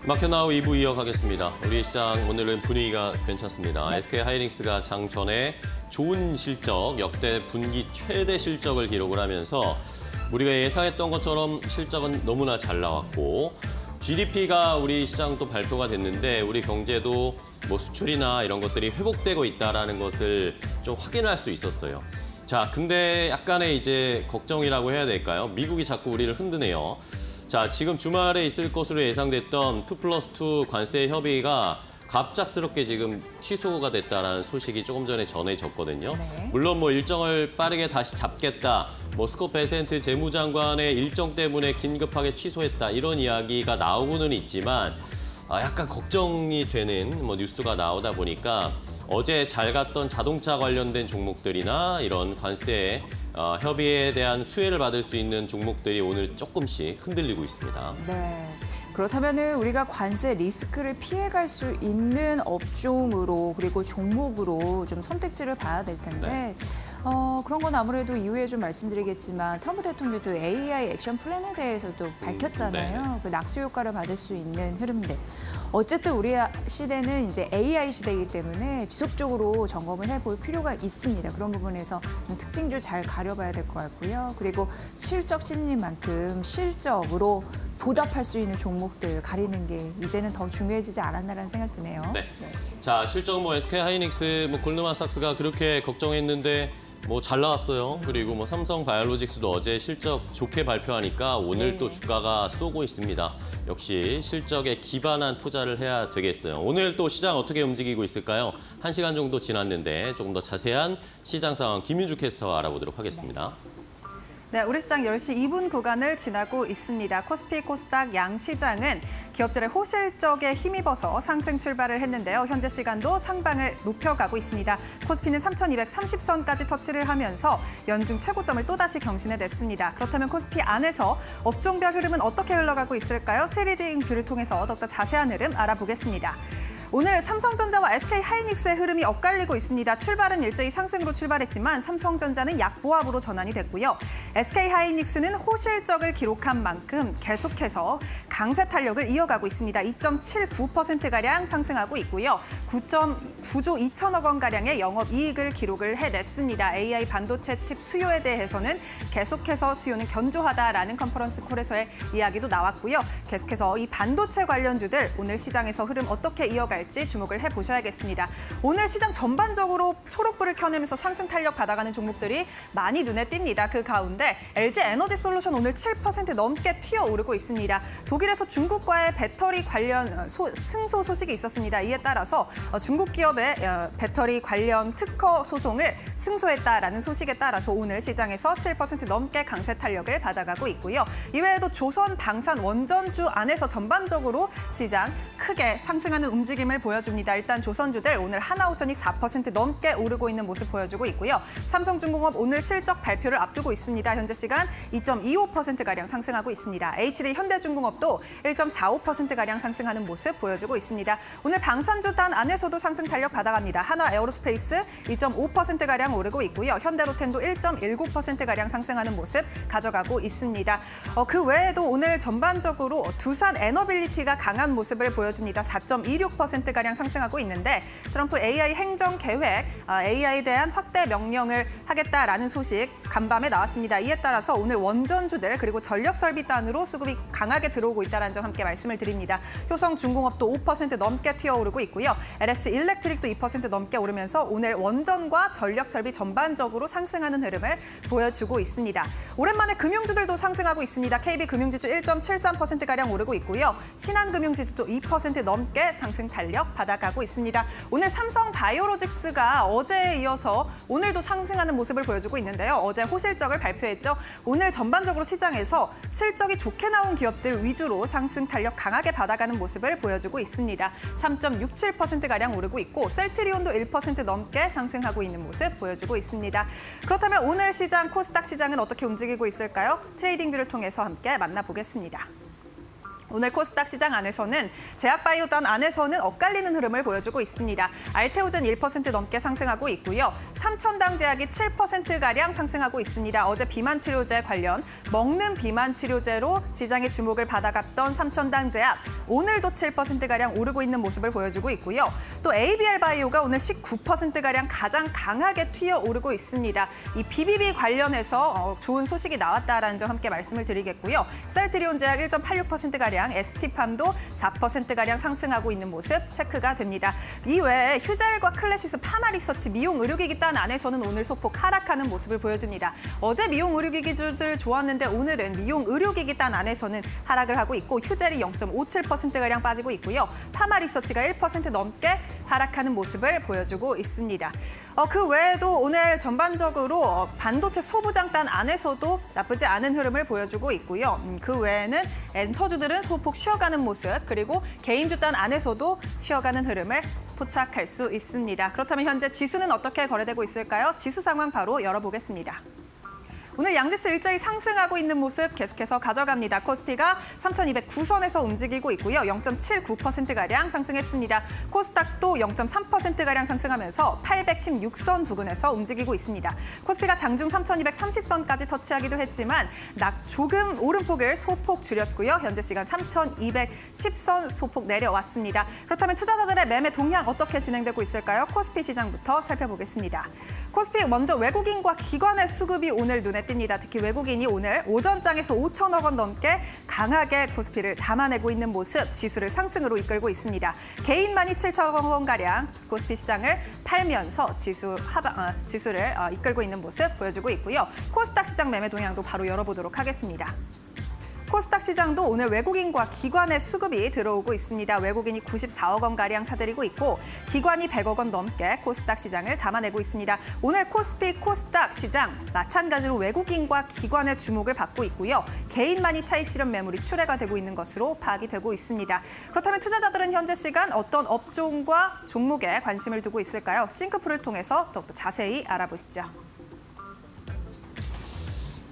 마켓나우 2부 이어가겠습니다. 우리 시장 오늘은 분위기가 괜찮습니다. SK하이닉스가 장 전에 좋은 실적, 역대 분기 최대 실적을 기록을 하면서 우리가 예상했던 것처럼 실적은 너무나 잘 나왔고 GDP가 우리 시장 또 발표가 됐는데 우리 경제도 뭐 수출이나 이런 것들이 회복되고 있다는 것을 좀 확인할 수 있었어요. 자, 근데 약간의 이제 걱정이라고 해야 될까요? 미국이 자꾸 우리를 흔드네요. 자, 지금 주말에 있을 것으로 예상됐던 2+2 관세 협의가 갑작스럽게 지금 취소가 됐다는 소식이 조금 전에 전해졌거든요. 네. 물론 뭐 일정을 빠르게 다시 잡겠다, 뭐 스콧 베센트 재무장관의 일정 때문에 긴급하게 취소했다 이런 이야기가 나오고는 있지만 약간 걱정이 되는 뭐 뉴스가 나오다 보니까 어제 잘 갔던 자동차 관련된 종목들이나 이런 관세 협의에 대한 수혜를 받을 수 있는 종목들이 오늘 조금씩 흔들리고 있습니다. 네. 그렇다면은 우리가 관세 리스크를 피해갈 수 있는 업종으로 그리고 종목으로 좀 선택지를 봐야 될 텐데 네. 그런 건 아무래도 이후에 좀 말씀드리겠지만 트럼프 대통령도 AI 액션 플랜에 대해서도 밝혔잖아요. 그 낙수 효과를 받을 수 있는 흐름들. 어쨌든 우리 시대는 이제 AI 시대이기 때문에 지속적으로 점검을 해볼 필요가 있습니다. 그런 부분에서 좀 특징주 잘 가려봐야 될 것 같고요. 그리고 실적 시즌인 만큼 실적으로 보답할 수 있는 종목들 가리는 게 이제는 더 중요해지지 않았나라는 생각 드네요. 네. 자, 실적 뭐 SK하이닉스, 뭐 골드만삭스가 그렇게 걱정했는데 뭐 잘 나왔어요. 그리고 뭐 삼성바이오로직스도 어제 실적 좋게 발표하니까 오늘 네. 또 주가가 쏘고 있습니다. 역시 실적에 기반한 투자를 해야 되겠어요. 오늘 또 시장 어떻게 움직이고 있을까요? 1시간 정도 지났는데 조금 더 자세한 시장 상황 김윤주 캐스터와 알아보도록 하겠습니다. 네, 우리 시장 10시 2분 구간을 지나고 있습니다. 코스피, 코스닥 양 시장은 기업들의 호실적에 힘입어서 상승 출발을 했는데요. 현재 시간도 상방을 높여가고 있습니다. 코스피는 3,230선까지 터치를 하면서 연중 최고점을 또다시 경신해냈습니다. 그렇다면 코스피 안에서 업종별 흐름은 어떻게 흘러가고 있을까요? 트레이딩 뷰를 통해서 더욱더 자세한 흐름 알아보겠습니다. 오늘 삼성전자와 SK하이닉스의 흐름이 엇갈리고 있습니다. 출발은 일제히 상승으로 출발했지만 삼성전자는 약보합으로 전환이 됐고요. SK하이닉스는 호실적을 기록한 만큼 계속해서 강세 탄력을 이어가고 있습니다. 2.79%가량 상승하고 있고요. 9.9조 2천억 원가량의 영업이익을 기록을 해냈습니다. AI 반도체 칩 수요에 대해서는 계속해서 수요는 견조하다라는 컨퍼런스 콜에서의 이야기도 나왔고요. 계속해서 이 반도체 관련주들 오늘 시장에서 흐름 어떻게 이어갈지 주목을 해보셔야겠습니다. 오늘 시장 전반적으로 초록불을 켜내면서 상승 탄력 받아가는 종목들이 많이 눈에 띕니다. 그 가운데 LG에너지솔루션 오늘 7% 넘게 튀어오르고 있습니다. 독일에서 중국과의 배터리 관련 승소 소식이 있었습니다. 이에 따라서 중국 기업의 배터리 관련 특허 소송을 승소했다라는 소식에 따라서 오늘 시장에서 7% 넘게 강세 탄력을 받아가고 있고요. 이외에도 조선 방산 원전주 안에서 전반적으로 시장 크게 상승하는 움직임을 보여줍니다. 일단 조선주들 오늘 하나오션이 4% 넘게 오르고 있는 모습 보여주고 있고요. 삼성중공업 오늘 실적 발표를 앞두고 있습니다. 현재 시간 2.25%가량 상승하고 있습니다. HD 현대중공업도 1.45%가량 상승하는 모습 보여주고 있습니다. 오늘 방산주 단 안에서도 상승 탄력 받아갑니다. 한화 에어로스페이스 2.5%가량 오르고 있고요. 현대로템도 1.19%가량 상승하는 모습 가져가고 있습니다. 그 외에도 오늘 전반적으로 두산 에너빌리티가 강한 모습을 보여줍니다. 4.26%가량 상승하고 있는데 트럼프 AI 행정 계획, AI에 대한 확대 명령을 하겠다라는 소식 간밤에 나왔습니다. 이에 따라서 오늘 원전주들 그리고 전력설비단으로 수급이 강하게 들어오고 있다는 점 함께 말씀을 드립니다. 효성중공업도 5% 넘게 튀어오르고 있고요. LS 일렉트릭도 2% 넘게 오르면서 오늘 원전과 전력설비 전반적으로 상승하는 흐름을 보여주고 있습니다. 오랜만에 금융주들도 상승하고 있습니다. KB금융지주 1.73%가량 오르고 있고요. 신한금융지주도 2% 넘게 상승 탄력 받아가고 있습니다. 오늘 삼성바이오로직스가 어제에 이어서 오늘도 상승하는 모습을 보여주고 있는데요. 어제 호실적을 발표했죠. 오늘 전반적으로 시장에서 실적이 좋게 나온 기업들 위주로 상승 탄력 강하게 받아가는 모습을 보여주고 있습니다. 3.67%가량 오르고 있고 셀트리온도 1% 넘게 상승하고 있는 모습 보여주고 있습니다. 그렇다면 오늘 시장, 코스닥 시장은 어떻게 움직이고 있을까요? 트레이딩 뷰를 통해서 함께 만나보겠습니다. 오늘 코스닥 시장 안에서는 제약바이오단 안에서는 엇갈리는 흐름을 보여주고 있습니다. 알테오젠 1% 넘게 상승하고 있고요. 삼천당 제약이 7%가량 상승하고 있습니다. 어제 비만 치료제 관련 먹는 비만 치료제로 시장의 주목을 받아갔던 삼천당 제약, 오늘도 7%가량 오르고 있는 모습을 보여주고 있고요. 또 ABL 바이오가 오늘 19%가량 가장 강하게 튀어오르고 있습니다. 이 BBB 관련해서 좋은 소식이 나왔다라는 점 함께 말씀을 드리겠고요. 셀트리온 제약 1.86%가량, ST팜도 4%가량 상승하고 있는 모습 체크가 됩니다. 이외에 휴젤과 클래시스, 파마리서치, 미용 의료기기 단 안에서는 오늘 소폭 하락하는 모습을 보여줍니다. 어제 미용 의료기기주들 좋았는데 오늘은 미용 의료기기 단 안에서는 하락을 하고 있고 휴젤이 0.57%가량 빠지고 있고요. 파마리서치가 1% 넘게 하락하는 모습을 보여주고 있습니다. 그 외에도 오늘 전반적으로 반도체 소부장 단 안에서도 나쁘지 않은 흐름을 보여주고 있고요. 그 외에는 엔터주들은 소폭 쉬어가는 모습, 그리고 개인주 단 안에서도 쉬어가는 흐름을 포착할 수 있습니다. 그렇다면 현재 지수는 어떻게 거래되고 있을까요? 지수 상황 바로 열어보겠습니다. 오늘 양지수 일제히 상승하고 있는 모습 계속해서 가져갑니다. 코스피가 3,209선에서 움직이고 있고요. 0.79%가량 상승했습니다. 코스닥도 0.3%가량 상승하면서 816선 부근에서 움직이고 있습니다. 코스피가 장중 3,230선까지 터치하기도 했지만 조금 오름폭을 소폭 줄였고요. 현재 시간 3,210선 소폭 내려왔습니다. 그렇다면 투자자들의 매매 동향 어떻게 진행되고 있을까요? 코스피 시장부터 살펴보겠습니다. 코스피 먼저 외국인과 기관의 수급이 오늘 눈에 띕니다. 특히 외국인이 오늘 오전장에서 5천억 원 넘게 강하게 코스피를 담아내고 있는 모습, 지수를 상승으로 이끌고 있습니다. 개인만이 7천억 원가량 코스피 시장을 팔면서 지수를 이끌고 있는 모습 보여주고 있고요. 코스닥 시장 매매 동향도 바로 열어보도록 하겠습니다. 코스닥 시장도 오늘 외국인과 기관의 수급이 들어오고 있습니다. 외국인이 94억 원가량 사들이고 있고 기관이 100억 원 넘게 코스닥 시장을 담아내고 있습니다. 오늘 코스피, 코스닥 시장 마찬가지로 외국인과 기관의 주목을 받고 있고요. 개인만이 차익 실현 매물이 출회가 되고 있는 것으로 파악이 되고 있습니다. 그렇다면 투자자들은 현재 시간 어떤 업종과 종목에 관심을 두고 있을까요? 싱크풀을 통해서 더욱더 자세히 알아보시죠.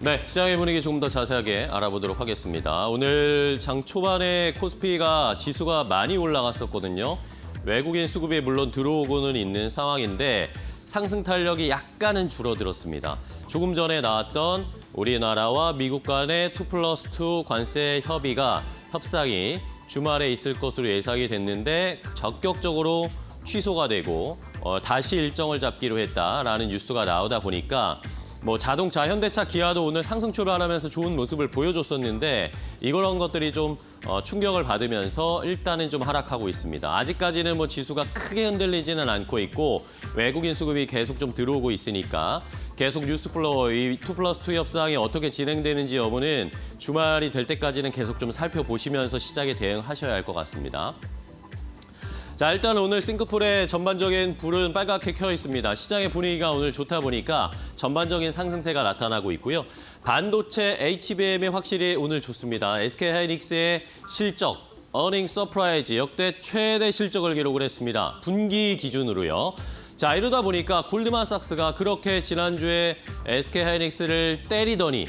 네, 시장의 분위기 조금 더 자세하게 알아보도록 하겠습니다. 오늘 장 초반에 코스피가 지수가 많이 올라갔었거든요. 외국인 수급이 물론 들어오고는 있는 상황인데 상승 탄력이 약간은 줄어들었습니다. 조금 전에 나왔던 우리나라와 미국 간의 2+2 관세 협상이 주말에 있을 것으로 예상이 됐는데 적격적으로 취소가 되고 다시 일정을 잡기로 했다라는 뉴스가 나오다 보니까 자동차, 현대차, 기아도 오늘 상승 출발하면서 좋은 모습을 보여줬었는데 이런 것들이 좀 충격을 받으면서 일단은 좀 하락하고 있습니다. 아직까지는 지수가 크게 흔들리지는 않고 있고 외국인 수급이 계속 좀 들어오고 있으니까 계속 뉴스플로우, 이 2+2 협상이 어떻게 진행되는지 여부는 주말이 될 때까지는 계속 좀 살펴보시면서 시장에 대응하셔야 할 것 같습니다. 자, 일단 오늘 싱크풀의 전반적인 불은 빨갛게 켜 있습니다. 시장의 분위기가 오늘 좋다 보니까 전반적인 상승세가 나타나고 있고요. 반도체 HBM이 확실히 오늘 좋습니다. SK하이닉스의 실적, 어닝 서프라이즈 역대 최대 실적을 기록을 했습니다. 분기 기준으로요. 자, 이러다 보니까 골드만삭스가 그렇게 지난주에 SK하이닉스를 때리더니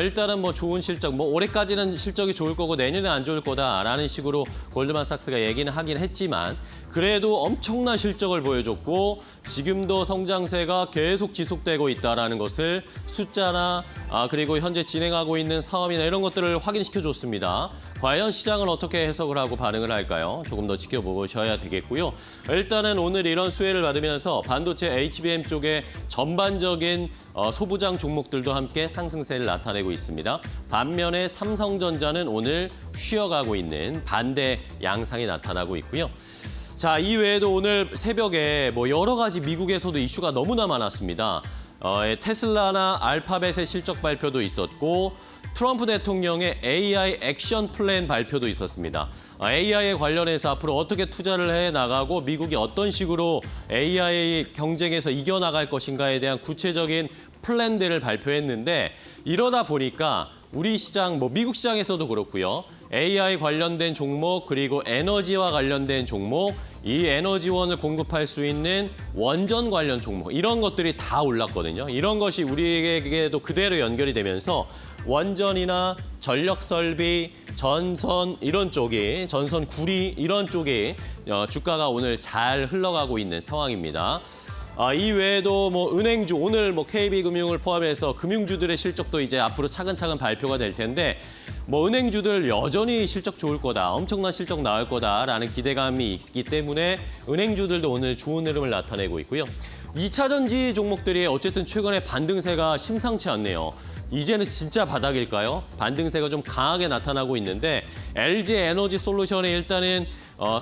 일단은 좋은 실적, 올해까지는 실적이 좋을 거고 내년에 안 좋을 거다라는 식으로 골드만삭스가 얘기는 하긴 했지만 그래도 엄청난 실적을 보여줬고 지금도 성장세가 계속 지속되고 있다는 것을 숫자나 그리고 현재 진행하고 있는 사업이나 이런 것들을 확인시켜줬습니다. 과연 시장은 어떻게 해석을 하고 반응을 할까요? 조금 더 지켜보셔야 되겠고요. 일단은 오늘 이런 수혜를 받으면서 반도체 HBM 쪽의 전반적인 소부장 종목들도 함께 상승세를 나타내고 있습니다. 반면에 삼성전자는 오늘 쉬어가고 있는 반대 양상이 나타나고 있고요. 자, 이외에도 오늘 새벽에 여러 가지 미국에서도 이슈가 너무나 많았습니다. 테슬라나 알파벳의 실적 발표도 있었고 트럼프 대통령의 AI 액션 플랜 발표도 있었습니다. AI에 관련해서 앞으로 어떻게 투자를 해나가고 미국이 어떤 식으로 AI 경쟁에서 이겨나갈 것인가에 대한 구체적인 플랜들을 발표했는데 이러다 보니까 우리 시장, 뭐 미국 시장에서도 그렇고요. AI 관련된 종목 그리고 에너지와 관련된 종목, 이 에너지원을 공급할 수 있는 원전 관련 종목 이런 것들이 다 올랐거든요. 이런 것이 우리에게도 그대로 연결이 되면서 원전이나 전력 설비, 전선 이런 쪽이 전선 구리 이런 쪽이 주가가 오늘 잘 흘러가고 있는 상황입니다. 이 외에도 뭐 은행주 오늘 뭐 KB금융을 포함해서 금융주들의 실적도 이제 앞으로 차근차근 발표가 될 텐데 뭐 은행주들 여전히 실적 좋을 거다, 엄청난 실적 나올 거다라는 기대감이 있기 때문에 은행주들도 오늘 좋은 흐름을 나타내고 있고요. 2차 전지 종목들이 어쨌든 최근에 반등세가 심상치 않네요. 이제는 진짜 바닥일까요? 반등세가 좀 강하게 나타나고 있는데 LG 에너지 솔루션이 일단은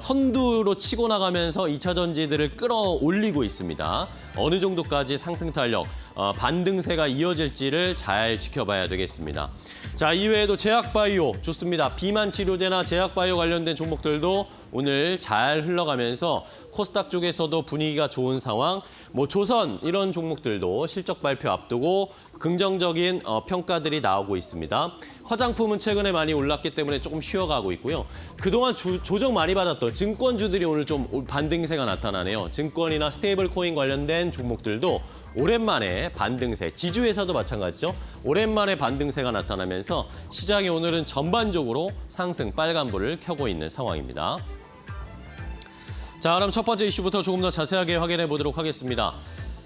선두로 치고 나가면서 2차 전지들을 끌어올리고 있습니다. 어느 정도까지 상승 탄력, 반등세가 이어질지를 잘 지켜봐야 되겠습니다. 자, 이외에도 제약바이오 좋습니다. 비만 치료제나 제약바이오 관련된 종목들도 오늘 잘 흘러가면서 코스닥 쪽에서도 분위기가 좋은 상황. 뭐 조선 이런 종목들도 실적 발표 앞두고 긍정적인 평가들이 나오고 있습니다. 화장품은 최근에 많이 올랐기 때문에 조금 쉬어가고 있고요. 그동안 조정 많이 받았던 증권주들이 오늘 좀 반등세가 나타나네요. 증권이나 스테이블 코인 관련된 종목들도 오랜만에 반등세, 지주회사도 마찬가지죠. 오랜만에 반등세가 나타나면서 시장이 오늘은 전반적으로 상승 빨간불을 켜고 있는 상황입니다. 자, 그럼 첫 번째 이슈부터 조금 더 자세하게 확인해 보도록 하겠습니다.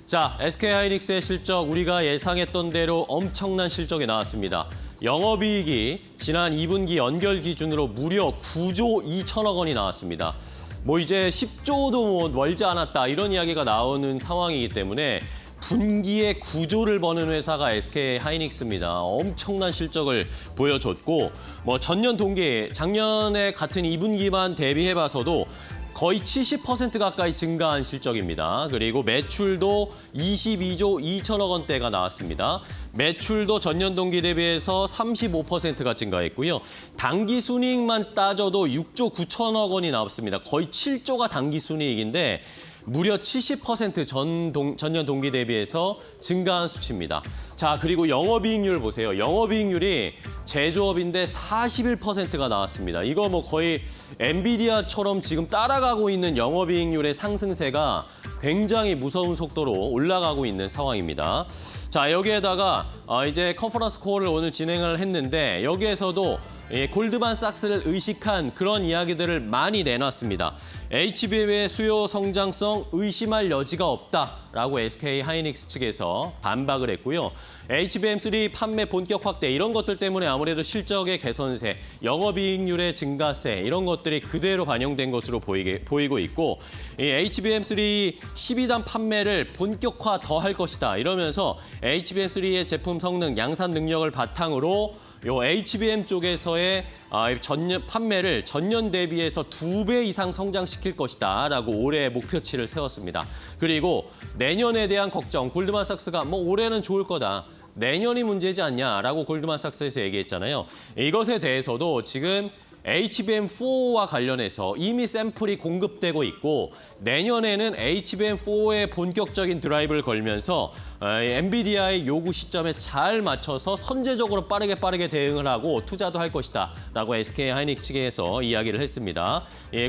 자, SK하이닉스의 실적 우리가 예상했던 대로 엄청난 실적이 나왔습니다. 영업이익이 지난 2분기 연결 기준으로 무려 9조 2천억 원이 나왔습니다. 뭐 이제 10조도 뭐 멀지 않았다 이런 이야기가 나오는 상황이기 때문에 분기에 9조를 버는 회사가 SK하이닉스입니다. 엄청난 실적을 보여줬고 뭐 전년 동기, 작년에 같은 2분기만 대비해봐서도 거의 70% 가까이 증가한 실적입니다. 그리고 매출도 22조 2천억 원대가 나왔습니다. 매출도 전년 동기 대비해서 35%가 증가했고요. 당기 순이익만 따져도 6조 9천억 원이 나왔습니다. 거의 7조가 당기 순이익인데 무려 70% 전년 동기 대비해서 증가한 수치입니다. 자, 그리고 영업이익률 보세요. 영업이익률이 제조업인데 41%가 나왔습니다. 이거 뭐 거의 엔비디아처럼 지금 따라가고 있는 영업이익률의 상승세가 굉장히 무서운 속도로 올라가고 있는 상황입니다. 자, 여기에다가 이제 컨퍼런스 콜을 오늘 진행을 했는데 여기에서도 골드만삭스를 의식한 그런 이야기들을 많이 내놨습니다. HBM의 수요 성장성 의심할 여지가 없다라고 SK하이닉스 측에서 반박을 했고요. HBM3 판매 본격 확대 이런 것들 때문에 아무래도 실적의 개선세, 영업이익률의 증가세 이런 것들이 그대로 반영된 것으로 보이고 있고 이 HBM3 12단 판매를 본격화 더 할 것이다 이러면서 HBM3의 제품 성능, 양산 능력을 바탕으로 요 HBM 쪽에서의 판매를 전년 대비해서 2배 이상 성장시킬 것이다라고 올해 목표치를 세웠습니다. 그리고 내년에 대한 걱정, 골드만삭스가 뭐 올해는 좋을 거다. 내년이 문제지 않냐라고 골드만삭스에서 얘기했잖아요. 이것에 대해서도 지금 HBM4와 관련해서 이미 샘플이 공급되고 있고 내년에는 HBM4의 본격적인 드라이브를 걸면서 엔비디아의 요구 시점에 잘 맞춰서 선제적으로 빠르게 대응을 하고 투자도 할 것이다 라고 SK하이닉스 측에서 이야기를 했습니다.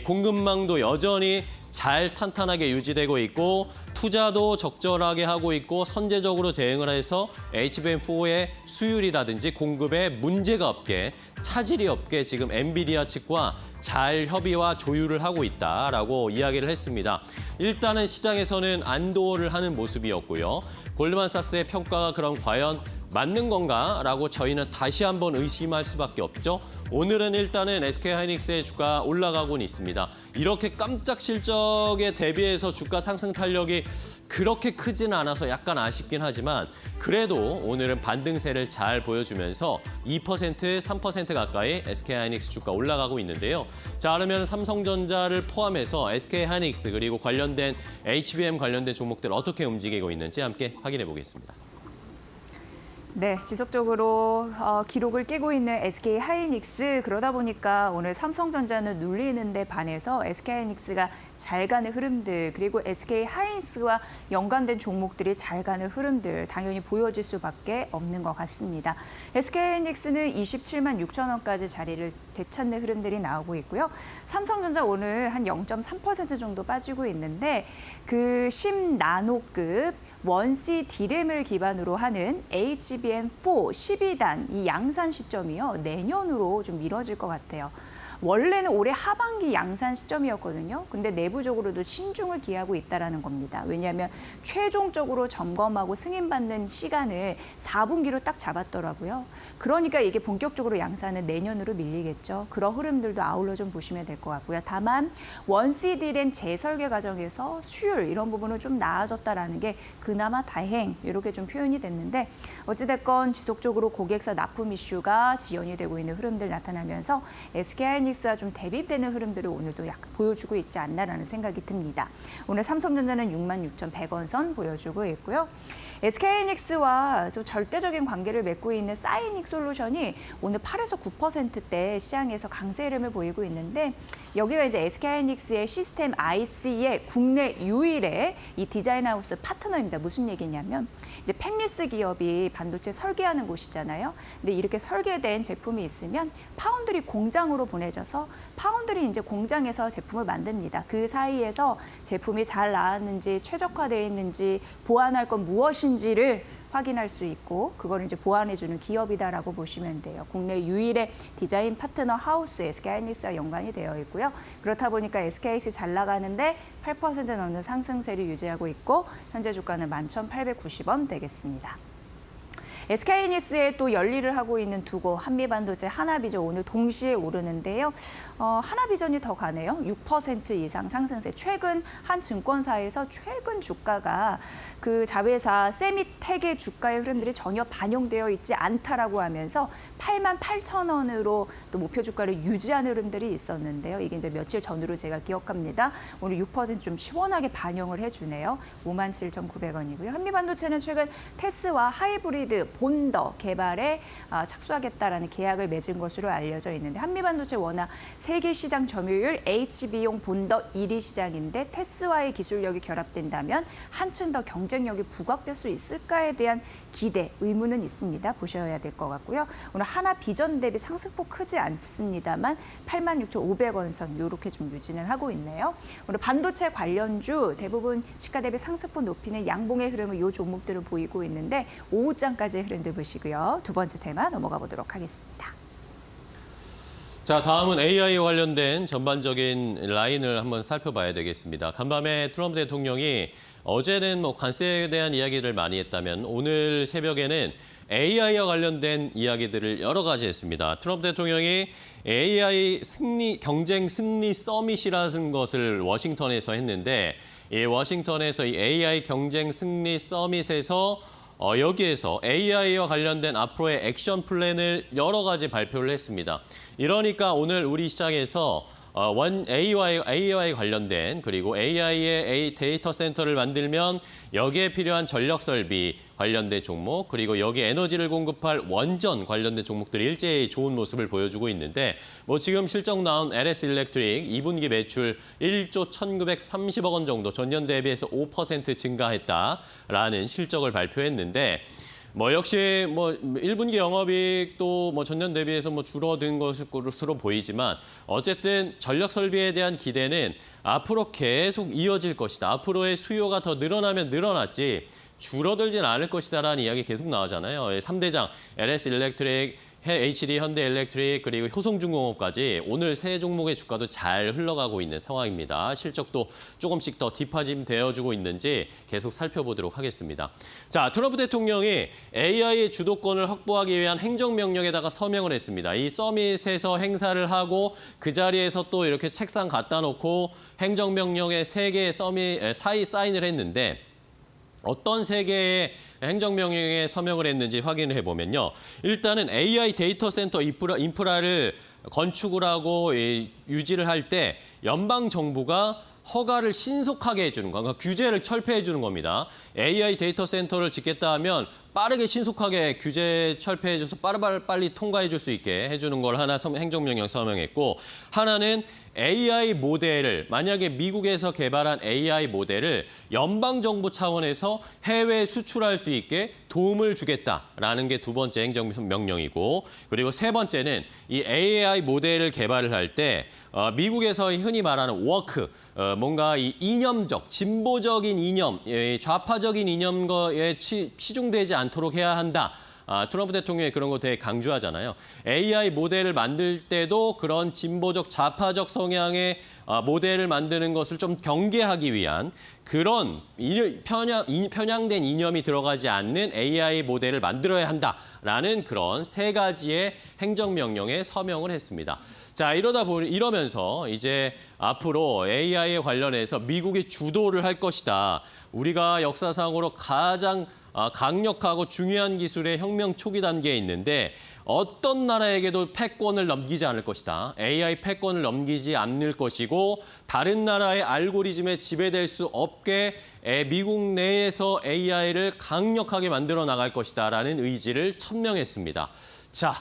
공급망도 여전히 잘 탄탄하게 유지되고 있고 투자도 적절하게 하고 있고 선제적으로 대응을 해서 HBM4의 수율이라든지 공급에 문제가 없게 차질이 없게 지금 엔비디아 측과 잘 협의와 조율을 하고 있다라고 이야기를 했습니다. 일단은 시장에서는 안도를 하는 모습이었고요. 골드만삭스의 평가가 그럼 과연 맞는 건가라고 저희는 다시 한번 의심할 수밖에 없죠. 오늘은 일단은 SK하이닉스의 주가 올라가고는 있습니다. 이렇게 깜짝 실적에 대비해서 주가 상승 탄력이 그렇게 크지는 않아서 약간 아쉽긴 하지만 그래도 오늘은 반등세를 잘 보여주면서 2%, 3% 가까이 SK하이닉스 주가 올라가고 있는데요. 자, 그러면 삼성전자를 포함해서 SK하이닉스 그리고 관련된 HBM 관련된 종목들 어떻게 움직이고 있는지 함께 확인해 보겠습니다. 네, 지속적으로 기록을 깨고 있는 SK 하이닉스. 그러다 보니까 오늘 삼성전자는 눌리는데 반해서 SK 하이닉스가 잘 가는 흐름들, 그리고 SK 하이닉스와 연관된 종목들이 잘 가는 흐름들 당연히 보여질 수밖에 없는 것 같습니다. SK 하이닉스는 27만 6천 원까지 자리를 되찾는 흐름들이 나오고 있고요. 삼성전자 오늘 한 0.3% 정도 빠지고 있는데 그 10나노급 1C D램을 기반으로 하는 HBM4 12단 이 양산 시점이요. 내년으로 좀 미뤄질 것 같아요. 원래는 올해 하반기 양산 시점이었거든요. 근데 내부적으로도 신중을 기하고 있다는 겁니다. 왜냐하면 최종적으로 점검하고 승인받는 시간을 4분기로 딱 잡았더라고요. 그러니까 이게 본격적으로 양산은 내년으로 밀리겠죠. 그런 흐름들도 아울러 좀 보시면 될 것 같고요. 다만 1C D램 재설계 과정에서 수율 이런 부분은 좀 나아졌다라는 게 그나마 다행 이렇게 좀 표현이 됐는데 어찌됐건 지속적으로 고객사 납품 이슈가 지연이 되고 있는 흐름들 나타나면서 SK 하이닉스와 좀 대립되는 흐름들을 오늘도 약간 보여주고 있지 않나라는 생각이 듭니다. 오늘 삼성전자는 66,100원 선 보여주고 있고요. SK 하이닉스와 좀 절대적인 관계를 맺고 있는 사이닉 솔루션이 오늘 8에서 9%대 시장에서 강세 흐름을 보이고 있는데 여기가 이제 SK 하이닉스의 시스템 IC의 국내 유일의 이 디자인 하우스 파트너입니다. 무슨 얘기냐면 이제 펜리스 기업이 반도체 설계하는 곳이잖아요. 근데 이렇게 설계된 제품이 있으면 파운드리 공장으로 보내져서 파운드리 이제 공장에서 제품을 만듭니다. 그 사이에서 제품이 잘 나왔는지 최적화되어 있는지 보완할 건 무엇인지를 확인할 수 있고 그걸 이제 보완해주는 기업이다라고 보시면 돼요. 국내 유일의 디자인 파트너 하우스 SK 하이닉스와 연관이 되어 있고요. 그렇다 보니까 SK 하이닉스 잘 나가는데 8% 넘는 상승세를 유지하고 있고 현재 주가는 11,890원 되겠습니다. SK 하이닉스에 또 연리를 하고 있는 두고 한미반도체 하나비전 오늘 동시에 오르는데요. 하나비전이 더 가네요. 6% 이상 상승세. 최근 한 증권사에서 최근 주가가 그 자회사 세미텍의 주가의 흐름들이 전혀 반영되어 있지 않다라고 하면서 88,000원으로 또 목표 주가를 유지하는 흐름들이 있었는데요. 이게 이제 며칠 전으로 제가 기억합니다. 오늘 6%좀 시원하게 반영을 해주네요. 57,900원이고요. 한미반도체는 최근 테스와 하이브리드 본더 개발에 착수하겠다라는 계약을 맺은 것으로 알려져 있는데 한미반도체 워낙 세계 시장 점유율 HB용 본더 1위 시장인데 테스와의 기술력이 결합된다면 한층 더 경쟁력이 부각될 수 있을까에 대한 기대, 의문은 있습니다. 보셔야 될 것 같고요. 오늘 하나 비전 대비 상승폭 크지 않습니다만 86,500원 선 이렇게 좀 유지는 하고 있네요. 오늘 반도체 관련주 대부분 시가 대비 상승폭 높이는 양봉의 흐름을 이 종목들을 보이고 있는데 오후장까지의 흐름들 보시고요. 두 번째 테마 넘어가 보도록 하겠습니다. 자, 다음은 AI 관련된 전반적인 라인을 한번 살펴봐야 되겠습니다. 간밤에 트럼프 대통령이 어제는 관세에 대한 이야기를 많이 했다면 오늘 새벽에는 AI와 관련된 이야기들을 여러 가지 했습니다. 트럼프 대통령이 AI 경쟁 승리 서밋이라는 것을 워싱턴에서 했는데 이 워싱턴에서 이 AI 경쟁 승리 서밋에서 여기에서 AI와 관련된 앞으로의 액션 플랜을 여러 가지 발표를 했습니다. 이러니까 오늘 우리 시장에서 AI 관련된 그리고 AI의 데이터 센터를 만들면 여기에 필요한 전력 설비 관련된 종목 그리고 여기 에너지를 공급할 원전 관련된 종목들이 일제히 좋은 모습을 보여주고 있는데 지금 실적 나온 LS 일렉트릭 2분기 매출 1조 1,930억 원 정도 전년 대비해서 5% 증가했다라는 실적을 발표했는데 역시 1분기 영업이익도 전년 대비해서 줄어든 것으로 보이지만 어쨌든 전력 설비에 대한 기대는 앞으로 계속 이어질 것이다. 앞으로의 수요가 더 늘어나면 늘어났지 줄어들진 않을 것이다라는 이야기 계속 나오잖아요. 3대장 LS 일렉트릭, HD 현대엘렉트릭 그리고 효성중공업까지 오늘 세 종목의 주가도 잘 흘러가고 있는 상황입니다. 실적도 조금씩 더 뒷받침되어주고 있는지 계속 살펴보도록 하겠습니다. 자, 트럼프 대통령이 AI의 주도권을 확보하기 위한 행정명령에다가 서명을 했습니다. 이 서밋에서 행사를 하고 그 자리에서 또 이렇게 책상 갖다 놓고 행정명령에 3개의 사인을 했는데 어떤 세 개의 행정명령에 서명을 했는지 확인을 해보면요. 일단은 AI 데이터 센터 인프라를 건축을 하고 유지를 할 때 연방정부가 허가를 신속하게 해주는 거, 그러니까 규제를 철폐해 주는 겁니다. AI 데이터 센터를 짓겠다 하면 빠르게 신속하게 규제 철폐해줘서 빨리 통과해줄 수 있게 해주는 걸 하나 행정명령 서명했고, 하나는 AI 모델을, 만약에 미국에서 개발한 AI 모델을 연방정부 차원에서 해외에 수출할 수 있게 도움을 주겠다라는 게 두 번째 행정명령이고, 그리고 세 번째는 이 AI 모델을 개발을 할 때 미국에서 흔히 말하는 워크, 뭔가 이 이념적, 진보적인 이념, 좌파적인 이념에 치중되지 않도록 해야 한다. 트럼프 대통령이 그런 거 되게 강조하잖아요. AI 모델을 만들 때도 그런 진보적, 좌파적 성향의 모델을 만드는 것을 좀 경계하기 위한 그런 편향된 이념이 들어가지 않는 AI 모델을 만들어야 한다라는 그런 세 가지의 행정명령에 서명을 했습니다. 자, 이러면서 이제 앞으로 AI에 관련해서 미국이 주도를 할 것이다. 우리가 역사상으로 가장 강력하고 중요한 기술의 혁명 초기 단계에 있는데 어떤 나라에게도 패권을 넘기지 않을 것이다. AI 패권을 넘기지 않을 것이고 다른 나라의 알고리즘에 지배될 수 없게 미국 내에서 AI를 강력하게 만들어 나갈 것이다라는 의지를 천명했습니다. 자,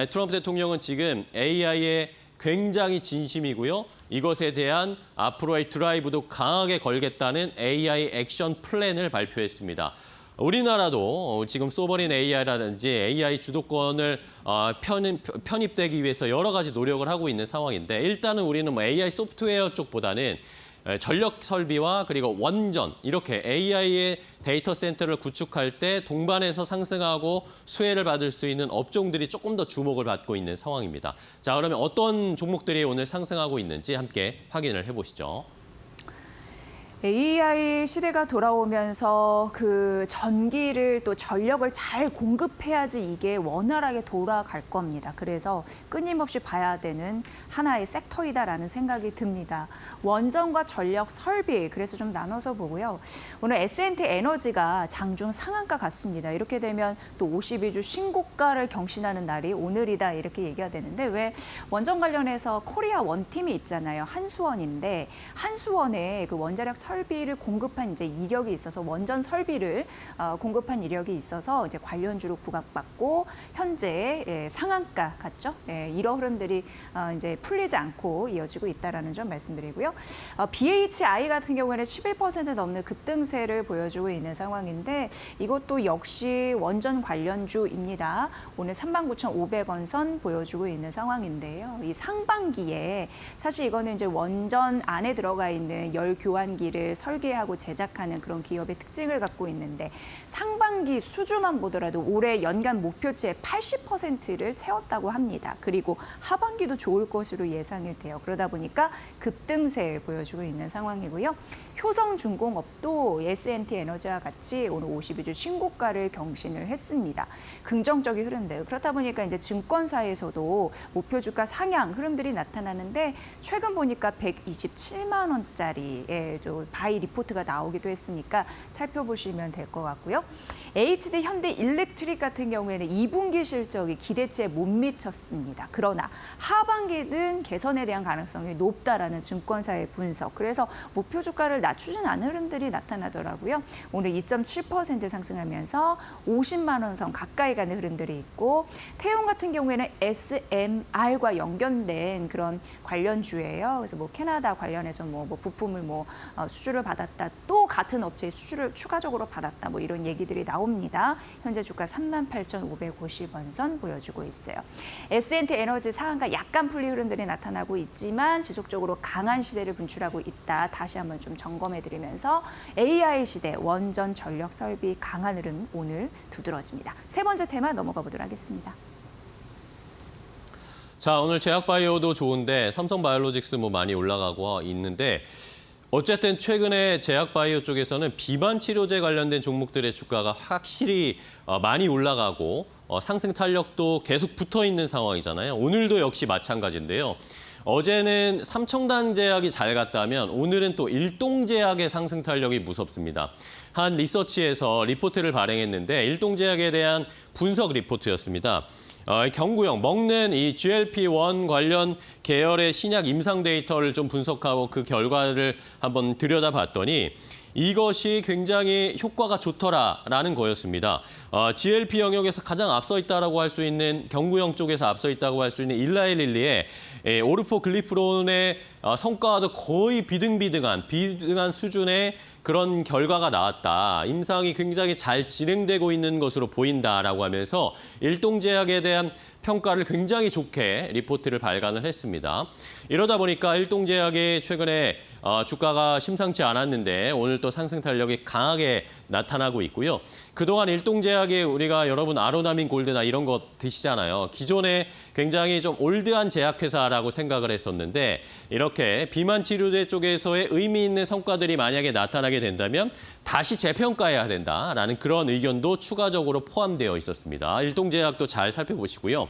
트럼프 대통령은 지금 AI에 굉장히 진심이고요. 이것에 대한 앞으로의 드라이브도 강하게 걸겠다는 AI 액션 플랜을 발표했습니다. 우리나라도 지금 소버린 AI라든지 AI 주도권을 편입되기 위해서 여러 가지 노력을 하고 있는 상황인데, 일단은 우리는 AI 소프트웨어 쪽보다는 전력 설비와 그리고 원전, 이렇게 AI의 데이터 센터를 구축할 때 동반해서 상승하고 수혜를 받을 수 있는 업종들이 조금 더 주목을 받고 있는 상황입니다. 자, 그러면 어떤 종목들이 오늘 상승하고 있는지 함께 확인을 해보시죠. AI 시대가 돌아오면서 그 전기를 또 전력을 잘 공급해야지 이게 원활하게 돌아갈 겁니다. 그래서 끊임없이 봐야 되는 하나의 섹터이다라는 생각이 듭니다. 원전과 전력 설비, 그래서 좀 나눠서 보고요. 오늘 S&T 에너지가 장중 상한가 같습니다. 이렇게 되면 또 52주 신고가를 경신하는 날이 오늘이다 이렇게 얘기가 되는데, 왜 원전 관련해서 코리아 원팀이 있잖아요. 한수원인데 한수원에 그 원자력 설비를 공급한 이제 이력이 있어서, 원전 설비를 공급한 이력이 있어서 이제 관련주로 부각받고 현재 상한가 같죠. 이런 흐름들이 이제 풀리지 않고 이어지고 있다라는 점 말씀드리고요. BHI 같은 경우에는 11% 넘는 급등세를 보여주고 있는 상황인데, 이것도 역시 원전 관련주입니다. 오늘 39,500원 선 보여주고 있는 상황인데요. 이 상반기에 사실 이거는 이제 원전 안에 들어가 있는 열 교환기를 설계하고 제작하는 그런 기업의 특징을 갖고 있는데, 상반기 수주만 보더라도 올해 연간 목표치의 80%를 채웠다고 합니다. 그리고 하반기도 좋을 것으로 예상이 돼요. 그러다 보니까 급등세 보여주고 있는 상황이고요. 효성중공업도 S&T 에너지와 같이 오늘 52주 신고가를 경신을 했습니다. 긍정적인 흐름인데요. 그렇다 보니까 이제 증권사에서도 목표 주가 상향 흐름들이 나타나는데, 최근 보니까 127만 원짜리의 바이 리포트가 나오기도 했으니까 살펴보시면 될 것 같고요. HD 현대일렉트릭 같은 경우에는 2분기 실적이 기대치에 못 미쳤습니다. 그러나 하반기는 개선에 대한 가능성이 높다라는 증권사의 분석. 그래서 목표 주가를 낮추진 않은 흐름들이 나타나더라고요. 오늘 2.7% 상승하면서 50만 원 선 가까이 가는 흐름들이 있고, 태용 같은 경우에는 SMR과 연결된 그런 관련주예요. 그래서 뭐 캐나다 관련해서 뭐 부품을 수주를 받았다, 또 같은 업체의 수주를 추가적으로 받았다, 뭐 이런 얘기들이 나옵니다. 현재 주가 38,550원 선 보여주고 있어요. S&T 에너지 상한가 약간 풀리 흐름들이 나타나고 있지만 지속적으로 강한 시세를 분출하고 있다. 다시 한번 좀 점검해드리면서 AI 시대 원전 전력 설비 강한 흐름 오늘 두드러집니다. 세 번째 테마 넘어가 보도록 하겠습니다. 자, 오늘 제약바이오도 좋은데 삼성바이오로직스 많이 올라가고 있는데, 어쨌든 최근에 제약바이오 쪽에서는 비만 치료제 관련된 종목들의 주가가 확실히 많이 올라가고 상승 탄력도 계속 붙어 있는 상황이잖아요. 오늘도 역시 마찬가지인데요. 어제는 삼청단제약이 잘 갔다면 오늘은 또 일동제약의 상승 탄력이 무섭습니다. 한 리서치에서 리포트를 발행했는데 일동제약에 대한 분석 리포트였습니다. 경구형, 먹는 이 GLP-1 관련 계열의 신약 임상 데이터를 좀 분석하고 그 결과를 한번 들여다봤더니 이것이 굉장히 효과가 좋더라라는 거였습니다. GLP 영역에서 가장 앞서 있다라고 할 수 있는 경구형 쪽에서 앞서 있다고 할 수 있는 일라이릴리의 오르포글리프론의 성과와도 거의 비등비등한 수준의 그런 결과가 나왔다. 임상이 굉장히 잘 진행되고 있는 것으로 보인다라고 하면서 일동제약에 대한 평가를 굉장히 좋게 리포트를 발간을 했습니다. 이러다 보니까 일동제약이 최근에 주가가 심상치 않았는데 오늘 또 상승 탄력이 강하게 나타나고 있고요. 그동안 일동제약이 우리가 여러분 아로나민 골드나 이런 거 드시잖아요. 기존에 굉장히 좀 올드한 제약회사라고 생각을 했었는데 이렇게 비만 치료제 쪽에서의 의미 있는 성과들이 만약에 나타나게 된다면 다시 재평가해야 된다라는 그런 의견도 추가적으로 포함되어 있었습니다. 일동제약도 잘 살펴보시고요.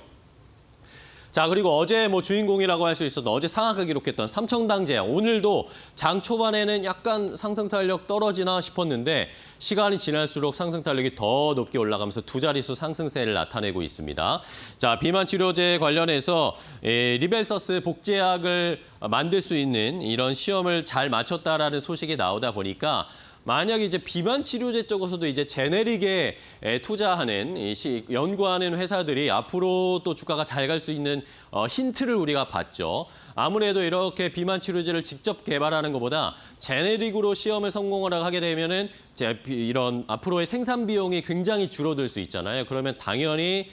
자, 그리고 어제 주인공이라고 할 수 있었던 어제 상한가 기록했던 삼청당 제약. 오늘도 장 초반에는 약간 상승 탄력 떨어지나 싶었는데 시간이 지날수록 상승 탄력이 더 높게 올라가면서 두 자릿수 상승세를 나타내고 있습니다. 자, 비만 치료제 관련해서 리벨서스 복제약을 만들 수 있는 이런 시험을 잘 마쳤다라는 소식이 나오다 보니까 만약에 이제 비만 치료제 쪽에서도 이제 제네릭에 투자하는 연구하는 회사들이 앞으로 또 주가가 잘 갈 수 있는 힌트를 우리가 봤죠. 아무래도 이렇게 비만 치료제를 직접 개발하는 것보다 제네릭으로 시험을 성공을 하게 되면은 이런 앞으로의 생산 비용이 굉장히 줄어들 수 있잖아요. 그러면 당연히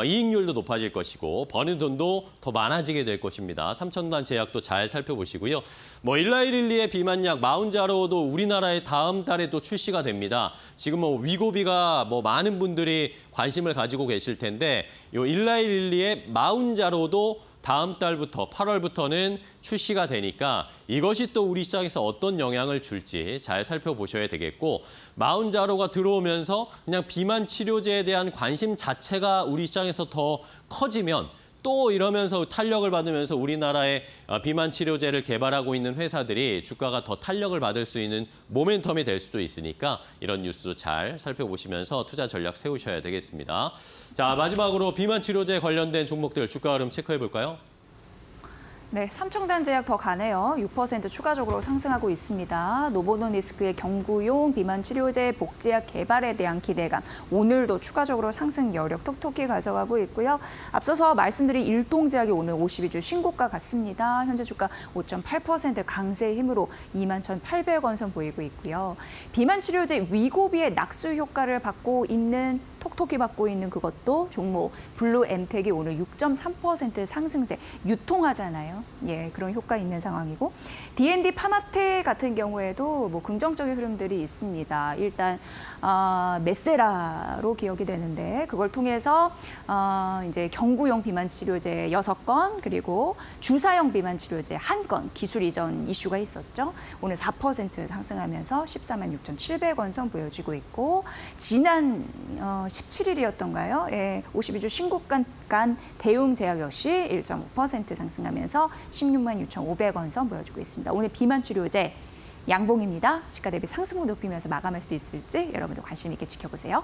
이익률도 높아질 것이고 버는 돈도 더 많아지게 될 것입니다. 삼천단 제약도 잘 살펴보시고요. 일라이릴리의 비만약 마운자로도 우리나라에 다음 달에 또 출시가 됩니다. 지금 위고비가 많은 분들이 관심을 가지고 계실 텐데 이 일라이릴리의 마운자로도 다음 달부터 8월부터는 출시가 되니까 이것이 또 우리 시장에서 어떤 영향을 줄지 잘 살펴보셔야 되겠고 마운자로가 들어오면서 그냥 비만 치료제에 대한 관심 자체가 우리 시장에서 더 커지면 또 이러면서 탄력을 받으면서 우리나라의 비만 치료제를 개발하고 있는 회사들이 주가가 더 탄력을 받을 수 있는 모멘텀이 될 수도 있으니까 이런 뉴스도 잘 살펴보시면서 투자 전략 세우셔야 되겠습니다. 자, 마지막으로 비만 치료제 관련된 종목들 주가 흐름 체크해 볼까요? 네, 삼청단 제약 더 가네요. 6% 추가적으로 상승하고 있습니다. 노보노니스크의 경구용 비만 치료제 복제약 개발에 대한 기대감. 오늘도 추가적으로 상승 여력 톡톡히 가져가고 있고요. 앞서서 말씀드린 일동제약이 오늘 52주 신고가 같습니다. 현재 주가 5.8% 강세 힘으로 21,800원 선 보이고 있고요. 비만 치료제 위고비의 낙수 효과를 톡톡히 받고 있는 그것도 종목 블루엠텍이 오늘 6.3% 상승세 유통하잖아요. 예, 그런 효과 있는 상황이고 D&D 파마테 같은 경우에도 긍정적인 흐름들이 있습니다. 일단 메세라로 기억이 되는데 그걸 통해서 이제 경구용 비만 치료제 6건 그리고 주사용 비만 치료제 1건 기술 이전 이슈가 있었죠. 오늘 4% 상승하면서 146,700원 선 보여지고 있고 지난 17일이었던가요? 예, 52주 신고가 간 대웅제약 역시 1.5% 상승하면서 166,500원 선 보여주고 있습니다. 오늘 비만 치료제 양봉입니다. 시가 대비 상승폭 높이면서 마감할 수 있을지 여러분들 관심 있게 지켜보세요.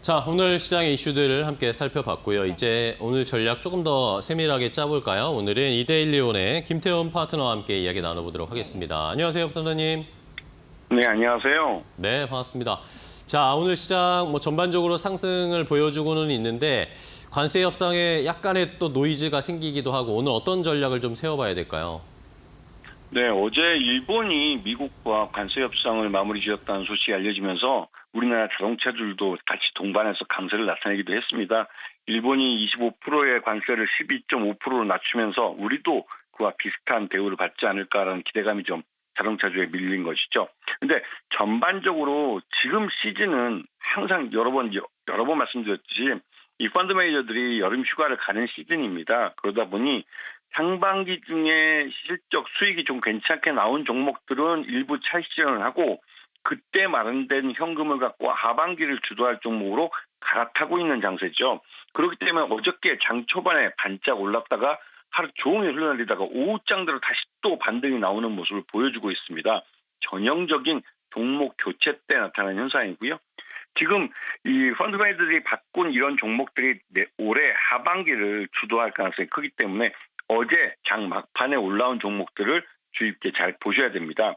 자, 오늘 시장의 이슈들을 함께 살펴봤고요. 이제 오늘 전략 조금 더 세밀하게 짜볼까요? 오늘은 이데일리온의 김태훈 파트너와 함께 이야기 나눠보도록 하겠습니다. 안녕하세요, 파트너님. 네, 안녕하세요. 네, 반갑습니다. 자, 오늘 시장 전반적으로 상승을 보여주고는 있는데 관세 협상에 약간의 또 노이즈가 생기기도 하고 오늘 어떤 전략을 좀 세워봐야 될까요? 네, 어제 일본이 미국과 관세 협상을 마무리 지었다는 소식이 알려지면서 우리나라 자동차들도 같이 동반해서 강세를 나타내기도 했습니다. 일본이 25%의 관세를 12.5%로 낮추면서 우리도 그와 비슷한 대우를 받지 않을까라는 기대감이 좀 자동차주에 밀린 것이죠. 근데 전반적으로 지금 시즌은 항상 여러 번 말씀드렸듯이 이 펀드 매니저들이 여름 휴가를 가는 시즌입니다. 그러다 보니 상반기 중에 실적 수익이 좀 괜찮게 나온 종목들은 일부 차익 실현을 하고 그때 마련된 현금을 갖고 하반기를 주도할 종목으로 갈아타고 있는 장세죠. 그렇기 때문에 어저께 장 초반에 반짝 올랐다가 하루 종일 흘러내리다가 오후장 들어 다시 또 반등이 나오는 모습을 보여주고 있습니다. 전형적인 종목 교체 때 나타나는 현상이고요. 지금 이 펀드 매니저들이 바꾼 이런 종목들이 올해 하반기를 주도할 가능성이 크기 때문에 어제 장 막판에 올라온 종목들을 주의 깊게 잘 보셔야 됩니다.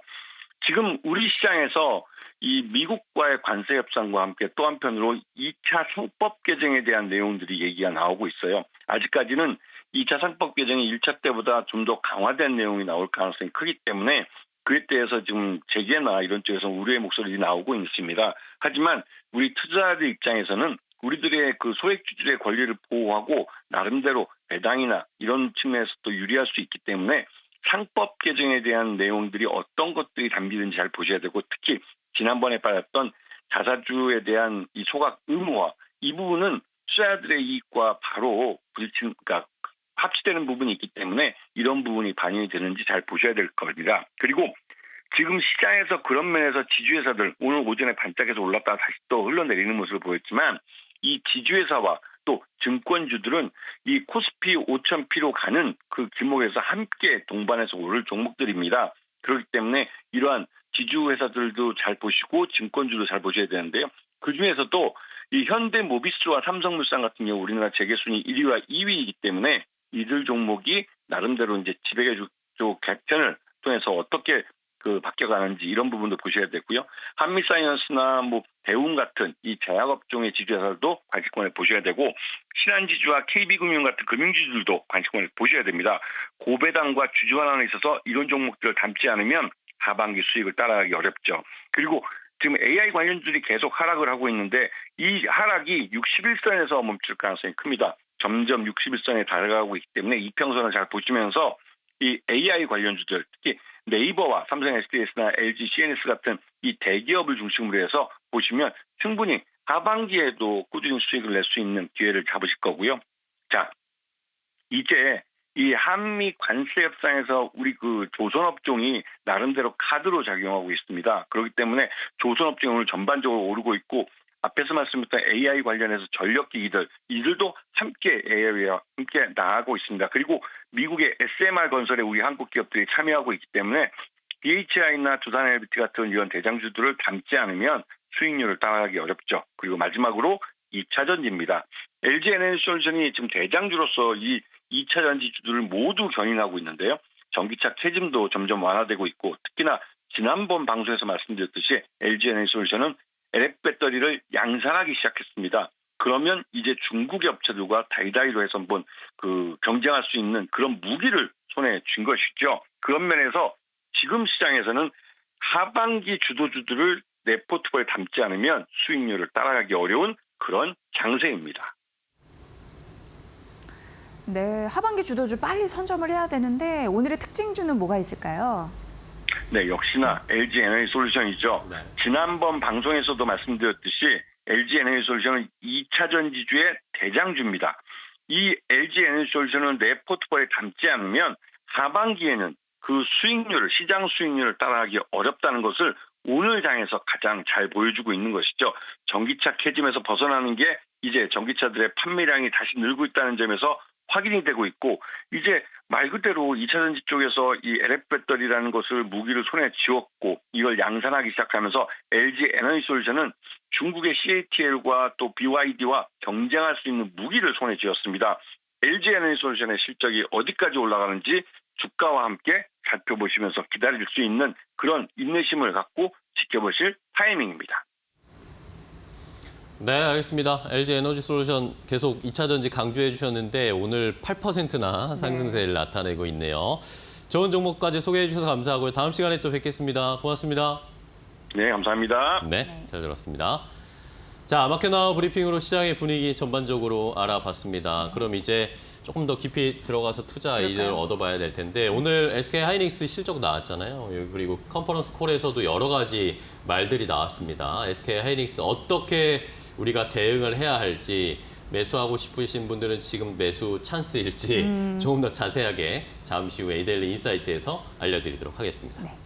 지금 우리 시장에서 이 미국과의 관세 협상과 함께 또 한편으로 2차 상법 개정에 대한 내용들이 얘기가 나오고 있어요. 아직까지는 2차 상법 개정이 1차 때보다 좀 더 강화된 내용이 나올 가능성이 크기 때문에 그에 대해서 지금 재계나 이런 쪽에서 우려의 목소리가 나오고 있습니다. 하지만 우리 투자자들 입장에서는 우리들의 그 소액주주의 권리를 보호하고 나름대로 배당이나 이런 측면에서 또 유리할 수 있기 때문에 상법 개정에 대한 내용들이 어떤 것들이 담기는지 잘 보셔야 되고 특히 지난번에 받았던 자사주에 대한 이 소각 의무화 이 부분은 투자자들의 이익과 바로 그러니까 합치되는 부분이 있기 때문에 이런 부분이 반영이 되는지 잘 보셔야 될 겁니다. 그리고 지금 시장에서 그런 면에서 지주회사들 오늘 오전에 반짝해서 올랐다가 다시 또 흘러내리는 모습을 보였지만 이 지주회사와 또 증권주들은 이 코스피 5,000P로 가는 그 길목에서 함께 동반해서 오를 종목들입니다. 그렇기 때문에 이러한 지주회사들도 잘 보시고 증권주도 잘 보셔야 되는데요. 그중에서도 이 현대모비스와 삼성물산 같은 경우 우리나라 재계순위 1위와 2위이기 때문에 이들 종목이 나름대로 이제 지배계 쪽 개편을 통해서 어떻게 그 바뀌어가는지 이런 부분도 보셔야 되고요. 한미사이언스나 뭐 대웅 같은 이 제약업종의 지주회사들도 관심권을 보셔야 되고 신한지주와 KB금융 같은 금융지주들도 관심권을 보셔야 됩니다. 고배당과 주주 환원에 있어서 이런 종목들을 담지 않으면 하반기 수익을 따라가기 어렵죠. 그리고 지금 AI 관련주들이 계속 하락을 하고 있는데 이 하락이 61선에서 멈출 가능성이 큽니다. 점점 61선에 달아가고 있기 때문에 이평선을 잘 보시면서 이 AI 관련주들 특히 네이버와 삼성 SDS나 LG CNS 같은 이 대기업을 중심으로 해서 보시면 충분히 하반기에도 꾸준히 수익을 낼 수 있는 기회를 잡으실 거고요. 자, 이제 이 한미 관세 협상에서 우리 그 조선업종이 나름대로 카드로 작용하고 있습니다. 그렇기 때문에 조선업종이 오늘 전반적으로 오르고 있고 앞에서 말씀드렸던 AI 관련해서 전력기기들 이들도 함께 AI와 함께 나가고 있습니다. 그리고 미국의 SMR 건설에 우리 한국 기업들이 참여하고 있기 때문에 BHI나 두산 LBT 같은 이런 대장주들을 담지 않으면 수익률을 따라가기 어렵죠. 그리고 마지막으로 2차 전지입니다. LG 에너지솔루션이 지금 대장주로서 이 2차 전지주들을 모두 견인하고 있는데요. 전기차 캐즘도 점점 완화되고 있고 특히나 지난번 방송에서 말씀드렸듯이 LG 에너지솔루션은 LF 배터리를 양산하기 시작했습니다. 그러면 이제 중국의 업체들과 다이다이로 해서 한번 그 경쟁할 수 있는 그런 무기를 손에 쥔 것이죠. 그런 면에서 지금 시장에서는 하반기 주도주들을 내 포트폴리오에 담지 않으면 수익률을 따라가기 어려운 그런 장세입니다. 네, 하반기 주도주 빨리 선점을 해야 되는데 오늘의 특징주는 뭐가 있을까요? 네, 역시나 LG 에너지솔루션이죠. 네. 지난번 방송에서도 말씀드렸듯이 LG 에너지솔루션은 2차 전지주의 대장주입니다. 이 LG 에너지솔루션은 내 포트폴리오에 담지 않으면 하반기에는 그 수익률을 시장 수익률을 따라가기 어렵다는 것을 오늘 장에서 가장 잘 보여주고 있는 것이죠. 전기차 캐즘에서 벗어나는 게 이제 전기차들의 판매량이 다시 늘고 있다는 점에서 확인이 되고 있고 이제 말 그대로 2차 전지 쪽에서 이 LF 배터리라는 것을 무기를 손에 쥐었고 이걸 양산하기 시작하면서 LG 에너지솔루션은 중국의 CATL과 또 BYD와 경쟁할 수 있는 무기를 손에 쥐었습니다. LG 에너지솔루션의 실적이 어디까지 올라가는지 주가와 함께 살펴보시면서 기다릴 수 있는 그런 인내심을 갖고 지켜보실 타이밍입니다. 네, 알겠습니다. LG 에너지 솔루션 계속 2차 전지 강조해 주셨는데 오늘 8%나 상승세를 나타내고 있네요. 좋은 종목까지 소개해 주셔서 감사하고요. 다음 시간에 또 뵙겠습니다. 고맙습니다. 네, 감사합니다. 네, 잘 들었습니다. 자, 마켓나우 브리핑으로 시장의 분위기 전반적으로 알아봤습니다. 그럼 이제 조금 더 깊이 들어가서 투자 아이디어를 얻어봐야 될 텐데 오늘 SK 하이닉스 실적 나왔잖아요. 그리고 컨퍼런스 콜에서도 여러 가지 말들이 나왔습니다. SK 하이닉스 어떻게 우리가 대응을 해야 할지 매수하고 싶으신 분들은 지금 매수 찬스일지 조금 더 자세하게 잠시 후에 이데일리 인사이트에서 알려드리도록 하겠습니다. 네.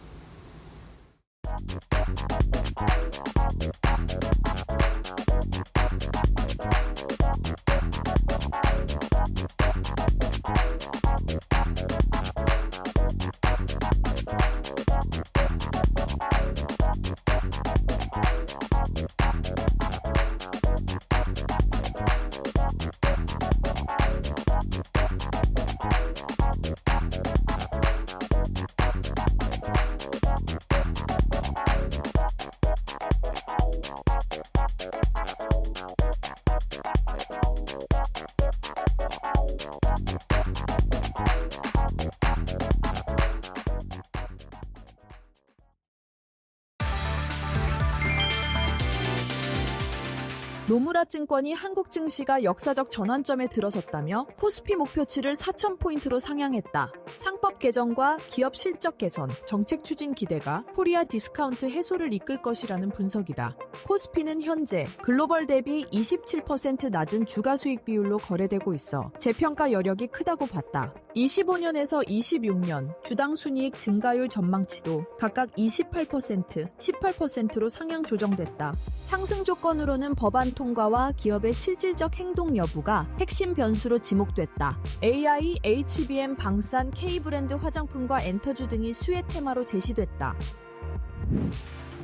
노무라 증권이 한국 증시가 역사적 전환점에 들어섰다며 코스피 목표치를 4,000포인트로 상향했다. 상법 개정과 기업 실적 개선, 정책 추진 기대가 코리아 디스카운트 해소를 이끌 것이라는 분석이다. 코스피는 현재 글로벌 대비 27% 낮은 주가 수익 비율로 거래되고 있어 재평가 여력이 크다고 봤다. 25년에서 26년 주당 순이익 증가율 전망치도 각각 28%, 18%로 상향 조정됐다. 상승 조건으로는 법안 통과와 기업의 실질적 행동 여부가 핵심 변수로 지목됐다. AI, HBM, 방산, K브랜드 화장품과 엔터주 등이 수혜 테마로 제시됐다.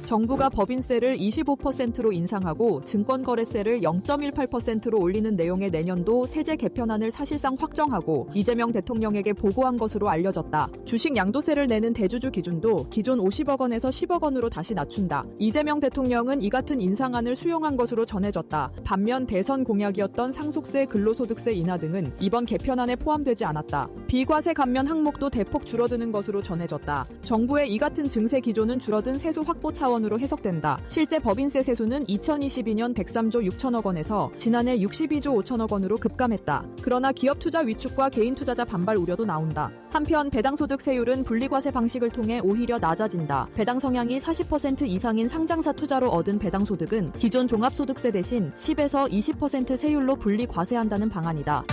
정부가 법인세를 25%로 인상하고 증권거래세를 0.18%로 올리는 내용의 내년도 세제 개편안을 사실상 확정하고 이재명 대통령에게 보고한 것으로 알려졌다. 주식 양도세를 내는 대주주 기준도 기존 50억 원에서 10억 원으로 다시 낮춘다. 이재명 대통령은 이 같은 인상안을 수용한 것으로 전해졌다. 반면 대선 공약이었던 상속세, 근로소득세 인하 등은 이번 개편안에 포함되지 않았다. 비과세 감면 항목도 대폭 줄어드는 것으로 전해졌다. 정부의 이 같은 증세 기조는 줄어든 세수 확보 차원으로 해석된다. 실제 법인세 세수는 2022년 103조 6천억 원에서 지난해 62조 5천억 원으로 급감했다. 그러나 기업 투자 위축과 개인 투자자 반발 우려도 나온다. 한편 배당소득 세율은 분리과세 방식을 통해 오히려 낮아진다. 배당 성향이 40% 이상인 상장사 투자로 얻은 배당소득은 기존 종합소득세 대신 10에서 20% 세율로 분리과세한다는 방안이다.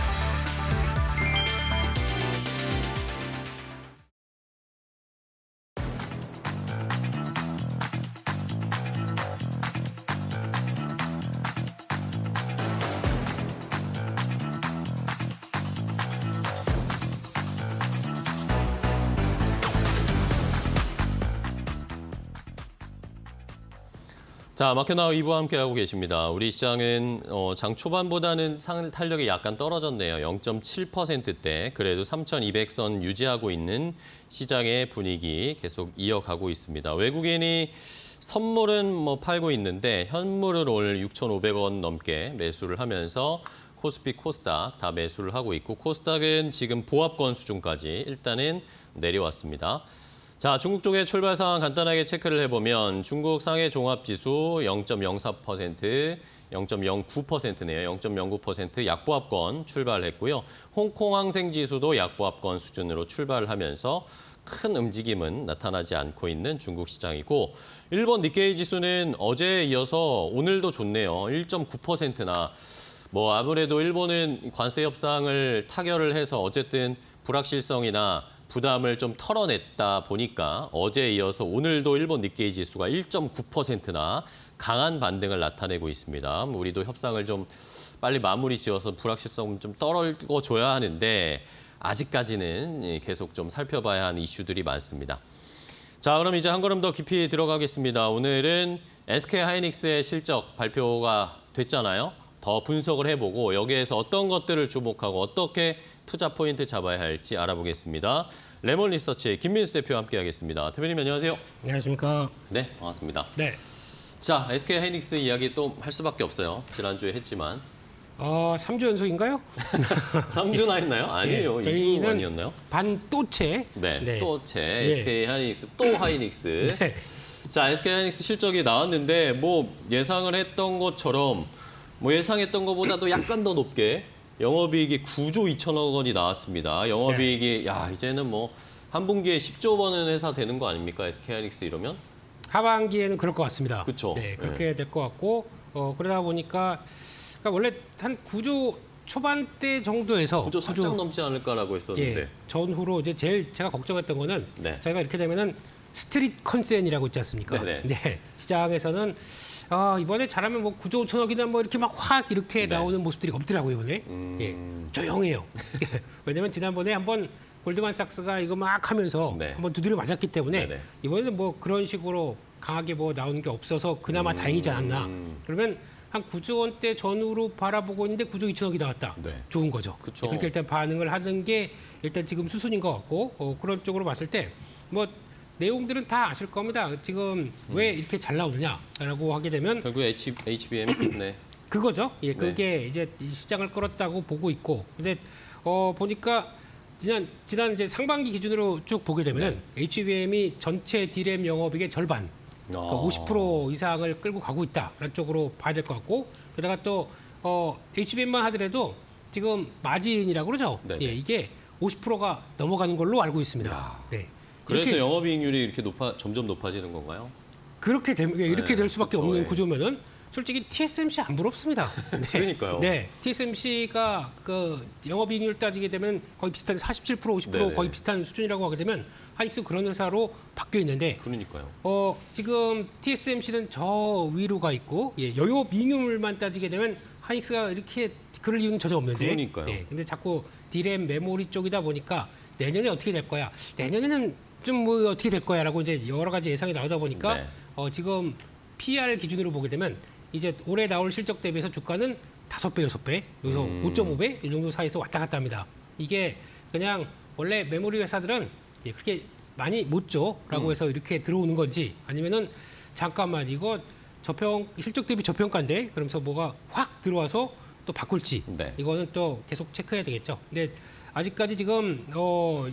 자, 마켓나우 2부 함께하고 계십니다. 우리 시장은 장 초반보다는 상 탄력이 약간 떨어졌네요. 0.7%대. 그래도 3,200선 유지하고 있는 시장의 분위기 계속 이어가고 있습니다. 외국인이 선물은 팔고 있는데 현물을 올 6,500원 넘게 매수를 하면서 코스피, 코스닥 다 매수를 하고 있고 코스닥은 지금 보합권 수준까지 일단은 내려왔습니다. 자, 중국 쪽의 출발 상황 간단하게 체크를 해보면 중국 상해 종합지수 0.04%, 0.09%네요. 0.09% 약보합권 출발했고요. 홍콩 항생지수도 약보합권 수준으로 출발을 하면서 큰 움직임은 나타나지 않고 있는 중국 시장이고 일본 니케이 지수는 어제에 이어서 오늘도 좋네요. 1.9%나 아무래도 일본은 관세 협상을 타결을 해서 어쨌든 불확실성이나 부담을 좀 털어냈다 보니까 어제에 이어서 오늘도 일본 니케이 지수가 1.9%나 강한 반등을 나타내고 있습니다. 우리도 협상을 좀 빨리 마무리 지어서 불확실성 좀 떨어져줘야 하는데 아직까지는 계속 좀 살펴봐야 하는 이슈들이 많습니다. 자, 그럼 이제 한 걸음 더 깊이 들어가겠습니다. 오늘은 SK 하이닉스의 실적 발표가 됐잖아요. 더 분석을 해보고 여기에서 어떤 것들을 주목하고 어떻게 투자 포인트 잡아야 할지 알아보겠습니다. 레몬 리서치의 김민수 대표와 함께하겠습니다. 대표님 안녕하세요. 안녕하십니까. 네, 반갑습니다. 네. 자, SK 하이닉스 이야기 또 할 수밖에 없어요. 지난주에 했지만. 3주 연속인가요? 3주나 했나요? 아니에요. 네, 2주 아니었나요? 반또체. 네, 또체 네. SK 하이닉스 또 하이닉스. 네. 자, SK 하이닉스 실적이 나왔는데 예상을 했던 것처럼 예상했던 것보다도 약간 더 높게 영업이익이 9조 2천억 원이 나왔습니다. 영업이익이 이제는 한 분기에 10조 원은 회사 되는 거 아닙니까? SK하이닉스 이러면? 하반기에는 그럴 것 같습니다. 그렇죠. 네, 그렇게 될 것 같고 그러다 보니까 그러니까 원래 한 9조 초반대 정도에서 9조 살짝 넘지 않을까라고 했었는데. 전후로 이제 제일 제가 걱정했던 거는 네. 저희가 이렇게 되면은 스트릿 컨센이라고 있지 않습니까? 네네. 네. 시장에서는 이번에 잘하면 9조 5천억이나 이렇게 막 확 이렇게 네. 나오는 모습들이 없더라고요, 이번에. 예. 조용해요. 왜냐면 지난번에 한번 골드만삭스가 이거 막 하면서 네. 한번 두드려 맞았기 때문에 네네. 이번에는 그런 식으로 강하게 나오는 게 없어서 그나마 다행이지 않았나. 그러면 한 9조 원대 전후로 바라보고 있는데 9조 2천억이 나왔다. 네. 좋은 거죠. 그쵸. 그렇게 일단 반응을 하는 게 일단 지금 수순인 것 같고 그런 쪽으로 봤을 때 내용들은 다 아실 겁니다. 지금 왜 이렇게 잘 나오느냐라고 하게 되면 결국 HBM 네. 그거죠. 예, 그게 이제 이 시장을 끌었다고 보고 있고, 근데 보니까 지난 이제 상반기 기준으로 쭉 보게 되면은 HBM이 전체 D램 영업이익의 절반, 그러니까 50% 이상을 끌고 가고 있다라는 쪽으로 봐야 될 것 같고 게다가 또 HBM만 하더라도 지금 마진이라고 그러죠. 네네. 예, 이게 50%가 넘어가는 걸로 알고 있습니다. 야. 네. 그래서 이렇게, 영업이익률이 이렇게 점점 높아지는 건가요? 그렇게 이렇게 네, 될 수밖에 그렇죠. 없는 예. 구조면은 솔직히 TSMC 안 부럽습니다. 네. 그러니까요. 네, TSMC가 그 영업이익률 따지게 되면 거의 비슷한 47% 50% 네네. 거의 비슷한 수준이라고 하게 되면 하이닉스 그런 회사로 바뀌어 있는데 그러니까요. 지금 TSMC는 저 위로 가 있고 영업이익률만 따지게 되면 하이닉스가 이렇게 그럴 이유는 전혀 없는데. 그러니까요. 네, 근데 자꾸 디램 메모리 쪽이다 보니까 내년에 어떻게 될 거야? 내년에는 좀 뭐 어떻게 될 거야라고 이제 여러 가지 예상이 나오다 보니까 네. 지금 PR 기준으로 보게 되면 이제 올해 나올 실적 대비해서 주가는 5배, 6배, 여기서 5.5배 이 정도 사이에서 왔다 갔다 합니다. 이게 그냥 원래 메모리 회사들은 그렇게 많이 못 줘라고 해서 이렇게 들어오는 건지 아니면은 잠깐만 이거 실적 대비 저평가인데 그러면서 뭐가 확 들어와서 또 바꿀지 네. 이거는 또 계속 체크해야 되겠죠. 근데 아직까지 지금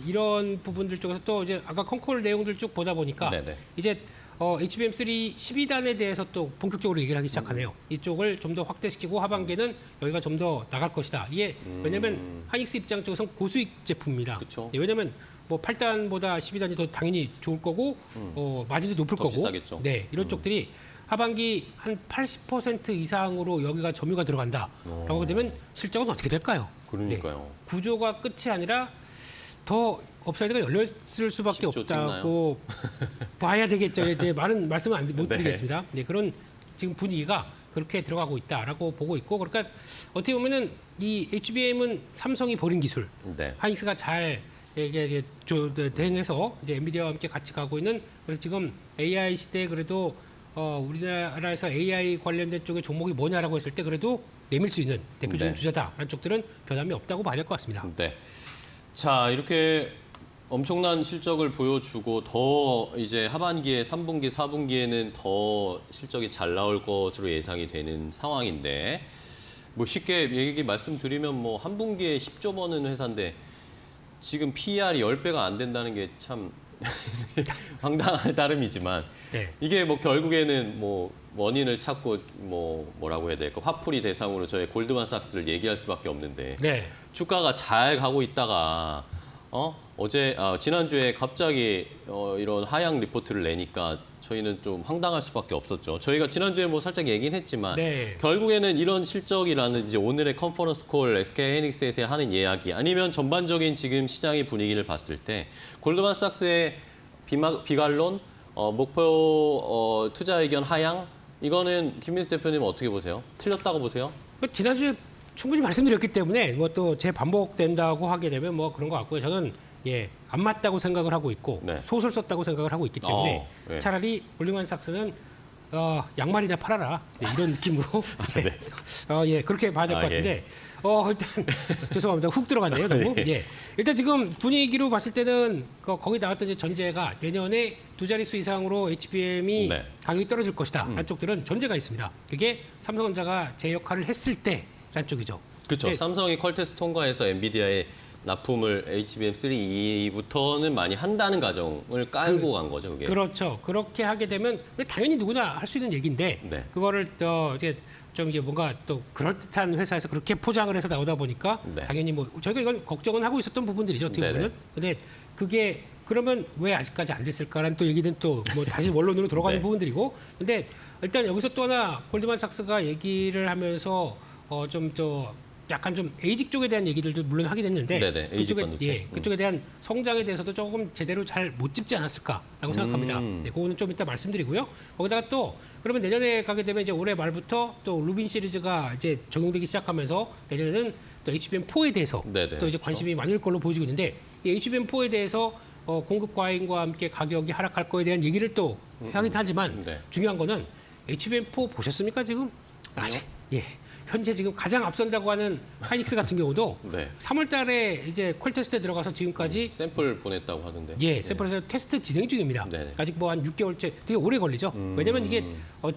이런 부분들 쪽에서 또 이제 아까 컨콜 내용들 쭉 보다 보니까 네네. 이제 HBM3 12단에 대해서 또 본격적으로 얘기를 하기 시작하네요. 이쪽을 좀 더 확대시키고 하반기에는 여기가 좀 더 나갈 것이다. 이게 왜냐하면 하이닉스 입장 쪽에서는 고수익 제품입니다. 그쵸. 예, 왜냐하면 뭐 8단보다 12단이 더 당연히 좋을 거고 마진도 높을 더 거고 비싸겠죠. 네, 이런 쪽들이 하반기 한 80% 이상으로 여기가 점유가 들어간다라고 되면 실적은 어떻게 될까요? 그러니까요. 네, 구조가 끝이 아니라 더 업사이드가 열렸을 수밖에 쉽죠, 없다고 봐야 되겠죠. 이제 많은 말씀은 못 네. 드리겠습니다. 네, 그런 지금 분위기가 그렇게 들어가고 있다라고 보고 있고, 그러니까 어떻게 보면은 이 HBM은 삼성이 버린 기술, 네. 하이닉스가 잘 이게 대응해서 이제 엔비디아와 함께 같이 가고 있는. 그래서 지금 AI 시대에 그래도 우리나라에서 AI 관련된 쪽의 종목이 뭐냐라고 했을 때 그래도 내밀 수 있는 대표적인 네. 주자다라는 쪽들은 변함이 없다고 봐야 될 것 같습니다. 네. 자, 이렇게 엄청난 실적을 보여주고 더 이제 하반기에 3분기, 4분기에는 더 실적이 잘 나올 것으로 예상이 되는 상황인데 뭐 쉽게 얘기 말씀드리면 뭐 한 분기에 10조 버는 회사인데 지금 PER이 10배가 안 된다는 게 참 황당할 따름이지만 네. 이게 뭐 결국에는 뭐 원인을 찾고 뭐라고 해야 될까 화풀이 대상으로 저희 골드만삭스를 얘기할 수밖에 없는데 네. 주가가 잘 가고 있다가 지난주에 갑자기 이런 하향 리포트를 내니까 저희는 좀 황당할 수밖에 없었죠. 저희가 지난주에 뭐 살짝 얘기는 했지만 네. 결국에는 이런 실적이라는 이제 오늘의 컨퍼런스 콜 SK하이닉스에서 하는 이야기 아니면 전반적인 지금 시장의 분위기를 봤을 때 골드만삭스의 비관론, 목표 투자 의견 하향 이거는 김민수 대표님 어떻게 보세요? 틀렸다고 보세요? 지난주에 충분히 말씀드렸기 때문에 뭐 또 재반복된다고 하게 되면 뭐 그런 것 같고요. 저는 안 맞다고 생각을 하고 있고 네. 소설 썼다고 생각을 하고 있기 때문에 네. 차라리 골드만삭스는 양말이나 팔아라 이런 느낌으로 그렇게 봐야 될 것 같은데 일단 죄송합니다. 훅 들어갔네요. 너무. 일단 지금 분위기로 봤을 때는 거기 나왔던 이제 전제가 내년에 두 자릿수 이상으로 HBM이 네. 가격이 떨어질 것이다 라는 쪽들은 전제가 있습니다. 그게 삼성전자가 제 역할을 했을 때라는 쪽이죠. 그렇죠. 네. 삼성이 퀄테스트 통과해서 엔비디아에 납품을 HBM3E부터는 많이 한다는 가정을 깔고 간 거죠, 그게. 그렇죠. 그렇게 하게 되면 당연히 누구나 할 수 있는 얘기인데 네. 그거를 이제 뭔가 또 그럴듯한 회사에서 그렇게 포장을 해서 나오다 보니까 네. 당연히 뭐 저희가 이건 걱정은 하고 있었던 부분들이죠. 어떻게 네네. 보면. 근데 그게 그러면 왜 아직까지 안 됐을까라는 또 얘기는 또 뭐 다시 원론으로 돌아가는 네. 부분들이고. 근데 일단 여기서 또 하나 골드만삭스가 얘기를 하면서 좀 더 약간 좀 에이직 쪽에 대한 얘기들도 물론 하긴 했는데 네네, 에이직 반도체. 그쪽에 대한 성장에 대해서도 조금 제대로 잘 못 짚지 않았을까라고 생각합니다. 네, 그거는 좀 이따 말씀드리고요. 거기다가 또 그러면 내년에 가게 되면 이제 올해 말부터 또 루빈 시리즈가 이제 적용되기 시작하면서 내년에는 또 HBM4에 대해서 네네, 또 이제 그렇죠. 관심이 많을 걸로 보여지고 있는데 이 HBM4에 대해서 공급 과잉과 함께 가격이 하락할 거에 대한 얘기를 또 하긴 하지만 네. 중요한 거는 HBM4 보셨습니까 지금? 아직 현재 지금 가장 앞선다고 하는 하이닉스 같은 경우도 네. 3월 달에 이제 퀄 테스트에 들어가서 지금까지 샘플 보냈다고 하던데. 샘플에서 테스트 진행 중입니다. 네네. 아직 뭐 한 6개월째 되게 오래 걸리죠. 왜냐면 이게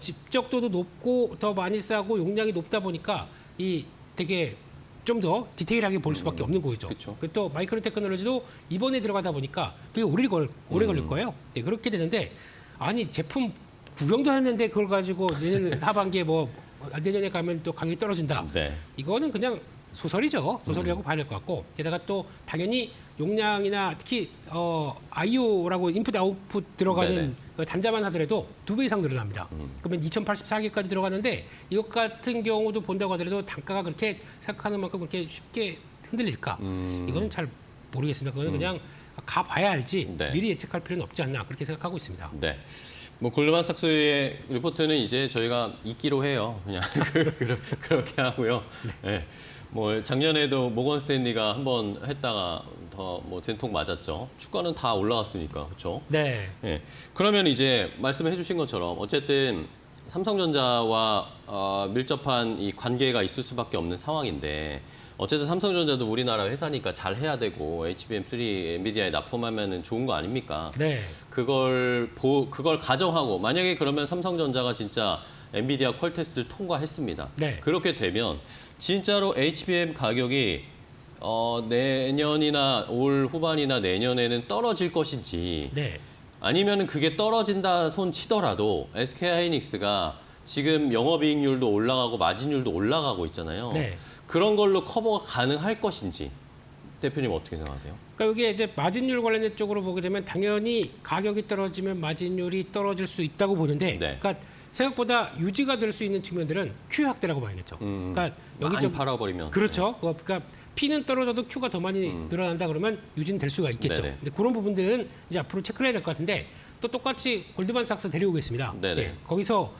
집적도도 높고 더 많이 싸고 용량이 높다 보니까 이 되게 좀 더 디테일하게 볼 수밖에 없는 거죠. 그쵸. 또 마이크론 테크놀로지도 이번에 들어가다 보니까 되게 오래 걸릴 거예요. 네, 그렇게 되는데 아니 제품 구경도 했는데 그걸 가지고 내년 하반기에 뭐 내년에 가면 또 가격이 떨어진다. 네. 이거는 그냥 소설이죠. 소설이라고 봐야 될 것 같고 게다가 또 당연히 용량이나 특히 IO라고 인풋 아웃풋 들어가는 네네. 그 단자만 하더라도 2배 이상 늘어납니다. 그러면 2084개까지 들어가는데 이것 같은 경우도 본다고 하더라도 단가가 그렇게 생각하는 만큼 그렇게 쉽게 흔들릴까? 이거는 잘 모르겠습니다. 그거는 그냥 가봐야 알지 네. 미리 예측할 필요는 없지 않나 그렇게 생각하고 있습니다. 네. 뭐 골드만삭스의 리포트는 이제 저희가 잊기로 해요. 그냥 그렇게 하고요. 네. 뭐 작년에도 모건 스탠리가 한번 했다가 더 뭐 된통 맞았죠. 주가는 다 올라왔으니까 그렇죠. 네. 예. 그러면 이제 말씀해 주신 것처럼 어쨌든 삼성전자와 밀접한 이 관계가 있을 수밖에 없는 상황인데 어쨌든 삼성전자도 우리나라 회사니까 잘 해야 되고 HBM3 엔비디아에 납품하면은 좋은 거 아닙니까? 네. 그걸 가정하고 만약에 그러면 삼성전자가 진짜 엔비디아 퀄 테스트를 통과했습니다. 네. 그렇게 되면 진짜로 HBM 가격이 내년이나 올 후반이나 내년에는 떨어질 것인지 네. 아니면은 그게 떨어진다 손 치더라도 SK하이닉스가 지금 영업이익률도 올라가고 마진율도 올라가고 있잖아요. 네. 그런 걸로 커버가 가능할 것인지 대표님 어떻게 생각하세요? 그러니까 이게 이제 마진율 관련된 쪽으로 보게 되면 당연히 가격이 떨어지면 마진율이 떨어질 수 있다고 보는데, 네. 그러니까 생각보다 유지가 될 수 있는 측면들은 Q 확대라고 봐야겠죠. 그러니까 여기 많이 좀 팔아버리면 그렇죠. 그러니까 P는 떨어져도 Q가 더 많이 늘어난다 그러면 유지는 될 수가 있겠죠. 네네. 근데 그런 부분들은 이제 앞으로 체크를 해야 될 것 같은데 또 똑같이 골드만삭스 데려오겠습니다. 네네. 예, 거기서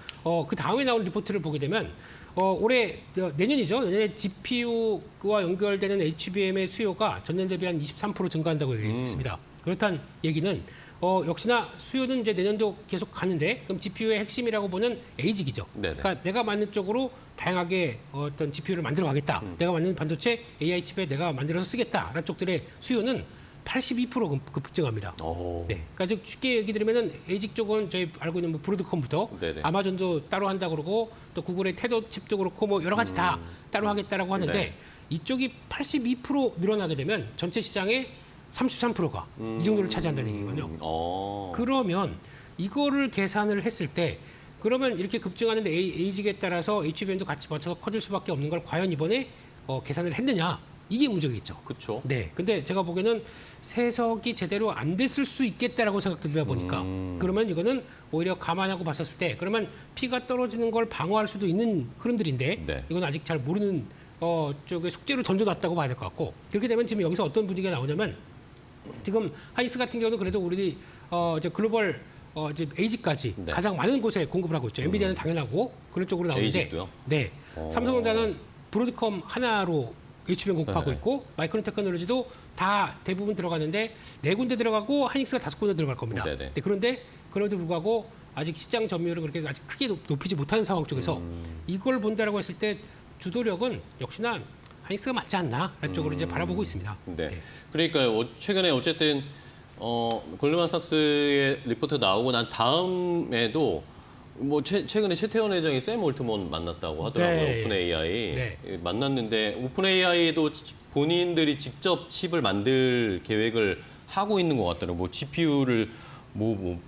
그 다음에 나온 리포트를 보게 되면 올해 내년이죠. 내년에 GPU와 연결되는 HBM의 수요가 전년 대비 한 23% 증가한다고 얘기했습니다. 그렇다는 얘기는 역시나 수요는 이제 내년도 계속 가는데 그럼 GPU의 핵심이라고 보는 ASIC이죠. 네네. 그러니까 내가 맞는 쪽으로 다양하게 어떤 GPU를 만들어 가겠다. 내가 맞는 반도체 AI 칩에 내가 만들어서 쓰겠다라는 쪽들의 수요는 82% 급증합니다. 오. 네, 그러니까 즉 쉽게 얘기 드리면은 에이직 쪽은 저희 알고 있는 뭐 브로드컴부터 네네. 아마존도 따로 한다 그러고 또 구글의 테더 칩도 그렇고 뭐 여러 가지 다 따로 하겠다라고 하는데 네. 이쪽이 82% 늘어나게 되면 전체 시장의 33%가 이 정도를 차지한다는 얘기거든요. 그러면 이거를 계산을 했을 때 그러면 이렇게 급증하는 에이직에 따라서 HBM도 같이 맞춰서 커질 수밖에 없는 걸 과연 이번에 계산을 했느냐 이게 문제겠죠. 그렇죠. 네, 근데 제가 보기에는 세석이 제대로 안 됐을 수 있겠다라고 생각들다 보니까 그러면 이거는 오히려 감안하고 봤었을 때 그러면 피가 떨어지는 걸 방어할 수도 있는 흐름들인데 네. 이건 아직 잘 모르는 쪽에 숙제로 던져놨다고 봐야 될 것 같고 그렇게 되면 지금 여기서 어떤 분위기가 나오냐면 지금 하이닉스 같은 경우는 그래도 우리 이제 글로벌 이제 에이직까지 네. 가장 많은 곳에 공급을 하고 있죠. 엔비디아는 당연하고 그런 쪽으로 나오는데 에이직도요? 네, 삼성전자는 브로드컴 하나로 HBM 공급하고 네. 있고 마이크론 테크놀로지도 다 대부분 들어가는데 4군데 들어가고 하이닉스가 5군데 들어갈 겁니다. 네네. 네, 그런데 그럼에도 불구하고 아직 시장 점유율을 그렇게 아직 크게 높이지 못하는 상황 쪽에서 이걸 본다라고 했을 때 주도력은 역시나 하이닉스가 맞지 않나라는 쪽으로 이제 바라보고 있습니다. 네. 그러니까요. 최근에 어쨌든 골드만삭스의 리포트 나오고 난 다음에도 뭐 최근에 최태원 회장이 샘 올트먼 만났다고 하더라고요. 네. 오픈 AI 네. 만났는데 오픈 AI도 본인들이 직접 칩을 만들 계획을 하고 있는 것 같더라고요. 뭐 GPU를 뭐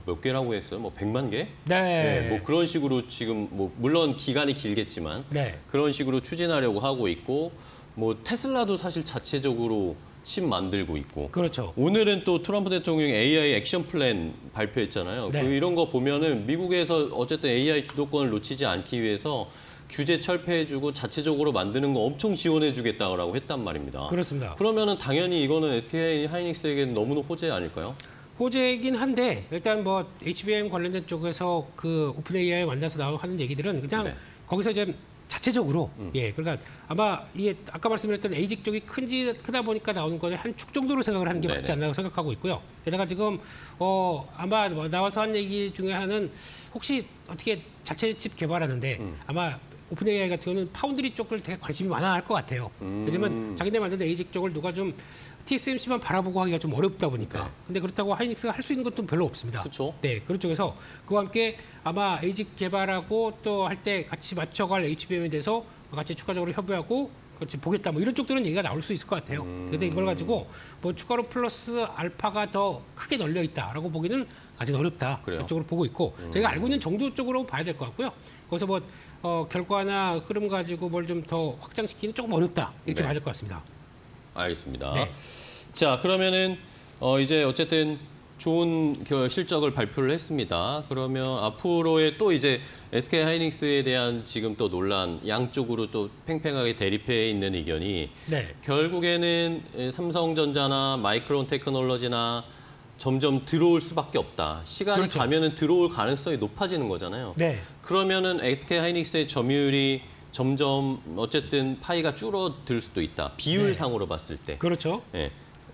몇 개라고 했어요? 뭐 100만 개? 네. 뭐 그런 식으로 지금 뭐 물론 기간이 길겠지만 네. 그런 식으로 추진하려고 하고 있고 뭐 테슬라도 사실 자체적으로 칩 만들고 있고 그렇죠. 오늘은 또 트럼프 대통령이 AI 액션 플랜 발표했잖아요. 네. 이런 거 보면은 미국에서 어쨌든 AI 주도권을 놓치지 않기 위해서 규제 철폐해주고 자체적으로 만드는 거 엄청 지원해주겠다고 했단 말입니다. 그렇습니다. 그러면은 당연히 이거는 SK 하이닉스에게는 너무나 호재 아닐까요? 호재이긴 한데 일단 뭐 HBM 관련된 쪽에서 그 오픈 AI 만나서 하는 얘기들은 그냥 네. 거기서 이제 자체적으로 예 그러니까 아마 이게 아까 말씀드렸던 에이직 쪽이 크다 보니까 나오는 거는 한 축 정도로 생각을 하는 게 네네. 맞지 않나 생각하고 있고요. 게다가 지금 아마 뭐 나와서 한 얘기 중에 하나는 혹시 어떻게 자체 칩 개발하는데 아마 오픈 AI 같은 경우는 파운드리 쪽을 되게 관심이 많아 할 것 같아요. 왜냐면 자기네 만드는 에이직 쪽을 누가 좀 TSMC만 바라보고 하기가 좀 어렵다 보니까. 네. 근데 그렇다고 하이닉스가 할 수 있는 것도 별로 없습니다. 그쵸. 네, 그런 쪽에서 그와 함께 아마 에이직 개발하고 또 할 때 같이 맞춰갈 HBM에 대해서 같이 추가적으로 협의하고 그렇지 보겠다 뭐 이런 쪽들은 얘기가 나올 수 있을 것 같아요. 근데 이걸 가지고 뭐 추가로 플러스 알파가 더 크게 널려 있다라고 보기는 아직 어렵다. 그래요? 이쪽으로 보고 있고 저희가 알고 있는 정도 쪽으로 봐야 될 것 같고요. 거기서 뭐 결과나 흐름 가지고 뭘 좀 더 확장시키는 조금 어렵다 이렇게 네. 봐야 될 것 같습니다. 알겠습니다. 네. 자, 그러면은 이제 어쨌든 좋은 실적을 발표를 했습니다. 그러면 앞으로의 또 이제 SK 하이닉스에 대한 지금 또 논란 양쪽으로 또 팽팽하게 대립해 있는 의견이 네. 결국에는 삼성전자나 마이크론 테크놀로지나 점점 들어올 수밖에 없다. 시간이 그렇죠. 가면은 들어올 가능성이 높아지는 거잖아요. 네. 그러면은 SK 하이닉스의 점유율이 점점 어쨌든 파이가 줄어들 수도 있다. 비율상으로 봤을 때. 그렇죠. 예.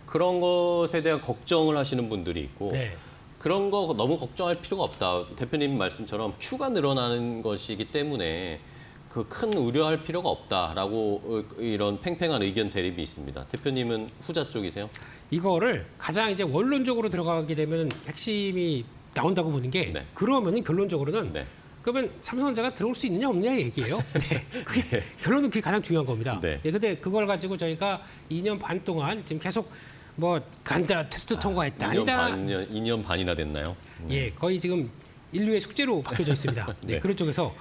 그런 것에 대한 걱정을 하시는 분들이 있고 네. 그런 거 너무 걱정할 필요가 없다. 대표님 말씀처럼 Q가 늘어나는 것이기 때문에 그 큰 우려할 필요가 없다라고 이런 팽팽한 의견 대립이 있습니다. 대표님은 후자 쪽이세요? 이거를 가장 이제 원론적으로 들어가게 되면 핵심이 나온다고 보는 게 네. 그러면은 결론적으로는 네. 그러면 삼성전자가 들어올 수 있느냐 없느냐 얘기예요. 네. 그게 결론은 그게 가장 중요한 겁니다. 네. 근데 그걸 가지고 저희가 2년 반 동안 지금 계속 뭐 간다 테스트 통과했다 2년 반이나 됐나요? 예, 거의 지금 인류의 숙제로 바뀌어져 있습니다. 네, 네. 그런 쪽에서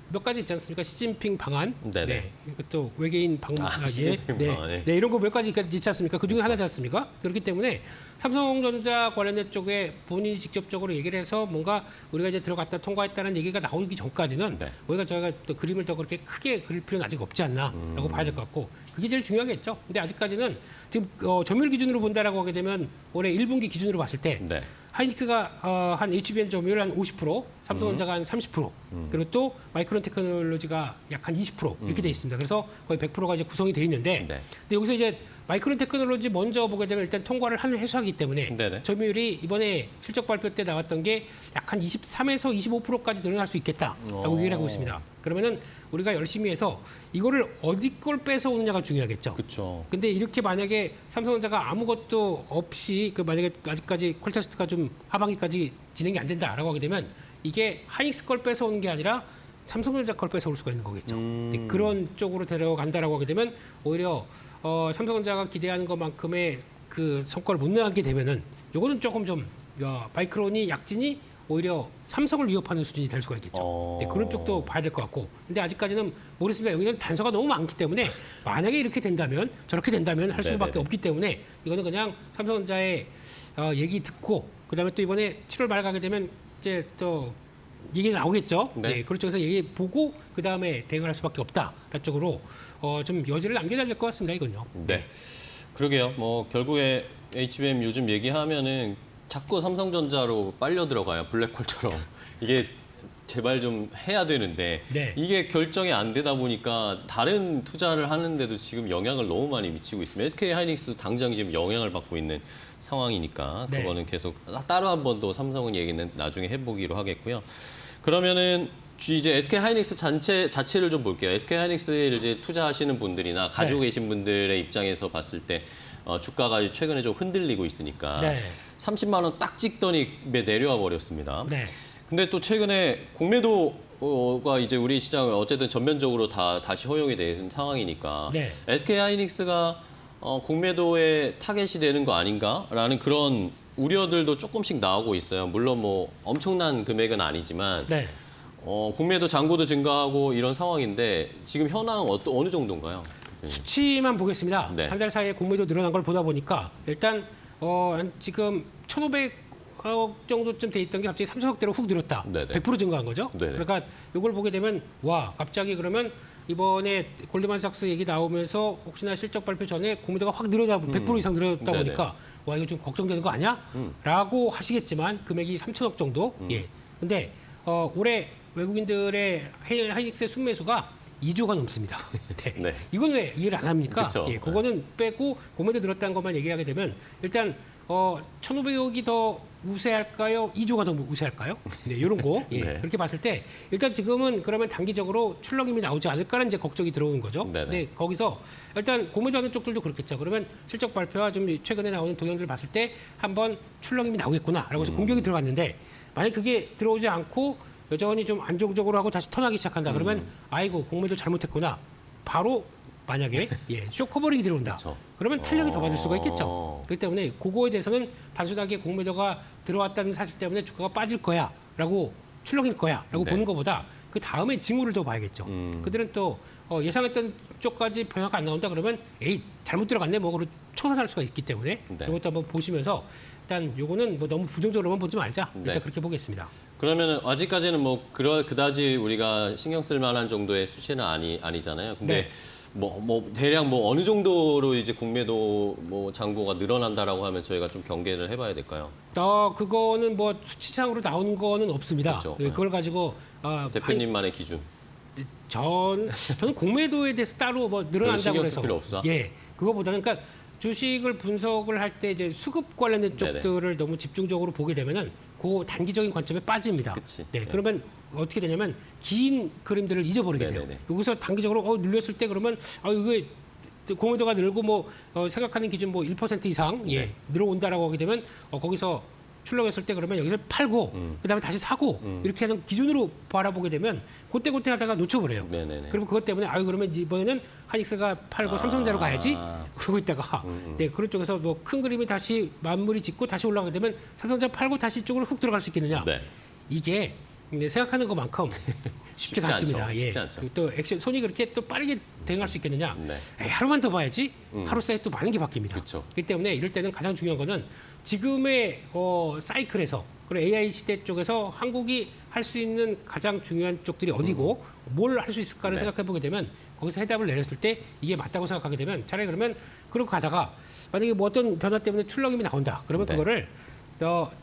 몇 가지 있지 않습니까? 시진핑 방안, 네네. 네, 또 외계인 방문, 시진핑 네, 방안, 네. 네, 이런 거 몇 가지 있지 않습니까? 그 중에 하나지 않습니까? 그렇기 때문에 삼성전자 관련된 쪽에 본인이 직접적으로 얘기를 해서 뭔가 우리가 이제 들어갔다 통과했다는 얘기가 나오기 전까지는 네. 우리가 저희가 또 그림을 더 그렇게 크게 그릴 필요는 아직 없지 않나라고 봐야 될 것 같고 그게 제일 중요하겠죠. 근데 아직까지는 지금 점유율 기준으로 본다라고 하게 되면 올해 1분기 기준으로 봤을 때 네. 하이닉스가 한 HBM 점유율 한 50%, 삼성전자가 한 30%, 그리고 또 마이크론 테크놀로지가 약 한 20% 이렇게 돼 있습니다. 그래서 거의 100%가 이제 구성이 돼 있는데, 네. 근데 여기서 이제 마이크론 테크놀로지 먼저 보게 되면 일단 통과를 하는 회사이기 때문에 네네. 점유율이 이번에 실적 발표 때 나왔던 게 약 한 23에서 25%까지 늘어날 수 있겠다라고 얘기를 하고 있습니다. 그러면은 우리가 열심히 해서 이거를 어디 걸 뺏어 오느냐가 중요하겠죠. 그렇죠. 근데 이렇게 만약에 삼성전자가 아무것도 없이 만약에 아직까지 콜테스트가 좀 하반기까지 진행이 안 된다라고 하게 되면 이게 하이닉스 걸 뺏어오는 게 아니라 삼성전자 걸 뺏어올 수가 있는 거겠죠. 근데 그런 쪽으로 데려간다라고 하게 되면 오히려 삼성전자가 기대하는 것만큼의 그 성과를 못 나게 되면은 요거는 조금 좀 마이크론이 약진이 오히려 삼성을 위협하는 수준이 될 수가 있겠죠. 네, 그런 쪽도 봐야 될 것 같고. 근데 아직까지는 모르겠습니다. 여기는 단서가 너무 많기 때문에 만약에 이렇게 된다면 저렇게 된다면 할 수밖에 네네네. 없기 때문에 이거는 그냥 삼성전자의 얘기 듣고 그다음에 또 이번에 7월 말 가게 되면 이제 또 얘기가 나오겠죠. 네. 네, 그렇죠. 그래서 얘기 보고 그다음에 대응을 할 수밖에 없다라는 쪽으로 좀 여지를 남겨야 될 것 같습니다. 이건요. 네. 그러게요. 뭐 결국에 HBM 요즘 얘기하면은 자꾸 삼성전자로 빨려 들어가요. 블랙홀처럼. 이게 제발 좀 해야 되는데 네. 이게 결정이 안 되다 보니까 다른 투자를 하는데도 지금 영향을 너무 많이 미치고 있습니다. SK 하이닉스도 당장 지금 영향을 받고 있는 상황이니까 네. 그거는 계속 따로 한 번 더 삼성은 얘기는 나중에 해보기로 하겠고요. 그러면은 이제 SK 하이닉스 자체를 좀 볼게요. SK 하이닉스를 이제 투자하시는 분들이나 가지고 네. 계신 분들의 입장에서 봤을 때 주가가 최근에 좀 흔들리고 있으니까 네. 30만 원 딱 찍더니 내려와 버렸습니다. 네. 근데 또 최근에 공매도가 이제 우리 시장을 어쨌든 전면적으로 다시 허용이 된 상황이니까 네. SK 하이닉스가 공매도에 타겟이 되는 거 아닌가라는 그런 우려들도 조금씩 나오고 있어요. 물론 뭐 엄청난 금액은 아니지만 네. 공매도 잔고도 증가하고 이런 상황인데 지금 현황 어느 정도인가요? 수치만 보겠습니다. 네. 한 달 사이에 공매도 늘어난 걸 보다 보니까 일단 지금 1,500억 정도쯤 돼 있던 게 갑자기 3천억대로 훅 늘었다. 네네. 100% 증가한 거죠. 네네. 그러니까 이걸 보게 되면 와 갑자기 그러면 이번에 골드만삭스 얘기 나오면서 혹시나 실적 발표 전에 공매도가 확 늘어다 100% 이상 늘어났다 네네. 보니까 와 이거 좀 걱정되는 거 아니야? 라고 하시겠지만 금액이 3천억 정도. 예. 근데 올해 외국인들의 하이닉스의 순매수가 2조가 넘습니다. 네. 네. 이건 왜 이해를 안 합니까? 그쵸. 예, 그거는 빼고 공매도 늘었다는 것만 얘기하게 되면 일단 1,500억이 더 우세할까요? 2조가 더 우세할까요? 네, 이런 거. 예, 네. 그렇게 봤을 때 일단 지금은 그러면 단기적으로 출렁임이 나오지 않을까라는 이제 걱정이 들어오는 거죠. 네네. 근데 거기서 일단 공매도하는 쪽들도 그렇겠죠. 그러면 실적 발표와 좀 최근에 나오는 동향들을 봤을 때 한번 출렁임이 나오겠구나라고 해서 공격이 들어갔는데 만약 그게 들어오지 않고 여전히 좀 안정적으로 하고 다시 턴하기 시작한다. 그러면 아이고 공매도 잘못했구나. 바로 만약에 쇼 커버링이 들어온다. 그쵸. 그러면 탄력이 더 받을 수가 있겠죠. 어. 그렇기 때문에 그거에 대해서는 단순하게 공매도가 들어왔다는 사실 때문에 주가가 빠질 거야라고 출렁일 거야라고 네. 보는 것보다 그 다음에 징후를 더 봐야겠죠. 그들은 또 예상했던 쪽까지 변화가 안 나온다 그러면 에이 잘못 들어갔네 뭐 그로 청산할 수가 있기 때문에 네. 이것도 한번 보시면서 일단 요거는 뭐 너무 부정적으로만 보지 말자. 일단 네. 그렇게 보겠습니다. 그러면 아직까지는 뭐 그다지 우리가 신경 쓸 만한 정도의 수치는 아니잖아요. 근데 네. 뭐 대략 뭐 어느 정도로 이제 공매도 뭐 잔고가 늘어난다라고 하면 저희가 좀 경계를 해봐야 될까요? 그거는 뭐 수치상으로 나오는 거는 없습니다. 그렇죠. 그걸 가지고 대표님만의 기준. 저는 공매도에 대해서 따로 뭐 늘어난다고 신경 쓸 해서 필요 없어? 그거보다는 그러니까 주식을 분석을 할 때 이제 수급 관련된 네네. 쪽들을 너무 집중적으로 보게 되면은 그 단기적인 관점에 빠집니다. 그치. 네, 네. 그러면 어떻게 되냐면 긴 그림들을 잊어버리게 돼요. 네네네. 여기서 단기적으로 눌렸을 때 그러면 이게 공매도가 늘고 뭐 생각하는 기준 뭐 1% 이상 네. 늘어온다라고 하게 되면 거기서 출렁였을 때 그러면 여기서 팔고 그다음에 다시 사고 이렇게 하는 기준으로 바라보게 되면 그때 하다가 놓쳐버려요. 네네네. 그럼 그것 때문에 그러면 이번에는 하닉스가 팔고 삼성자로 가야지 그러고 있다가 그런 쪽에서 뭐 큰 그림이 다시 마무리 짓고 다시 올라가게 되면 삼성자 팔고 다시 이쪽으로 훅 들어갈 수 있겠느냐? 네. 이게 생각하는 것만큼 쉽지가 않습니다. 않죠. 쉽지 않죠. 그리고 또 액션 손이 그렇게 또 빠르게 대응할 수 있겠느냐? 네. 에이, 하루만 더 봐야지. 하루 사이에 또 많은 게 바뀝니다. 그쵸. 그렇기 때문에 이럴 때는 가장 중요한 거는 지금의 사이클에서 그리고 AI 시대 쪽에서 한국이 할 수 있는 가장 중요한 쪽들이 어디고 뭘 할 수 있을까를 네. 생각해 보게 되면 거기서 해답을 내렸을 때 이게 맞다고 생각하게 되면 차라리 그러면 그러고 가다가 만약에 뭐 어떤 변화 때문에 출렁임이 나온다. 그러면 네. 그거를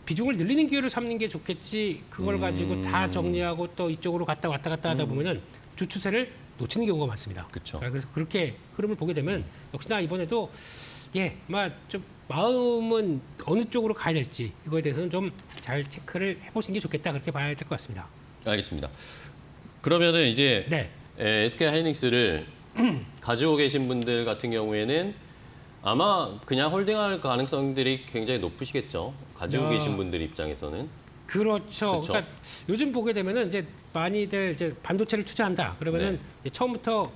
비중을 늘리는 기회를 삼는 게 좋겠지. 그걸 가지고 다 정리하고 또 이쪽으로 왔다 갔다 하다 보면은 주 추세를 놓치는 경우가 많습니다. 그쵸. 그래서 그렇게 흐름을 보게 되면 역시나 이번에도 좀 마음은 어느 쪽으로 가야 될지 이거에 대해서는 좀 잘 체크를 해보시는 게 좋겠다 그렇게 봐야 될 것 같습니다. 알겠습니다. 그러면은 이제 네. SK 하이닉스를 가지고 계신 분들 같은 경우에는 아마 그냥 홀딩할 가능성들이 굉장히 높으시겠죠. 가지고 계신 분들 입장에서는. 그렇죠. 그쵸. 그러니까 요즘 보게 되면은 이제 많이들 이제 반도체를 투자한다. 그러면은 네. 이제 처음부터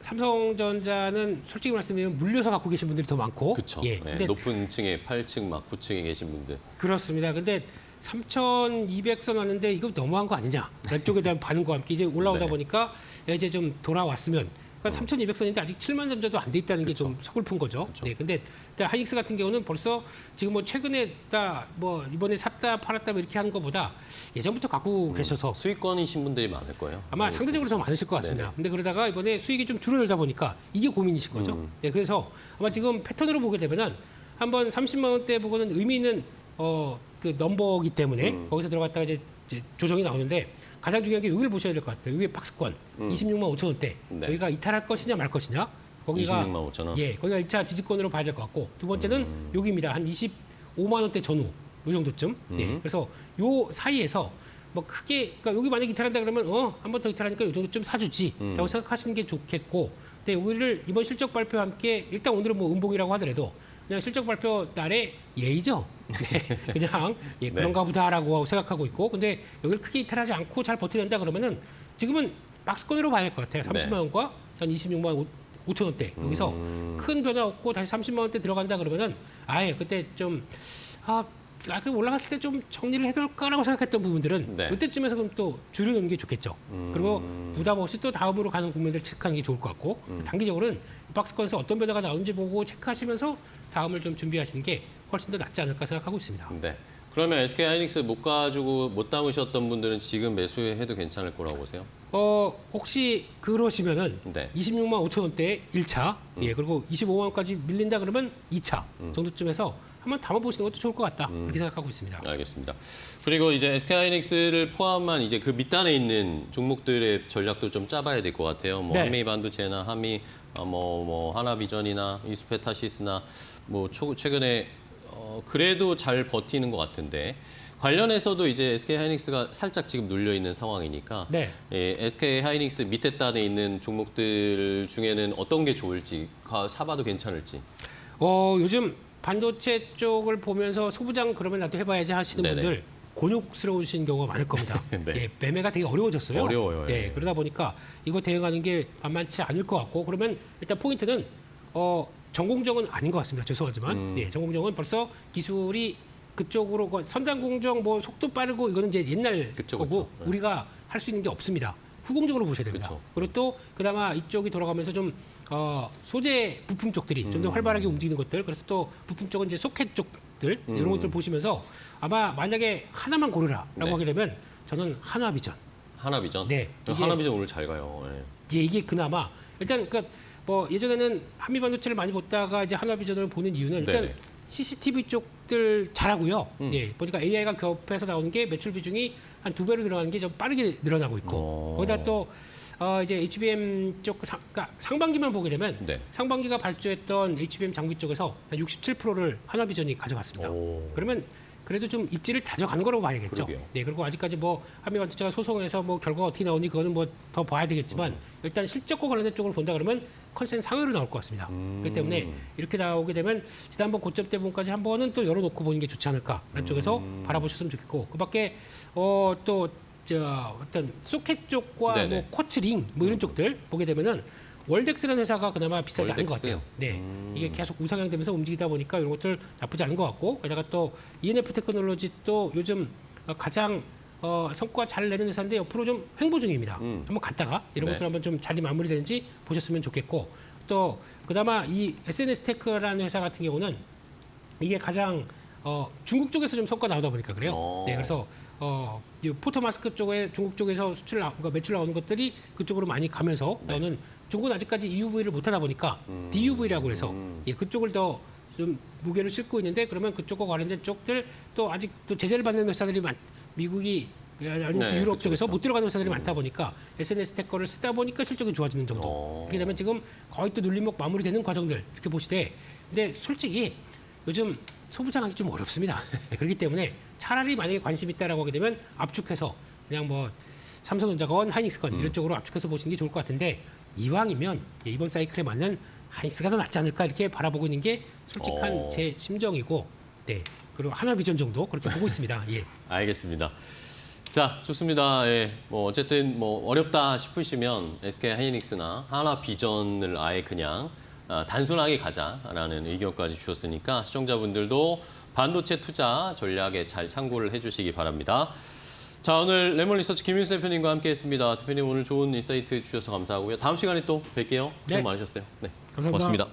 삼성전자는 솔직히 말씀드리면 물려서 갖고 계신 분들이 더 많고. 그렇죠. 근데 높은 층에 8층 막 9층에 계신 분들. 그렇습니다. 근데 3,200선 왔는데 이거 너무한 거 아니냐? 이쪽에 대한 반응과 함께 이제 올라오다 네. 보니까 이제 좀 돌아왔으면. 그러니까 3,200선인데 아직 7만 전자도 안 돼 있다는 게 좀 서글픈 거죠. 그쵸. 네, 근데 하이닉스 같은 경우는 벌써 지금 뭐 최근에 뭐 이번에 샀다 팔았다 뭐 이렇게 하는 것보다 예전부터 갖고 계셔서 수익권이신 분들이 많을 거예요. 아마 알겠습니다. 상대적으로 더 많으실 것 같습니다. 네네. 근데 그러다가 이번에 수익이 좀 줄어들다 보니까 이게 고민이신 거죠. 네, 그래서 아마 지금 패턴으로 보게 되면은 한번 30만 원대 보고는 의미 있는 그 넘버이기 때문에 거기서 들어갔다가 이제 조정이 나오는데 가장 중요한 게 여기를 보셔야 될 것 같아요. 여기 박스권 26만 5천 원대. 네. 여기가 이탈할 것이냐 말 것이냐. 거기가 26만 5천 원. 거기가 1차 지지권으로 봐야 될 것 같고 두 번째는 여기입니다. 한 25만 원대 전후 요 정도쯤. 그래서 요 사이에서 뭐 크게 그러니까 여기 만약 이탈한다 그러면 한 번 더 이탈하니까 요 정도쯤 사주지라고 생각하시는 게 좋겠고. 근데 여기를 이번 실적 발표와 함께 일단 오늘은 뭐 음봉이라고 하더라도 그냥 실적 발표 날에 예의죠. 네, 그냥 그런가 보다라고 생각하고 있고, 근데 여기를 크게 이탈하지 않고 잘 버텨낸다 그러면은 지금은 박스권으로 봐야 할 것 같아요. 30만 원과 전 26만 5천 원대 여기서 큰 변화 없고 다시 30만 원대 들어간다 그러면은 아예 그때 좀 올라갔을 때 좀 정리를 해둘까라고 생각했던 부분들은 네. 이때쯤에서 그럼 또 줄여놓는 게 좋겠죠. 그리고 부담 없이 또 다음으로 가는 국면들을 체크하는 게 좋을 것 같고 단기적으로는 박스권에서 어떤 변화가 나오는지 보고 체크하시면서 다음을 좀 준비하시는 게 훨씬 더 낫지 않을까 생각하고 있습니다. 네. 그러면 SK 하이닉스 못 담으셨던 분들은 지금 매수해도 괜찮을 거라고 보세요? 혹시 그러시면은 네. 26만 5천 원대 1차, 그리고 25만 원까지 밀린다 그러면 2차 정도쯤에서 한번 담아보시는 것도 좋을 것 같다. 그렇게 생각하고 있습니다. 알겠습니다. 그리고 이제 SK 하이닉스를 포함한 이제 그 밑단에 있는 종목들의 전략도 좀 짜봐야 될 것 같아요. 뭐 네. 한미 반도체나 뭐 하나비전이나 이스페타시스나 뭐 최근에 그래도 잘 버티는 것 같은데 관련해서도 이제 SK 하이닉스가 살짝 지금 눌려 있는 상황이니까 네. SK 하이닉스 밑에 단에 있는 종목들 중에는 어떤 게 좋을지 사봐도 괜찮을지. 요즘 반도체 쪽을 보면서 소부장 그러면 나도 해봐야지 하시는 네네. 분들 곤욕스러우신 경우가 많을 겁니다. 네. 예, 매매가 되게 어려워졌어요. 어려워요, 예. 예, 그러다 보니까 이거 대응하는 게 만만치 않을 것 같고 그러면 일단 포인트는 전공정은 아닌 것 같습니다. 죄송하지만 예, 전공정은 벌써 기술이 그쪽으로 선단공정 뭐 속도 빠르고 이거는 이제 옛날 그쵸, 거고 그쵸. 네. 우리가 할 수 있는 게 없습니다. 후공정으로 보셔야 됩니다. 그쵸. 그리고 또 그나마 이쪽이 돌아가면서 좀 소재 부품 쪽들이 좀 더 활발하게 움직이는 것들 그래서 또 부품 쪽은 이제 소켓 쪽들 이런 것들 보시면서 아마 만약에 하나만 고르라라고 네. 하게 되면 저는 한화비전. 하나비전. 네, 이게- 하나비전 오늘 잘 가요. 예. 예, 이게 그나마 일단 뭐 예전에는 한미반도체를 많이 보다가 이제 한화비전을 보는 이유는 일단 네네. CCTV 쪽들 잘하고요. 예, 보니까 AI가 겹해서 나오는 게 매출 비중이 한 2배로 늘어나는 게 좀 빠르게 늘어나고 있고 거기다 또 이제 HBM 쪽 그러니까 상반기만 보게 되면 네. 상반기가 발주했던 HBM 장비 쪽에서 한 67%를 한화비전이 가져갔습니다. 오. 그러면 그래도 좀 입지를 다져간 거라고 봐야겠죠. 그러게요. 네, 그리고 아직까지 뭐 한미반도체가 소송해서 뭐 결과가 어떻게 나오니 그거는 뭐 더 봐야 되겠지만 일단 실적과 관련된 쪽으로 본다 그러면 컨센 상위로 나올 것 같습니다. 그렇기 때문에 이렇게 나오게 되면 지난번 고점 때 부분까지 한 번은 또 열어놓고 보는 게 좋지 않을까라는 쪽에서 바라보셨으면 좋겠고 그밖에 또 어떤 소켓 쪽과 네네. 뭐 쿼츠링 뭐 이런 쪽들 보게 되면은 월덱스라는 회사가 그나마 비싸지 않은 것 월덱스? 같아요. 네, 이게 계속 우상향되면서 움직이다 보니까 이런 것들 나쁘지 않은 것 같고 게다가 또 ENF 테크놀로지 또 요즘 가장 성과 잘 내는 회사인데 옆으로 좀 횡보 중입니다. 한번 갔다가 이런 네. 것들 한번 좀 잘 마무리되는지 보셨으면 좋겠고 또 그나마 이 SNS 테크라는 회사 같은 경우는 이게 가장 중국 쪽에서 좀 성과 나오다 보니까 그래요. 네, 그래서 이 포토 마스크 쪽에 중국 쪽에서 그러니까 매출 나오는 것들이 그쪽으로 많이 가면서 나오는 중국은 아직까지 EUV를 못하다 보니까 DUV라고 해서 예, 그쪽을 더 좀 무게를 싣고 있는데 그러면 그쪽과 관련된 쪽들 또 아직 또 제재를 받는 회사들이 미국이 아니면 또 네, 유럽 그쵸, 쪽에서 그쵸. 못 들어가는 회사들이 많다 보니까 SNS 테크를 쓰다 보니까 실적이 좋아지는 정도. 그렇게 되면 지금 거의 또 눌림목 마무리되는 과정들 이렇게 보시되 근데 솔직히 요즘 소부장하기 좀 어렵습니다. 네, 그렇기 때문에 차라리 만약에 관심 있다라고 하게 되면 압축해서 그냥 뭐 삼성전자건 하이닉스건 이런 쪽으로 압축해서 보시는 게 좋을 것 같은데 이왕이면 이번 사이클에 맞는 하이닉스가 더 낫지 않을까 이렇게 바라보고 있는 게 솔직한 제 심정이고 네 그리고 한화비전 정도 그렇게 보고 있습니다. 예. 알겠습니다. 자, 좋습니다. 예, 뭐 어쨌든 뭐 어렵다 싶으시면 SK 하이닉스나 하나비전을 아예 그냥 단순하게 가자라는 의견까지 주셨으니까 시청자분들도 반도체 투자 전략에 잘 참고를 해주시기 바랍니다. 자, 오늘 레몬리서치 김윤수 대표님과 함께했습니다. 대표님 오늘 좋은 인사이트 주셔서 감사하고요. 다음 시간에 또 뵐게요. 수고 네. 많으셨어요. 네, 감사합니다. 고맙습니다.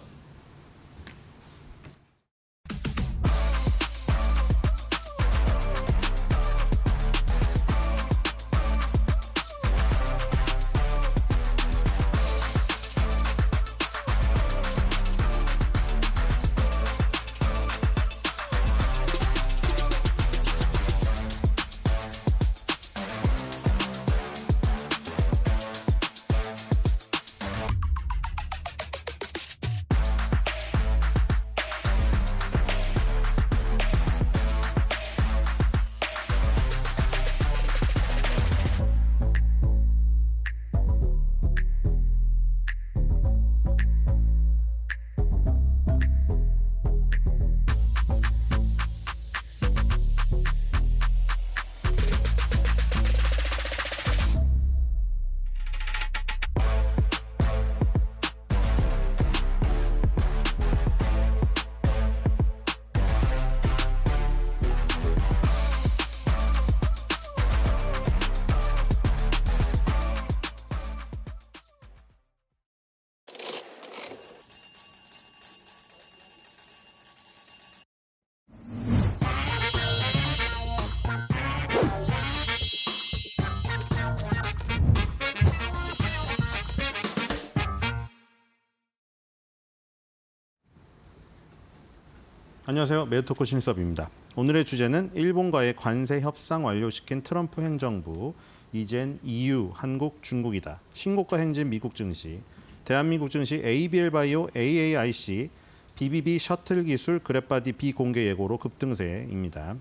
안녕하세요. 매드토크 신섭입니다. 오늘의 주제는 일본과의 관세 협상 완료시킨 트럼프 행정부, 이젠 EU, 한국, 중국이다. 신고가 행진 미국 증시, 대한민국 증시 ABL 바이오, AAIC, BBB 셔틀 기술, 그랩바디 비공개 예고로 급등세입니다.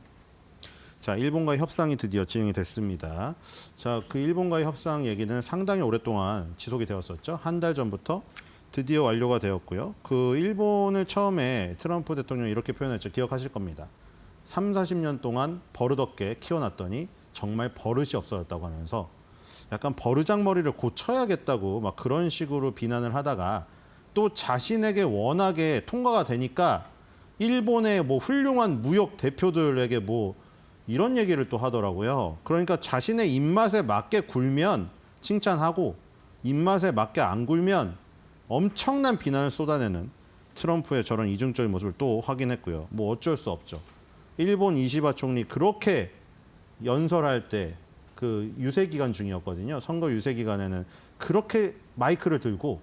자, 일본과의 협상이 드디어 진행이 됐습니다. 자, 그 일본과의 협상 얘기는 상당히 오랫동안 지속이 되었었죠. 한 달 전부터 드디어 완료가 되었고요. 그 일본을 처음에 트럼프 대통령이 이렇게 표현했죠. 기억하실 겁니다. 3, 40년 동안 버릇없게 키워놨더니 정말 버릇이 없어졌다고 하면서 약간 버르장머리를 고쳐야겠다고 막 그런 식으로 비난을 하다가 또 자신에게 워낙에 통과가 되니까 일본의 뭐 훌륭한 무역 대표들에게 뭐 이런 얘기를 또 하더라고요. 그러니까 자신의 입맛에 맞게 굴면 칭찬하고 입맛에 맞게 안 굴면 엄청난 비난을 쏟아내는 트럼프의 저런 이중적인 모습을 또 확인했고요. 뭐 어쩔 수 없죠. 일본 이시바 총리 그렇게 연설할 때 그 유세 기간 중이었거든요. 선거 유세 기간에는 그렇게 마이크를 들고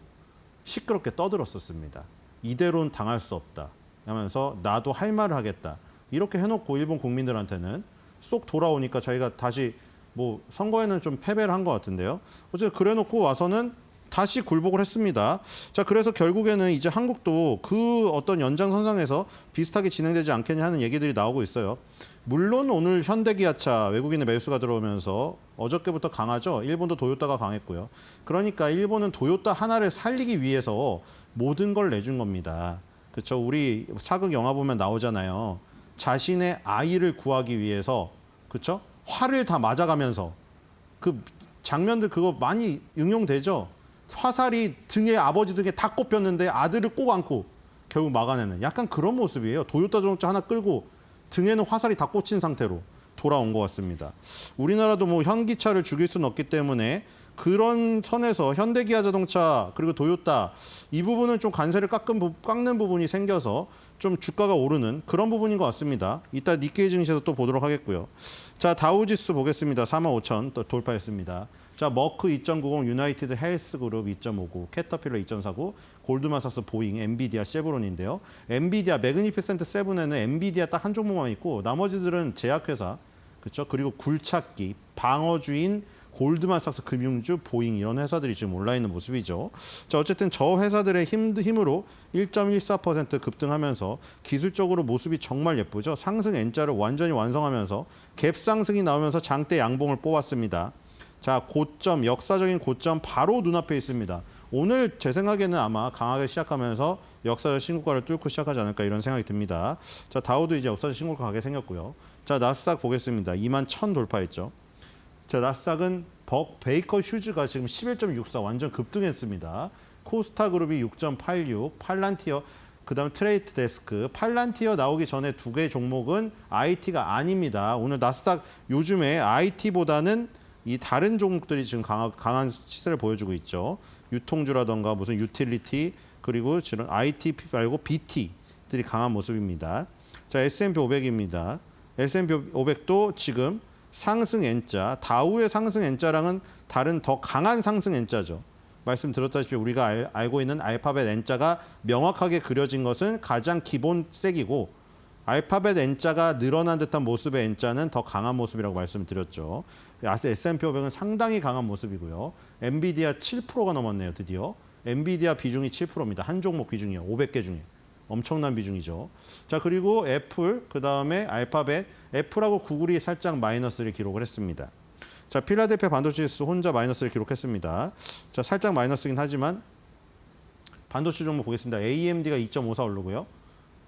시끄럽게 떠들었었습니다. 이대로는 당할 수 없다 하면서 나도 할 말을 하겠다. 이렇게 해놓고 일본 국민들한테는 쏙 돌아오니까 자기가 다시 뭐 선거에는 좀 패배를 한 것 같은데요. 어쨌든 그래놓고 와서는 다시 굴복을 했습니다. 자, 그래서 결국에는 이제 한국도 그 어떤 연장선상에서 비슷하게 진행되지 않겠냐 하는 얘기들이 나오고 있어요. 물론 오늘 현대기아차 외국인의 매수가 들어오면서 어저께부터 강하죠. 일본도 도요타가 강했고요. 그러니까 일본은 도요타 하나를 살리기 위해서 모든 걸 내준 겁니다. 그렇죠? 우리 사극 영화 보면 나오잖아요. 자신의 아이를 구하기 위해서 그렇죠? 활을 다 맞아가면서 그 장면들 그거 많이 응용되죠. 화살이 등에 아버지 등에 다 꼽혔는데 아들을 꼭 안고 결국 막아내는 약간 그런 모습이에요. 도요타 자동차 하나 끌고 등에는 화살이 다 꽂힌 상태로 돌아온 것 같습니다. 우리나라도 뭐 현기차를 죽일 수는 없기 때문에 그런 선에서 현대기아 자동차 그리고 도요타 이 부분은 좀 관세를 깎는 부분이 생겨서 좀 주가가 오르는 그런 부분인 것 같습니다. 이따 니케이 증시에서 또 보도록 하겠고요. 자, 다우지수 보겠습니다. 45,000 또 돌파했습니다. 자, 머크 2.90, 유나이티드 헬스그룹 2.59, 캐터필러 2.49, 골드만삭스, 보잉, 엔비디아, 쉐브론인데요. 엔비디아, 매그니피센트 7에는 엔비디아 딱 한 종목만 있고 나머지들은 제약회사, 그렇죠? 그리고 굴착기, 방어주인, 골드만삭스, 금융주, 보잉 이런 회사들이 지금 올라있는 모습이죠. 자, 어쨌든 저 회사들의 힘으로 1.14% 급등하면서 기술적으로 모습이 정말 예쁘죠. 상승 N자를 완전히 완성하면서 갭 상승이 나오면서 장대 양봉을 뽑았습니다. 자, 고점, 역사적인 고점 바로 눈앞에 있습니다. 오늘 제 생각에는 아마 강하게 시작하면서 역사적 신고가를 뚫고 시작하지 않을까 이런 생각이 듭니다. 자, 다우도 이제 역사적 신고가 가게 생겼고요. 자, 나스닥 보겠습니다. 21,000 돌파했죠. 자, 나스닥은 베이커 휴즈가 지금 11.64 완전 급등했습니다. 코스타 그룹이 6.86, 팔란티어, 그다음 트레이드 데스크. 팔란티어 나오기 전에 두 개의 종목은 IT가 아닙니다. 오늘 나스닥 요즘에 IT보다는 이 다른 종목들이 지금 강한 시세를 보여주고 있죠. 유통주라던가 무슨 유틸리티 그리고 지금 IT 말고 BT들이 강한 모습입니다. 자, S&P 500입니다. S&P 500도 지금 상승 N자, 다우의 상승 N자랑은 다른 더 강한 상승 N자죠. 말씀드렸다시피 우리가 알고 있는 알파벳 N자가 명확하게 그려진 것은 가장 기본 색이고 알파벳 N자가 늘어난 듯한 모습의 N자는 더 강한 모습이라고 말씀을 드렸죠. S&P 500은 상당히 강한 모습이고요. 엔비디아 7%가 넘었네요, 드디어. 엔비디아 비중이 7%입니다. 한 종목 비중이요. 500개 중에. 엄청난 비중이죠. 자, 그리고 애플, 그다음에 알파벳, 애플하고 구글이 살짝 마이너스를 기록을 했습니다. 자, 필라델피아 반도체 지수 혼자 마이너스를 기록했습니다. 자, 살짝 마이너스긴 하지만 반도체 종목 보겠습니다. AMD가 2.54 오르고요.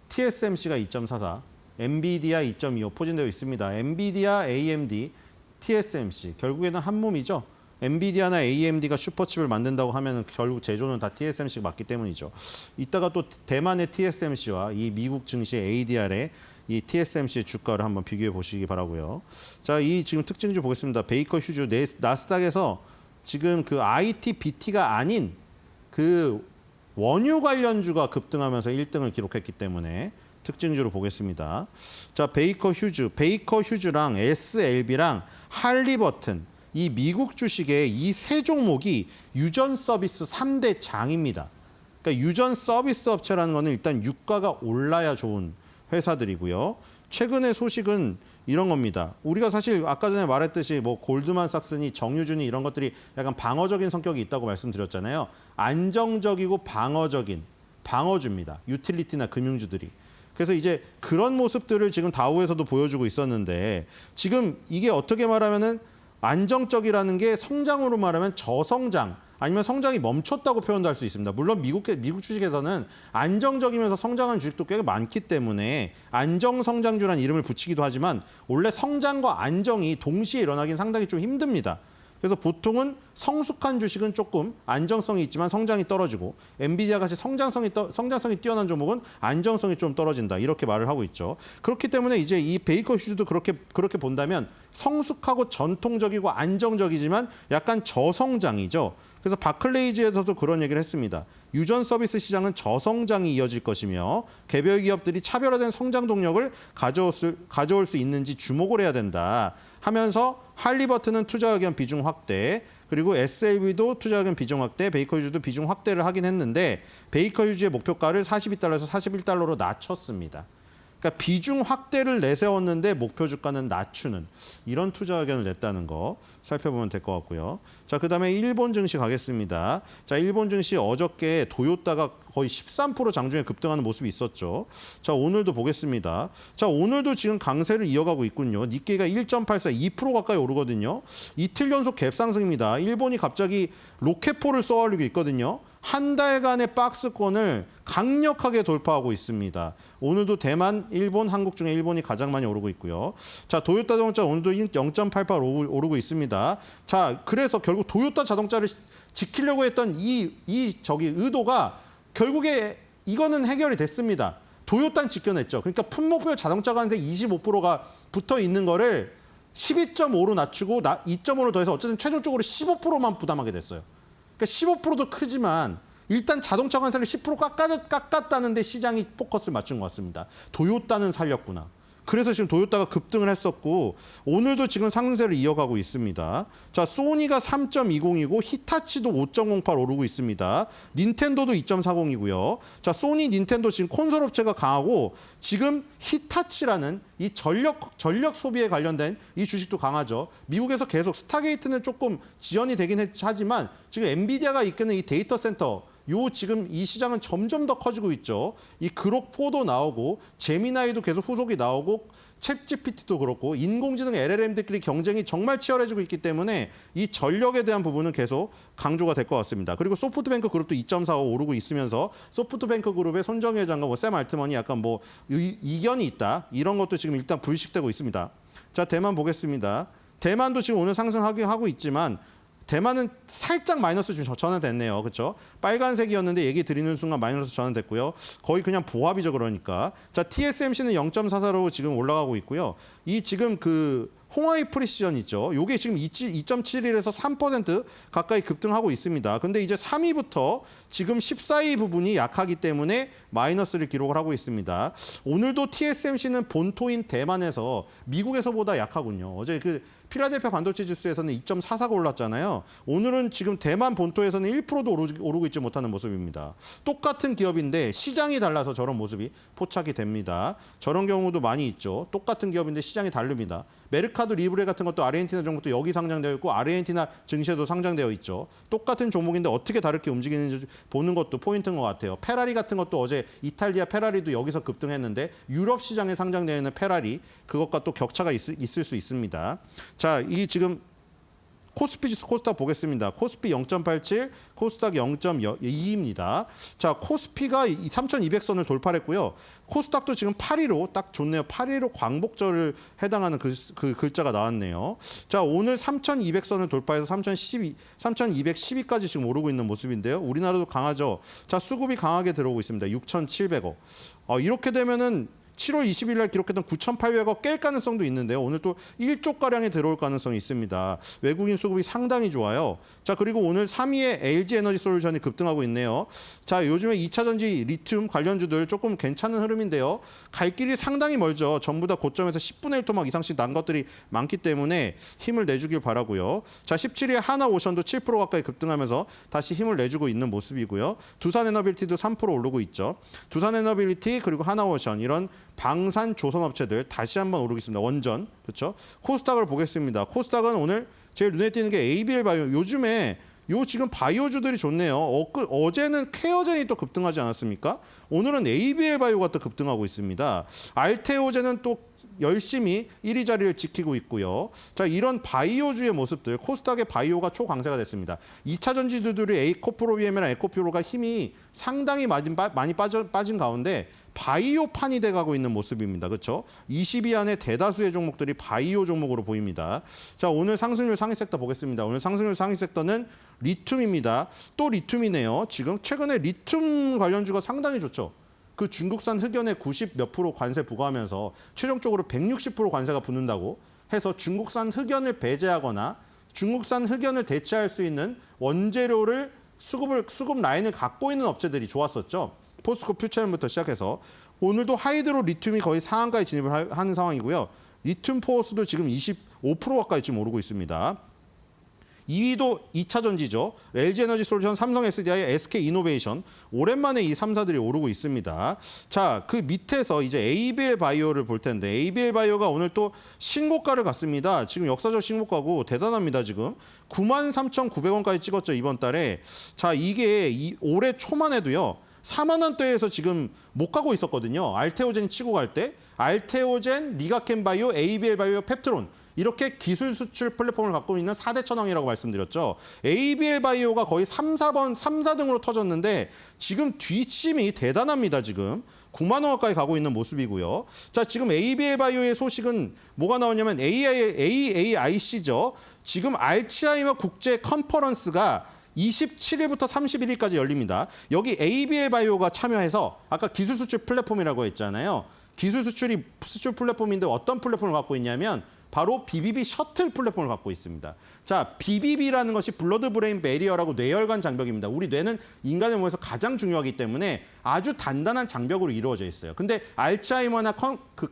TSMC가 2.44, 엔비디아 2.25 포진되어 있습니다. 엔비디아, AMD, TSMC 결국에는 한 몸이죠. 엔비디아나 AMD가 슈퍼칩을 만든다고 하면 결국 제조는 다 TSMC가 맞기 때문이죠. 이따가 또 대만의 TSMC와 이 미국 증시 ADR의 이 TSMC의 주가를 한번 비교해 보시기 바라고요. 자, 이 지금 특징주 보겠습니다. 베이커 휴즈 나스닥에서 지금 그 IT, BT가 아닌 그 원유 관련주가 급등하면서 1등을 기록했기 때문에 특징주로 보겠습니다. 자, 베이커 휴즈랑 SLB랑 할리버튼 이 미국 주식의 이 세 종목이 유전 서비스 3대 장입니다. 그러니까 유전 서비스 업체라는 거는 일단 유가가 올라야 좋은 회사들이고요. 최근의 소식은 이런 겁니다. 우리가 사실 아까 전에 말했듯이 뭐 골드만삭스니 정유준이 이런 것들이 약간 방어적인 성격이 있다고 말씀드렸잖아요. 안정적이고 방어적인 방어주입니다. 유틸리티나 금융주들이. 그래서 이제 그런 모습들을 지금 다우에서도 보여주고 있었는데 지금 이게 어떻게 말하면은 안정적이라는 게 성장으로 말하면 저성장, 아니면 성장이 멈췄다고 표현도 할 수 있습니다. 물론 미국 주식에서는 안정적이면서 성장한 주식도 꽤 많기 때문에 안정성장주라는 이름을 붙이기도 하지만 원래 성장과 안정이 동시에 일어나긴 상당히 좀 힘듭니다. 그래서 보통은 성숙한 주식은 조금 안정성이 있지만 성장이 떨어지고 엔비디아 같이 성장성이 뛰어난 종목은 안정성이 좀 떨어진다. 이렇게 말을 하고 있죠. 그렇기 때문에 이제 이 베이커 휴즈도 그렇게 본다면 성숙하고 전통적이고 안정적이지만 약간 저성장이죠. 그래서 바클레이즈에서도 그런 얘기를 했습니다. 유전 서비스 시장은 저성장이 이어질 것이며 개별 기업들이 차별화된 성장 동력을 가져올 수 있는지 주목을 해야 된다 하면서 할리버튼은 투자 의견 비중 확대, 그리고 SLB도 투자 의견 비중 확대, 베이커 휴즈도 비중 확대를 하긴 했는데 베이커 휴즈의 목표가를 42달러에서 41달러로 낮췄습니다. 그러니까 비중 확대를 내세웠는데 목표 주가는 낮추는 이런 투자 의견을 냈다는 거 살펴보면 될 것 같고요. 자, 그다음에 일본 증시 가겠습니다. 자, 일본 증시 어저께 도요타가 거의 13% 장중에 급등하는 모습이 있었죠. 자, 오늘도 보겠습니다. 자, 오늘도 지금 강세를 이어가고 있군요. 니케이가 1.84, 2% 가까이 오르거든요. 이틀 연속 갭상승입니다. 일본이 갑자기 로켓포를 쏘아올리고 있거든요. 한 달간의 박스권을 강력하게 돌파하고 있습니다. 오늘도 대만, 일본, 한국 중에 일본이 가장 많이 오르고 있고요. 자, 도요타 자동차 오늘도 0.88 오르고 있습니다. 자, 그래서 결국 도요타 자동차를 지키려고 했던 이 의도가 결국에 이거는 해결이 됐습니다. 도요타는 지켜냈죠. 그러니까 품목별 자동차 관세 25%가 붙어 있는 거를 12.5로 낮추고 2.5를 더해서 어쨌든 최종적으로 15%만 부담하게 됐어요. 그러니까 15%도 크지만 일단 자동차 관세를 10% 깎았다는데 시장이 포커스를 맞춘 것 같습니다. 도요타는 살렸구나. 그래서 지금 도요타가 급등을 했었고 오늘도 지금 상승세를 이어가고 있습니다. 자, 소니가 3.20이고 히타치도 5.08 오르고 있습니다. 닌텐도도 2.40이고요. 자, 소니, 닌텐도 지금 콘솔 업체가 강하고 지금 히타치라는 이 전력 소비에 관련된 이 주식도 강하죠. 미국에서 계속 스타게이트는 조금 지연이 되긴 하지만 지금 엔비디아가 이끄는 이 데이터 센터 지금 이 시장은 점점 더 커지고 있죠. 이 그록4도 나오고 제미나이도 계속 후속이 나오고 챗GPT도 그렇고 인공지능 LLM들끼리 경쟁이 정말 치열해지고 있기 때문에 이 전력에 대한 부분은 계속 강조가 될 것 같습니다. 그리고 소프트뱅크 그룹도 2.45 오르고 있으면서 소프트뱅크 그룹의 손정희 회장과 샘 알트먼이 약간 이견이 있다. 이런 것도 지금 일단 불식되고 있습니다. 자, 대만 보겠습니다. 대만도 지금 오늘 상승하고 있지만 대만은 살짝 마이너스 좀 전환됐네요. 그렇죠? 빨간색이었는데 얘기 드리는 순간 마이너스 전환됐고요. 거의 그냥 보합이죠. 그러니까. 자, TSMC는 0.44로 지금 올라가고 있고요. 이 지금 그 홍하이 프리시전 있죠. 요게 지금 2.71에서 3% 가까이 급등하고 있습니다. 근데 이제 3위부터 지금 14위 부분이 약하기 때문에 마이너스를 기록을 하고 있습니다. 오늘도 TSMC는 본토인 대만에서 미국에서보다 약하군요. 어제 그 필라델피아 반도체 지수에서는 2.44가 올랐잖아요. 오늘은 지금 대만 본토에서는 1%도 오르고 있지 못하는 모습입니다. 똑같은 기업인데 시장이 달라서 저런 모습이 포착이 됩니다. 저런 경우도 많이 있죠. 똑같은 기업인데 시장이 다릅니다. 메르카도 리브레 같은 것도 아르헨티나 종목도 여기 상장되어 있고 아르헨티나 증시에도 상장되어 있죠. 똑같은 종목인데 어떻게 다르게 움직이는지 보는 것도 포인트인 것 같아요. 페라리 같은 것도 어제 이탈리아 페라리도 여기서 급등했는데 유럽 시장에 상장되어 있는 페라리 그것과 또 격차가 있을 수 있습니다. 자, 이 지금 코스피 지수 코스닥 보겠습니다. 코스피 0.87, 코스닥 0.2입니다. 자, 코스피가 3,200선을 돌파했고요. 코스닥도 지금 8위로 딱 좋네요. 8위로 광복절을 해당하는 그 글자가 나왔네요. 자, 오늘 3,200선을 돌파해서 3,212까지 지금 오르고 있는 모습인데요. 우리나라도 강하죠. 자, 수급이 강하게 들어오고 있습니다. 6,700억. 이렇게 되면은 7월 20일 날 기록했던 9,800억 깰 가능성도 있는데요. 오늘 또 1조가량이 들어올 가능성이 있습니다. 외국인 수급이 상당히 좋아요. 자, 그리고 오늘 3위에 LG에너지솔루션이 급등하고 있네요. 자, 요즘에 2차전지 리튬 관련주들 조금 괜찮은 흐름인데요. 갈 길이 상당히 멀죠. 전부 다 고점에서 10분의 1토막 이상씩 난 것들이 많기 때문에 힘을 내주길 바라고요. 자, 17위에 하나오션도 7% 가까이 급등하면서 다시 힘을 내주고 있는 모습이고요. 두산에너빌티도 3% 오르고 있죠. 두산에너빌티 그리고 하나오션 이런 방산 조선업체들 다시 한번 오르고 있습니다. 원전. 그렇죠? 코스닥을 보겠습니다. 코스닥은 오늘 제일 눈에 띄는 게 ABL 바이오. 요즘에 지금 바이오주들이 좋네요. 어제는 케어젠이 또 급등하지 않았습니까? 오늘은 ABL 바이오가 또 급등하고 있습니다. 알테오젠은 또 열심히 1위 자리를 지키고 있고요. 자, 이런 바이오주의 모습들, 코스닥의 바이오가 초강세가 됐습니다. 2차 전지주들이 에이코프로비엠이나 에코퓨로가 힘이 상당히 많이 빠진 가운데 바이오판이 돼가고 있는 모습입니다. 그렇죠? 20위 안에 대다수의 종목들이 바이오 종목으로 보입니다. 자, 오늘 상승률 상위 섹터 보겠습니다. 오늘 상승률 상위 섹터는 리튬입니다. 또 리튬이네요. 지금 최근에 리튬 관련주가 상당히 좋죠. 그 중국산 흑연에 90 몇 프로 관세 부과하면서 최종적으로 160% 관세가 붙는다고 해서 중국산 흑연을 배제하거나 중국산 흑연을 대체할 수 있는 원재료를 수급 라인을 갖고 있는 업체들이 좋았었죠. 포스코 퓨처엠부터 시작해서 오늘도 하이드로 리튬이 거의 상한가에 진입을 하는 상황이고요. 리튬 포어스도 지금 25% 가까이 지금 오르고 있습니다. 2위도 2차 전지죠. LG에너지 솔루션, 삼성 SDI, SK이노베이션. 오랜만에 이 3사들이 오르고 있습니다. 자, 그 밑에서 이제 ABL 바이오를 볼 텐데 ABL 바이오가 오늘 또 신고가를 갔습니다. 지금 역사적 신고가고 대단합니다. 지금 93,900원까지 찍었죠. 이번 달에. 자, 이게 올해 초만 해도요. 4만 원대에서 지금 못 가고 있었거든요. 알테오젠 치고 갈 때. 알테오젠, 리가켄 바이오, ABL 바이오, 펩트론. 이렇게 기술 수출 플랫폼을 갖고 있는 4대 천왕이라고 말씀드렸죠. ABL 바이오가 거의 3, 4등으로 터졌는데 지금 뒷심이 대단합니다. 지금 9만 원 가까이 가고 있는 모습이고요. 자, 지금 ABL 바이오의 소식은 뭐가 나오냐면 AAIC죠. 지금 알츠하이머 국제 컨퍼런스가 27일부터 31일까지 열립니다. 여기 ABL 바이오가 참여해서 아까 기술 수출 플랫폼이라고 했잖아요. 기술 수출 플랫폼인데 어떤 플랫폼을 갖고 있냐면 바로 BBB 셔틀 플랫폼을 갖고 있습니다. 자, BBB라는 것이 블러드 브레인 베리어라고 뇌혈관 장벽입니다. 우리 뇌는 인간의 몸에서 가장 중요하기 때문에 아주 단단한 장벽으로 이루어져 있어요. 근데 알츠하이머나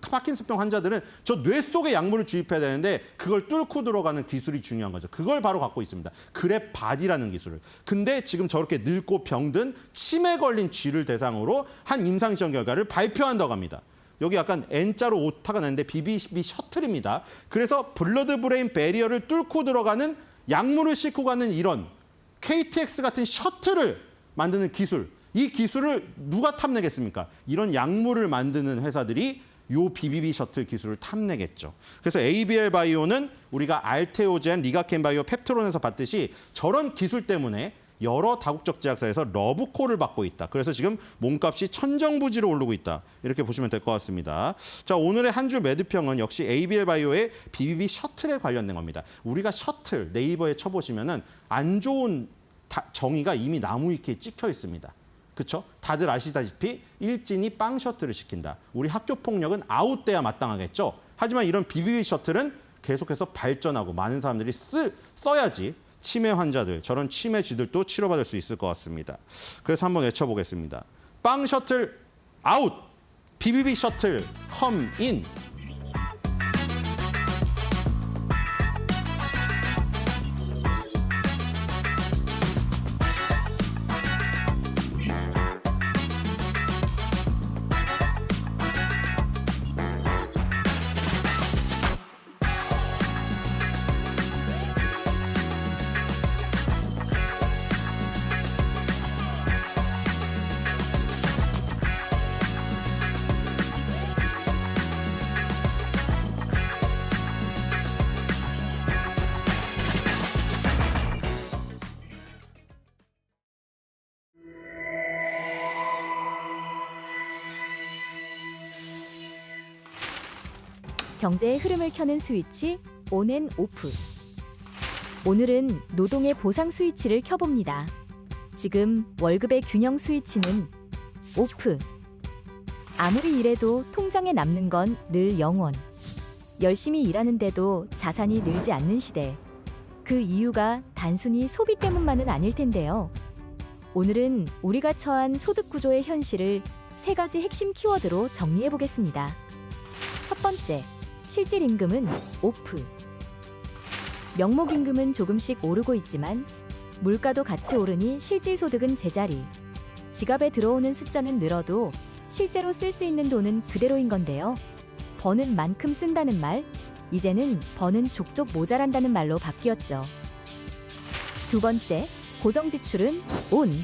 파킨슨병 환자들은 저 뇌 속에 약물을 주입해야 되는데 그걸 뚫고 들어가는 기술이 중요한 거죠. 그걸 바로 갖고 있습니다. 그랩 바디라는 기술을. 근데 지금 저렇게 늙고 병든 치매 걸린 쥐를 대상으로 한 임상시험 결과를 발표한다고 합니다. 여기 약간 N자로 오타가 나는데 BBB 셔틀입니다. 그래서 블러드 브레인 베리어를 뚫고 들어가는 약물을 싣고 가는 이런 KTX 같은 셔틀을 만드는 기술. 이 기술을 누가 탐내겠습니까? 이런 약물을 만드는 회사들이 요 BBB 셔틀 기술을 탐내겠죠. 그래서 ABL 바이오는 우리가 알테오젠, 리가켄 바이오, 펩트론에서 봤듯이 저런 기술 때문에 여러 다국적 제약사에서 러브콜을 받고 있다. 그래서 지금 몸값이 천정부지로 오르고 있다. 이렇게 보시면 될 것 같습니다. 자, 오늘의 한 줄 매도평은 역시 ABL 바이오의 BBB 셔틀에 관련된 겁니다. 우리가 셔틀 네이버에 쳐보시면은 안 좋은 정의가 이미 나무 위키에 찍혀 있습니다. 그렇죠? 다들 아시다시피 일진이 빵 셔틀을 시킨다. 우리 학교 폭력은 아웃돼야 마땅하겠죠. 하지만 이런 BBB 셔틀은 계속해서 발전하고 많은 사람들이 써야지 치매 환자들, 저런 치매 쥐들도 치료받을 수 있을 것 같습니다. 그래서 한번 외쳐보겠습니다. 빵 셔틀 아웃, BBB 셔틀 컴 인. 경제의 흐름을 켜는 스위치 온 앤 오프. 오늘은 노동의 보상 스위치를 켜봅니다. 지금 월급의 균형 스위치는 오프. 아무리 일해도 통장에 남는 건 늘 0원. 열심히 일하는데도 자산이 늘지 않는 시대. 그 이유가 단순히 소비 때문만은 아닐 텐데요. 오늘은 우리가 처한 소득 구조의 현실을 3가지 핵심 키워드로 정리해 보겠습니다. 첫 번째, 실질 임금은 오프. 명목 임금은 조금씩 오르고 있지만 물가도 같이 오르니 실질 소득은 제자리. 지갑에 들어오는 숫자는 늘어도 실제로 쓸 수 있는 돈은 그대로인 건데요. 버는 만큼 쓴다는 말, 이제는 버는 족족 모자란다는 말로 바뀌었죠. 두 번째, 고정 지출은 온.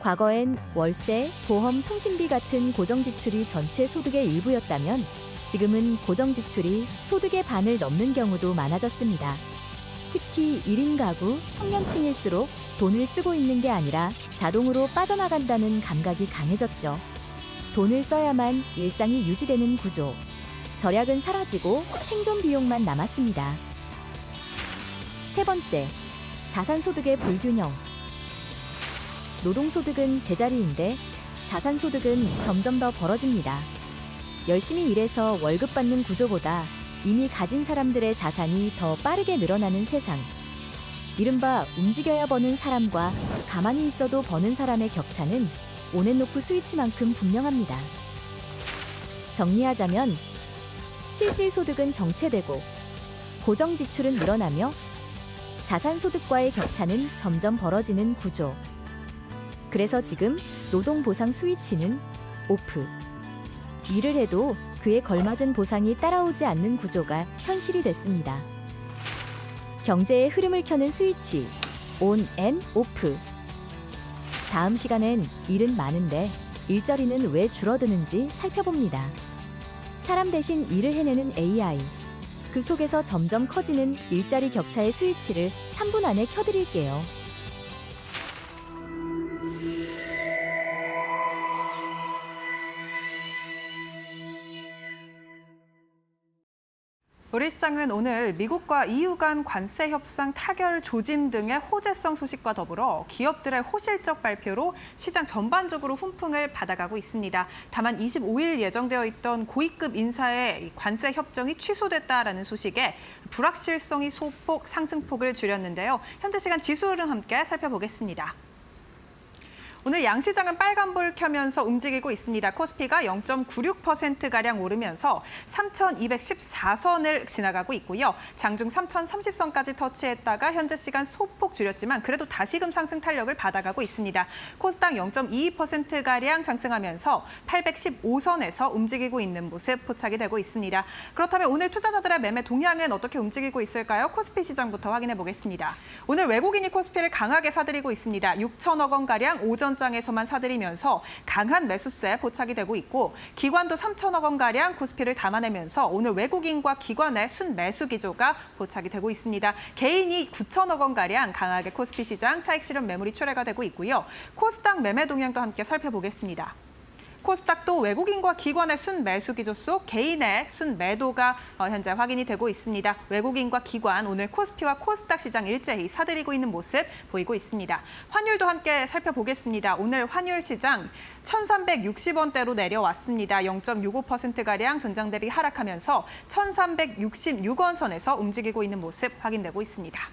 과거엔 월세, 보험, 통신비 같은 고정 지출이 전체 소득의 일부였다면 지금은 고정 지출이 소득의 반을 넘는 경우도 많아졌습니다. 특히 1인 가구, 청년층일수록 돈을 쓰고 있는 게 아니라 자동으로 빠져나간다는 감각이 강해졌죠. 돈을 써야만 일상이 유지되는 구조. 절약은 사라지고 생존 비용만 남았습니다. 세 번째, 자산소득의 불균형. 노동소득은 제자리인데 자산소득은 점점 더 벌어집니다. 열심히 일해서 월급 받는 구조보다 이미 가진 사람들의 자산이 더 빠르게 늘어나는 세상. 이른바 움직여야 버는 사람과 가만히 있어도 버는 사람의 격차는 온앤오프 스위치만큼 분명합니다. 정리하자면 실질소득은 정체되고 고정 지출은 늘어나며 자산소득과의 격차는 점점 벌어지는 구조. 그래서 지금 노동보상 스위치는 오프. 일을 해도 그에 걸맞은 보상이 따라오지 않는 구조가 현실이 됐습니다. 경제의 흐름을 켜는 스위치, 온 앤 오프. 다음 시간엔 일은 많은데 일자리는 왜 줄어드는지 살펴봅니다. 사람 대신 일을 해내는 AI. 그 속에서 점점 커지는 일자리 격차의 스위치를 3분 안에 켜드릴게요. 우리 시장은 오늘 미국과 EU 간 관세 협상 타결 조짐 등의 호재성 소식과 더불어 기업들의 호실적 발표로 시장 전반적으로 훈풍을 받아가고 있습니다. 다만 25일 예정되어 있던 고위급 인사의 관세 협정이 취소됐다라는 소식에 불확실성이 소폭 상승폭을 줄였는데요. 현재 시간 지수 흐름 함께 살펴보겠습니다. 오늘 양시장은 빨간불 켜면서 움직이고 있습니다. 코스피가 0.96%가량 오르면서 3,214선을 지나가고 있고요. 장중 3,030선까지 터치했다가 현재 시간 소폭 줄였지만 그래도 다시금 상승 탄력을 받아가고 있습니다. 코스닥 0.22%가량 상승하면서 815선에서 움직이고 있는 모습 포착이 되고 있습니다. 그렇다면 오늘 투자자들의 매매 동향은 어떻게 움직이고 있을까요? 코스피 시장부터 확인해 보겠습니다. 오늘 외국인이 코스피를 강하게 사들이고 있습니다. 6천억 원가량 오전 장에서만 사들이면서 강한 매수세 포착이 되고 있고 기관도 3천억 원가량 코스피를 담아내면서 오늘 외국인과 기관의 순매수 기조가 포착이 되고 있습니다. 개인이 9천억 원가량 강하게 코스피 시장 차익 실현 매물이 출회가 되고 있고요. 코스닥 매매 동향도 함께 살펴보겠습니다. 코스닥도 외국인과 기관의 순매수 기조 속 개인의 순매도가 현재 확인이 되고 있습니다. 외국인과 기관 오늘 코스피와 코스닥 시장 일제히 사들이고 있는 모습 보이고 있습니다. 환율도 함께 살펴보겠습니다. 오늘 환율 시장 1,360원대로 내려왔습니다. 0.65%가량 전장 대비 하락하면서 1,366원 선에서 움직이고 있는 모습 확인되고 있습니다.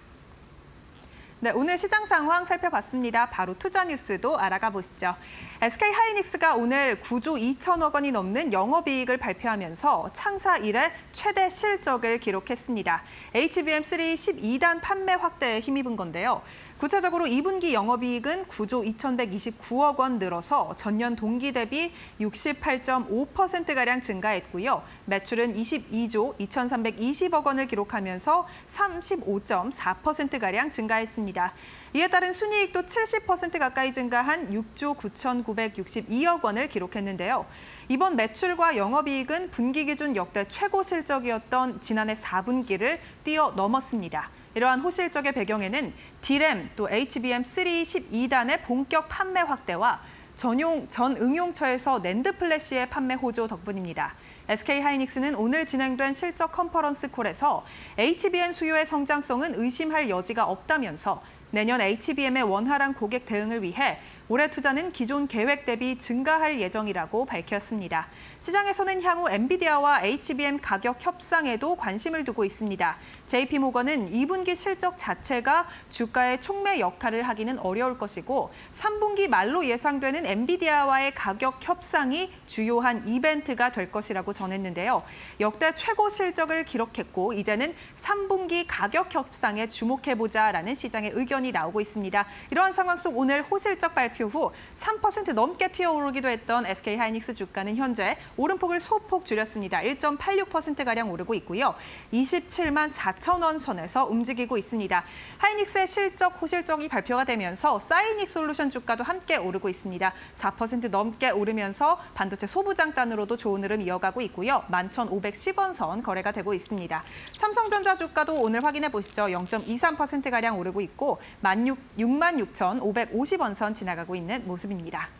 네, 오늘 시장 상황 살펴봤습니다. 바로 투자 뉴스도 알아가 보시죠. SK 하이닉스가 오늘 9조 2천억 원이 넘는 영업이익을 발표하면서 창사 이래 최대 실적을 기록했습니다. HBM3 12단 판매 확대에 힘입은 건데요. 구체적으로 2분기 영업이익은 9조 2,129억 원 늘어서 전년 동기 대비 68.5%가량 증가했고요. 매출은 22조 2,320억 원을 기록하면서 35.4%가량 증가했습니다. 이에 따른 순이익도 70% 가까이 증가한 6조 9,962억 원을 기록했는데요. 이번 매출과 영업이익은 분기 기준 역대 최고 실적이었던 지난해 4분기를 뛰어넘었습니다. 이러한 호실적의 배경에는 D램 또 HBM3 12단의 본격 판매 확대와 전 응용처에서 낸드 플래시의 판매 호조 덕분입니다. SK 하이닉스는 오늘 진행된 실적 컨퍼런스 콜에서 HBM 수요의 성장성은 의심할 여지가 없다면서 내년 HBM의 원활한 고객 대응을 위해 올해 투자는 기존 계획 대비 증가할 예정이라고 밝혔습니다. 시장에서는 향후 엔비디아와 HBM 가격 협상에도 관심을 두고 있습니다. JP모건은 2분기 실적 자체가 주가의 촉매 역할을 하기는 어려울 것이고 3분기 말로 예상되는 엔비디아와의 가격 협상이 주요한 이벤트가 될 것이라고 전했는데요. 역대 최고 실적을 기록했고 이제는 3분기 가격 협상에 주목해보자라는 시장의 의견이 나오고 있습니다. 이러한 상황 속 오늘 호실적 발표 후 3% 넘게 튀어오르기도 했던 SK 하이닉스 주가는 현재 오름폭을 소폭 줄였습니다. 1.86%가량 오르고 있고요. 27만 4천 원 선에서 움직이고 있습니다. 하이닉스의 실적, 호실적이 발표가 되면서 사이닉 솔루션 주가도 함께 오르고 있습니다. 4% 넘게 오르면서 반도체 소부장단으로도 좋은 흐름 이어가고 있고요. 11,510원 선 거래가 되고 있습니다. 삼성전자 주가도 오늘 확인해 보시죠. 0.23%가량 오르고 있고 66,550원 선 지나가고 있는 모습입니다.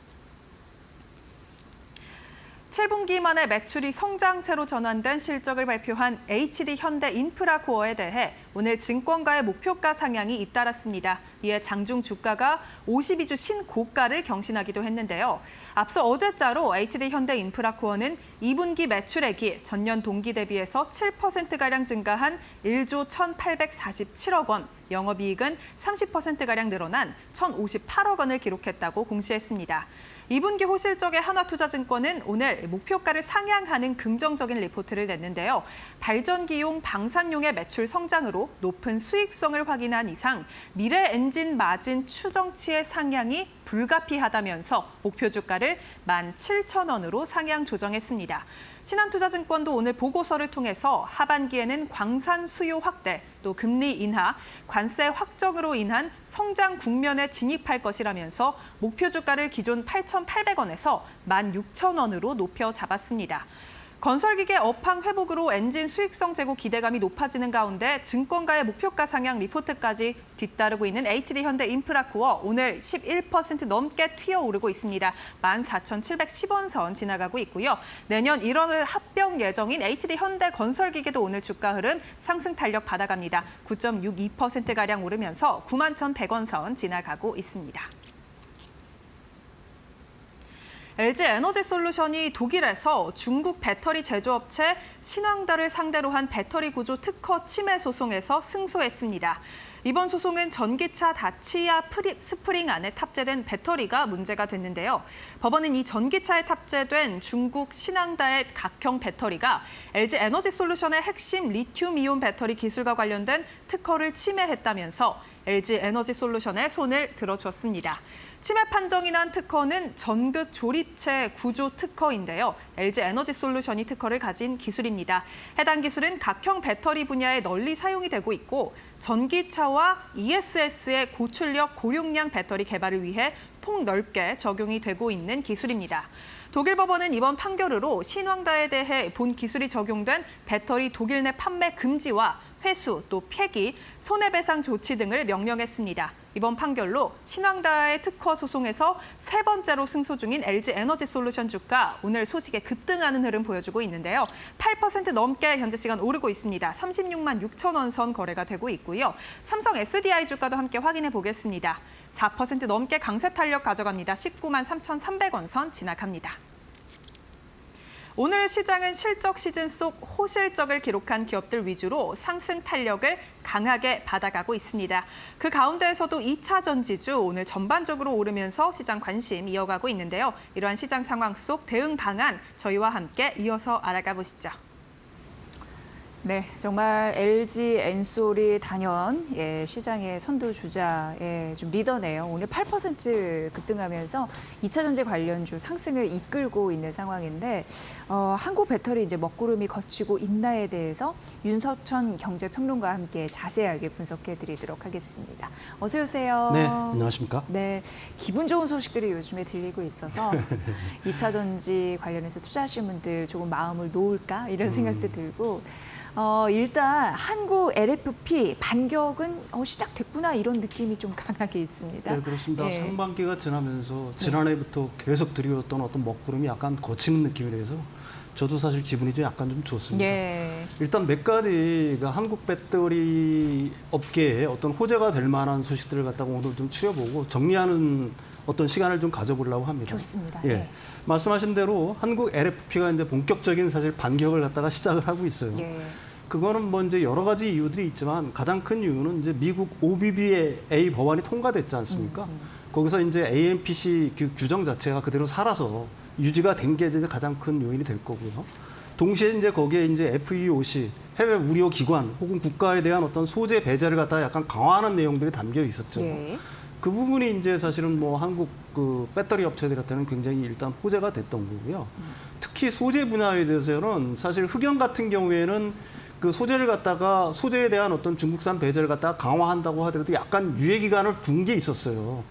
7분기 만에 매출이 성장세로 전환된 실적을 발표한 HD 현대 인프라코어에 대해 오늘 증권가의 목표가 상향이 잇따랐습니다. 이에 장중 주가가 52주 신고가를 경신하기도 했는데요. 앞서 어제자로 HD 현대 인프라코어는 2분기 매출액이 전년 동기 대비해서 7%가량 증가한 1조 1,847억 원, 영업이익은 30%가량 늘어난 1,058억 원을 기록했다고 공시했습니다. 2분기 호실적의 하나투자증권은 오늘 목표가를 상향하는 긍정적인 리포트를 냈는데요. 발전기용, 방산용의 매출 성장으로 높은 수익성을 확인한 이상 미래 엔진 마진 추정치의 상향이 불가피하다면서 목표 주가를 17,000원으로 상향 조정했습니다. 신한투자증권도 오늘 보고서를 통해서 하반기에는 광산 수요 확대, 또 금리 인하, 관세 확정으로 인한 성장 국면에 진입할 것이라면서 목표 주가를 기존 8,800원에서 16,000원으로 높여 잡았습니다. 건설기계 업황 회복으로 엔진 수익성 제고 기대감이 높아지는 가운데 증권가의 목표가 상향 리포트까지 뒤따르고 있는 HD 현대 인프라코어 오늘 11% 넘게 튀어오르고 있습니다. 14,710원 선 지나가고 있고요. 내년 1월을 합병 예정인 HD 현대 건설기계도 오늘 주가 흐름 상승 탄력 받아갑니다. 9.62%가량 오르면서 91,100원 선 지나가고 있습니다. LG 에너지 솔루션이 독일에서 중국 배터리 제조업체 신황다를 상대로 한 배터리 구조 특허 침해 소송에서 승소했습니다. 이번 소송은 전기차 다치아 스프링 안에 탑재된 배터리가 문제가 됐는데요. 법원은 이 전기차에 탑재된 중국 신황다의 각형 배터리가 LG 에너지 솔루션의 핵심 리튬이온 배터리 기술과 관련된 특허를 침해했다면서 LG 에너지 솔루션에 손을 들어줬습니다. 침해 판정이 난 특허는 전극 조립체 구조 특허인데요. LG 에너지 솔루션이 특허를 가진 기술입니다. 해당 기술은 각형 배터리 분야에 널리 사용이 되고 있고 전기차와 ESS의 고출력 고용량 배터리 개발을 위해 폭넓게 적용이 되고 있는 기술입니다. 독일 법원은 이번 판결으로 신황다에 대해 본 기술이 적용된 배터리 독일 내 판매 금지와 회수, 또 폐기, 손해배상 조치 등을 명령했습니다. 이번 판결로 신황다의 특허 소송에서 세 번째로 승소 중인 LG 에너지 솔루션 주가 오늘 소식에 급등하는 흐름 보여주고 있는데요. 8% 넘게 현재 시간 오르고 있습니다. 36만 6천 원 선 거래가 되고 있고요. 삼성 SDI 주가도 함께 확인해 보겠습니다. 4% 넘게 강세 탄력 가져갑니다. 19만 3,300원 선 지나갑니다. 오늘 시장은 실적 시즌 속 호실적을 기록한 기업들 위주로 상승 탄력을 강하게 받아가고 있습니다. 그 가운데에서도 2차 전지주 오늘 전반적으로 오르면서 시장 관심 이어가고 있는데요. 이러한 시장 상황 속 대응 방안 저희와 함께 이어서 알아가 보시죠. 네, 정말 LG 엔솔이 단연 시장의 선두주자의 좀 리더네요. 오늘 8% 급등하면서 2차 전지 관련주 상승을 이끌고 있는 상황인데 한국 배터리 이제 먹구름이 거치고 있나에 대해서 윤석천 경제평론가와 함께 자세하게 분석해드리도록 하겠습니다. 어서 오세요. 네, 안녕하십니까? 네, 기분 좋은 소식들이 요즘에 들리고 있어서 2차 전지 관련해서 투자하시는 분들 조금 마음을 놓을까 이런 생각도 들고 일단 한국 LFP 반격은 시작됐구나 이런 느낌이 좀 강하게 있습니다. 네, 그렇습니다. 예. 상반기가 지나면서 지난해부터 계속 드리웠던 어떤 먹구름이 약간 거치는 느낌이라서 저도 사실 기분이 좀 약간 좀 좋습니다. 예. 일단 몇 가지가 한국 배터리 업계에 어떤 호재가 될 만한 소식들을 갖다가 오늘 좀 추려보고 정리하는 어떤 시간을 좀 가져보려고 합니다. 좋습니다. 예. 네. 말씀하신 대로 한국 LFP가 이제 본격적인 사실 반격을 갖다가 시작을 하고 있어요. 예. 그거는 뭐 이제 여러 가지 이유들이 있지만 가장 큰 이유는 이제 미국 OBBA 법안이 통과됐지 않습니까? 거기서 이제 AMPC 규정 자체가 그대로 살아서 유지가 된 게 이제 가장 큰 요인이 될 거고요. 동시에 이제 거기에 이제 FEOC 해외 우려 기관 혹은 국가에 대한 어떤 소재 배제를 갖다가 약간 강화하는 내용들이 담겨 있었죠. 예. 그 부분이 이제 사실은 뭐 한국 그 배터리 업체들한테는 굉장히 일단 호재가 됐던 거고요. 특히 소재 분야에 대해서는 사실 흑연 같은 경우에는 그 소재를 갖다가 소재에 대한 어떤 중국산 배제를 갖다가 강화한다고 하더라도 약간 유예 기간을 둔 게 있었어요.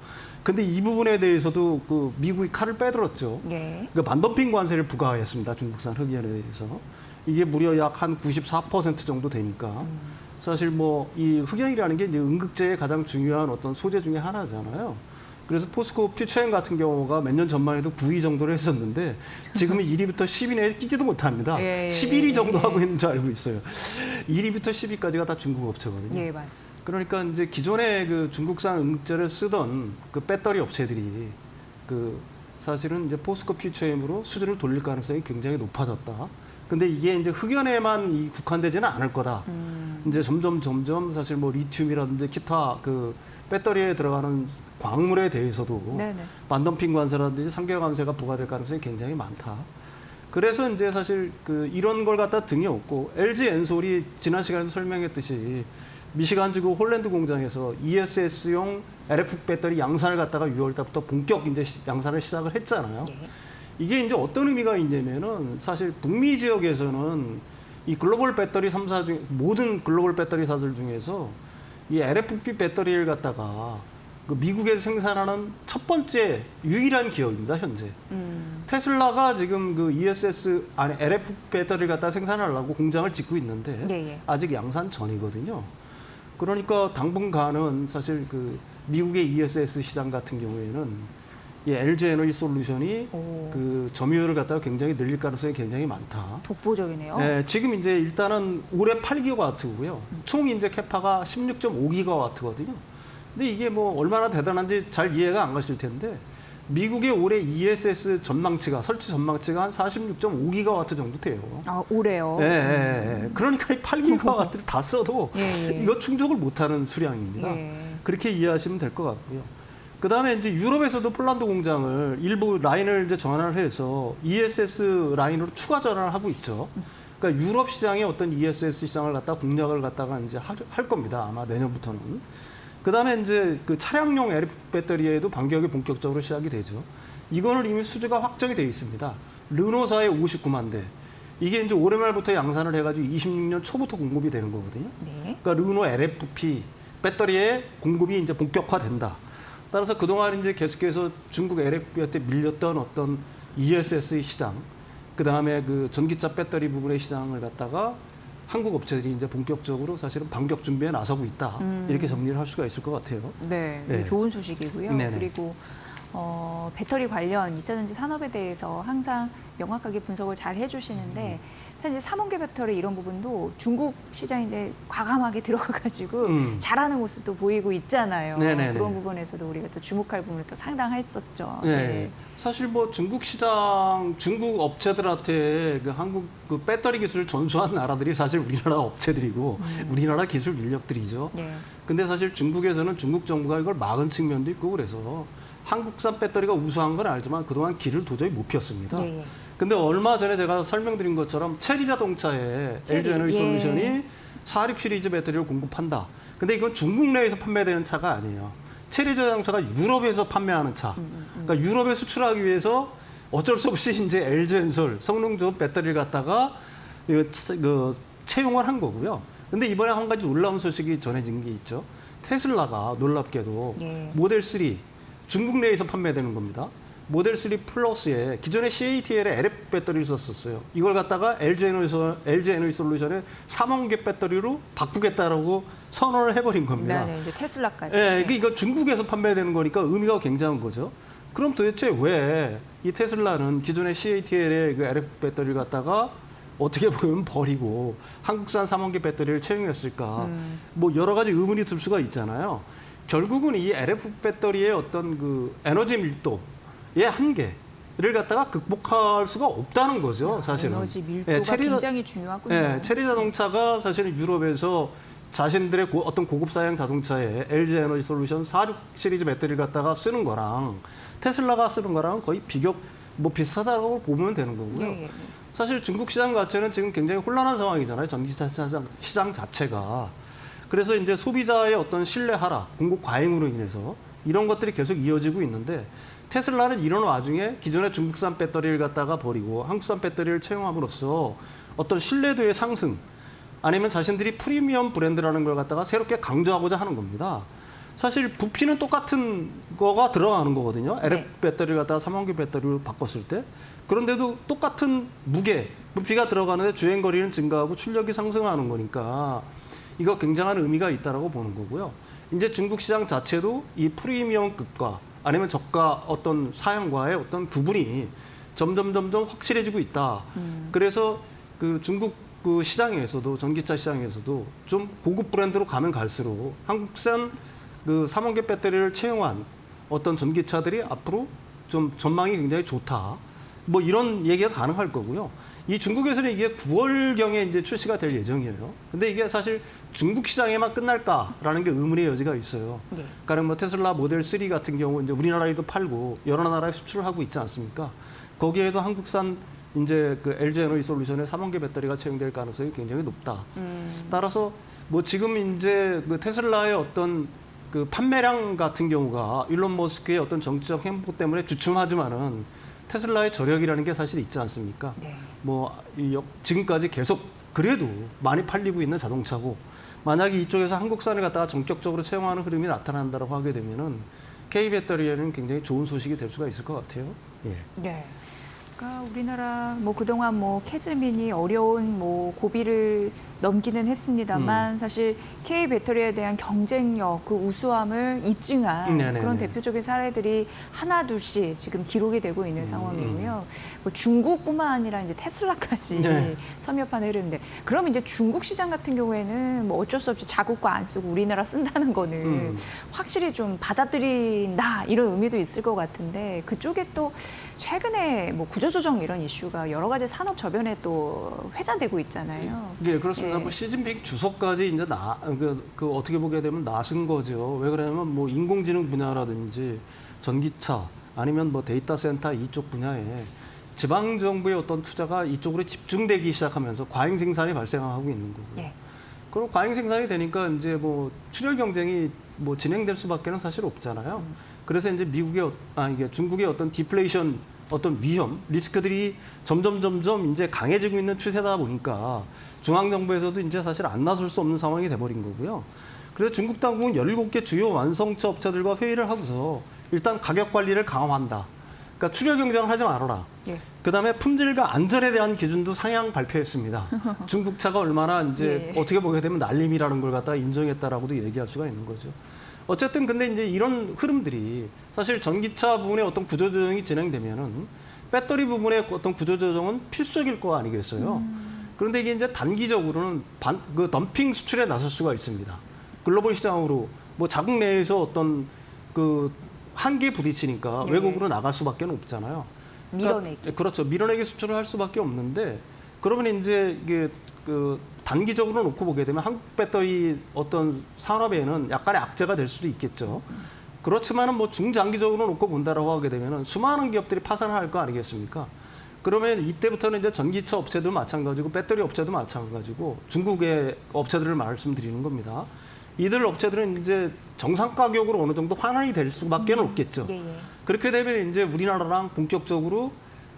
근데 이 부분에 대해서도 그 미국이 칼을 빼들었죠. 예. 그 반덤핑 관세를 부과했습니다. 중국산 흑연에 대해서. 이게 무려 약 한 94% 정도 되니까 사실 뭐 이 흑연이라는 게 이제 음극재의 가장 중요한 어떤 소재 중에 하나잖아요. 그래서 포스코 퓨처엠 같은 경우가 몇 년 전만 해도 9위 정도를 했었는데 지금은 1위부터 10위 내에 끼지도 못합니다. 예, 11위 정도 예. 하고 있는 줄 알고 있어요. 1위부터 10위까지가 다 중국 업체거든요. 예, 맞습니다. 그러니까 이제 기존에 그 중국산 음극재를 쓰던 그 배터리 업체들이 그 사실은 이제 포스코 퓨처엠으로 수주를 돌릴 가능성이 굉장히 높아졌다. 근데 이게 이제 흑연에만 이 국한되지는 않을 거다. 이제 점점 사실 뭐 리튬이라든지 기타 그 배터리에 들어가는 광물에 대해서도 네네. 반덤핑 관세라든지 상계 관세가 부과될 가능성이 굉장히 많다. 그래서 이제 사실 그 이런 걸 갖다 등에 업고 LG 엔솔이 지난 시간에 설명했듯이 미시간주구 홀랜드 공장에서 ESS용 LF 배터리 양산을 갖다가 6월 달부터 본격 이제 양산을 시작을 했잖아요. 예. 이게 이제 어떤 의미가 있냐면은 사실 북미 지역에서는 이 글로벌 배터리 3사 중 모든 글로벌 배터리사들 중에서 이 LFP 배터리를 갖다가 그 미국에서 생산하는 첫 번째 유일한 기업입니다, 현재. 테슬라가 지금 그 ESS 아니 LFP 배터리를 갖다 생산하려고 공장을 짓고 있는데 예, 예. 아직 양산 전이거든요. 그러니까 당분간은 사실 그 미국의 ESS 시장 같은 경우에는 이 LG 에너지 솔루션이 오. 그 점유율을 갖다가 굉장히 늘릴 가능성이 굉장히 많다. 독보적이네요. 네, 지금 이제 일단은 올해 8기가와트고요. 총 이제 캐파가 16.5기가와트거든요. 근데 이게 뭐 얼마나 대단한지 잘 이해가 안 가실 텐데 미국의 올해 ESS 전망치가 설치 전망치가 한 46.5기가와트 정도 돼요. 아, 올해요. 예, 예, 예. 그러니까 이 8기가와트를 다 써도 예, 예. 이거 충족을 못하는 수량입니다. 예. 그렇게 이해하시면 될 것 같고요. 그다음에 이제 유럽에서도 폴란드 공장을 일부 라인을 이제 전환을 해서 ESS 라인으로 추가 전환을 하고 있죠. 그러니까 유럽 시장의 어떤 ESS 시장을 갖다 공략을 갖다가 이제 할 겁니다. 아마 내년부터는. 그다음에 이제 그 차량용 LF 배터리에도 반격이 본격적으로 시작이 되죠. 이거는 이미 수주가 확정이 되어 있습니다. 르노사의 59만 대. 이게 이제 올해 말부터 양산을 해가지고 26년 초부터 공급이 되는 거거든요. 네. 그러니까 르노 LFP 배터리의 공급이 이제 본격화된다. 따라서 그동안 이제 계속해서 중국 LFP한테 밀렸던 어떤 ESS 시장, 그 다음에 그 전기차 배터리 부분의 시장을 갖다가 한국 업체들이 이제 본격적으로 사실은 반격 준비에 나서고 있다. 이렇게 정리를 할 수가 있을 것 같아요. 네, 네. 좋은 소식이고요. 네네. 그리고 배터리 관련 2차전지 산업에 대해서 항상 명확하게 분석을 잘 해주시는데 사실 3원계 배터리 이런 부분도 중국 시장에 이제 과감하게 들어가가지고 잘하는 모습도 보이고 있잖아요. 네네네. 그런 부분에서도 우리가 또 주목할 부분이 또 상당했었죠. 네. 사실 뭐 중국 시장, 중국 업체들한테 그 한국 그 배터리 기술을 전수한 나라들이 사실 우리나라 업체들이고 우리나라 기술 인력들이죠. 네. 근데 사실 중국에서는 중국 정부가 이걸 막은 측면도 있고 그래서 한국산 배터리가 우수한 건 알지만 그동안 길을 도저히 못 폈습니다. 예, 예. 근데 얼마 전에 제가 설명드린 것처럼 체리 자동차에 체리, LG 에너지 예. 솔루션이 46 시리즈 배터리를 공급한다. 근데 이건 중국 내에서 판매되는 차가 아니에요. 체리 자동차가 유럽에서 판매하는 차. 그러니까 유럽에 수출하기 위해서 어쩔 수 없이 이제 LG 엔솔 성능 좋은 배터리를 갖다가 채용을 한 거고요. 근데 이번에 한 가지 놀라운 소식이 전해진 게 있죠. 테슬라가 놀랍게도 예. 모델 3 중국 내에서 판매되는 겁니다. 모델 3 플러스에 기존의 CATL의 LF 배터리를 썼었어요. 이걸 갖다가 LG 에너지 솔루션의 3원계 배터리로 바꾸겠다라고 선언을 해버린 겁니다. 네, 이제 테슬라까지. 예, 이거 중국에서 판매되는 거니까 의미가 굉장한 거죠. 그럼 도대체 왜 이 테슬라는 기존의 CATL의 그 LF 배터리를 갖다가 어떻게 보면 버리고 한국산 3원계 배터리를 채용했을까? 뭐 여러 가지 의문이 들 수가 있잖아요. 결국은 이 LF 배터리의 어떤 그 에너지 밀도의 한계를 갖다가 극복할 수가 없다는 거죠, 사실은. 에너지 밀도가 굉장히 중요하군요. 예, 체리 자동차가 사실은 유럽에서 자신들의 어떤 고급 사양 자동차에 LG 에너지 솔루션 46 시리즈 배터리를 갖다가 쓰는 거랑 테슬라가 쓰는 거랑 거의 뭐 비슷하다고 보면 되는 거고요. 예, 예. 사실 중국 시장 자체는 지금 굉장히 혼란한 상황이잖아요. 전기차 시장 자체가. 그래서 이제 소비자의 어떤 신뢰 하락, 공급 과잉으로 인해서 이런 것들이 계속 이어지고 있는데 테슬라는 이런 와중에 기존의 중국산 배터리를 갖다가 버리고 한국산 배터리를 채용함으로써 어떤 신뢰도의 상승 아니면 자신들이 프리미엄 브랜드라는 걸 갖다가 새롭게 강조하고자 하는 겁니다. 사실 부피는 똑같은 거가 들어가는 거거든요. LF 배터리를 갖다가 삼원기 배터리로 바꿨을 때. 그런데도 똑같은 무게, 부피가 들어가는데 주행거리는 증가하고 출력이 상승하는 거니까 이거 굉장한 의미가 있다라고 보는 거고요. 이제 중국 시장 자체도 이 프리미엄급과 아니면 저가 어떤 사양과의 어떤 구분이 점점 확실해지고 있다. 그래서 그 중국 그 시장에서도 전기차 시장에서도 좀 고급 브랜드로 가면 갈수록 한국산 그 삼원계 배터리를 채용한 어떤 전기차들이 앞으로 좀 전망이 굉장히 좋다. 뭐 이런 얘기가 가능할 거고요. 이 중국에서는 이게 9월경에 이제 출시가 될 예정이에요. 근데 이게 사실 중국 시장에만 끝날까라는 게 의문의 여지가 있어요. 네. 그러니까 뭐 테슬라 모델 3 같은 경우 이제 우리나라에도 팔고 여러 나라에 수출을 하고 있지 않습니까? 거기에도 한국산 이제 그 LG 에너지 솔루션의 삼원계 배터리가 채용될 가능성이 굉장히 높다. 따라서 뭐 지금 이제 그 테슬라의 어떤 그 판매량 같은 경우가 일론 머스크의 어떤 정치적 행보 때문에 주춤하지만은 테슬라의 저력이라는 게 사실 있지 않습니까? 네. 뭐 지금까지 계속 그래도 많이 팔리고 있는 자동차고 만약에 이쪽에서 한국산을 갖다가 전격적으로 채용하는 흐름이 나타난다고 하게 되면은 K 배터리에는 굉장히 좋은 소식이 될 수가 있을 것 같아요. 예. 네. 그러니까 우리나라 뭐 그동안 뭐 캐즈민이 어려운 뭐 고비를 넘기는 했습니다만 사실 K 배터리에 대한 경쟁력, 그 우수함을 입증한 네네네. 그런 대표적인 사례들이 하나 둘씩 지금 기록이 되고 있는 상황이고요. 뭐 중국뿐만 아니라 이제 테슬라까지 네. 섭렵한 흐름인데, 그럼 이제 중국 시장 같은 경우에는 뭐 어쩔 수 없이 자국 거 안 쓰고 우리나라 쓴다는 거는 확실히 좀 받아들인다 이런 의미도 있을 것 같은데, 그쪽에 또 최근에 뭐 구조조정 이런 이슈가 여러 가지 산업 저변에 또 회자되고 있잖아요. 네, 그렇습니다. 예. 뭐 시진핑 주석까지 이제 그 어떻게 보게 되면 나선 거죠. 왜 그러냐면 뭐 인공지능 분야라든지 전기차 아니면 뭐 데이터 센터 이쪽 분야에 지방 정부의 어떤 투자가 이쪽으로 집중되기 시작하면서 과잉 생산이 발생하고 있는 거고요. 예. 그리고 과잉 생산이 되니까 이제 뭐 출혈 경쟁이 뭐 진행될 수밖에는 사실 없잖아요. 그래서 이제 이게 중국의 어떤 디플레이션 어떤 위험, 리스크들이 점점 이제 강해지고 있는 추세다 보니까 중앙정부에서도 이제 사실 안 나설 수 없는 상황이 돼버린 거고요. 그래서 중국 당국은 17개 주요 완성차 업체들과 회의를 하고서 일단 가격 관리를 강화한다. 그러니까 출혈 경쟁을 하지 말아라. 예. 그다음에 품질과 안전에 대한 기준도 상향 발표했습니다. 중국 차가 얼마나 이제 예. 어떻게 보게 되면 날림이라는 걸 갖다가 인정했다라고도 얘기할 수가 있는 거죠. 어쨌든 근데 이제 이런 흐름들이 사실 전기차 부분에 어떤 구조조정이 진행되면은 배터리 부분의 어떤 구조조정은 필수적일 거 아니겠어요. 그런데 이게 이제 단기적으로는 그 덤핑 수출에 나설 수가 있습니다. 글로벌 시장으로 뭐 자국 내에서 어떤 그 한계에 부딪히니까 네. 외국으로 나갈 수밖에 없잖아요. 밀어내기. 그렇죠. 밀어내기 수출을 할 수밖에 없는데, 그러면 이제 이게 그 단기적으로 놓고 보게 되면 한국 배터리 어떤 산업에는 약간의 악재가 될 수도 있겠죠. 그렇지만은 뭐 중장기적으로 놓고 본다라고 하게 되면은 수많은 기업들이 파산할 거 아니겠습니까? 그러면 이때부터는 이제 전기차 업체도 마찬가지고 배터리 업체도 마찬가지고 중국의 업체들을 말씀드리는 겁니다. 이들 업체들은 이제 정상 가격으로 어느 정도 환원이 될 수밖에 없겠죠. 예, 예. 그렇게 되면 이제 우리나라랑 본격적으로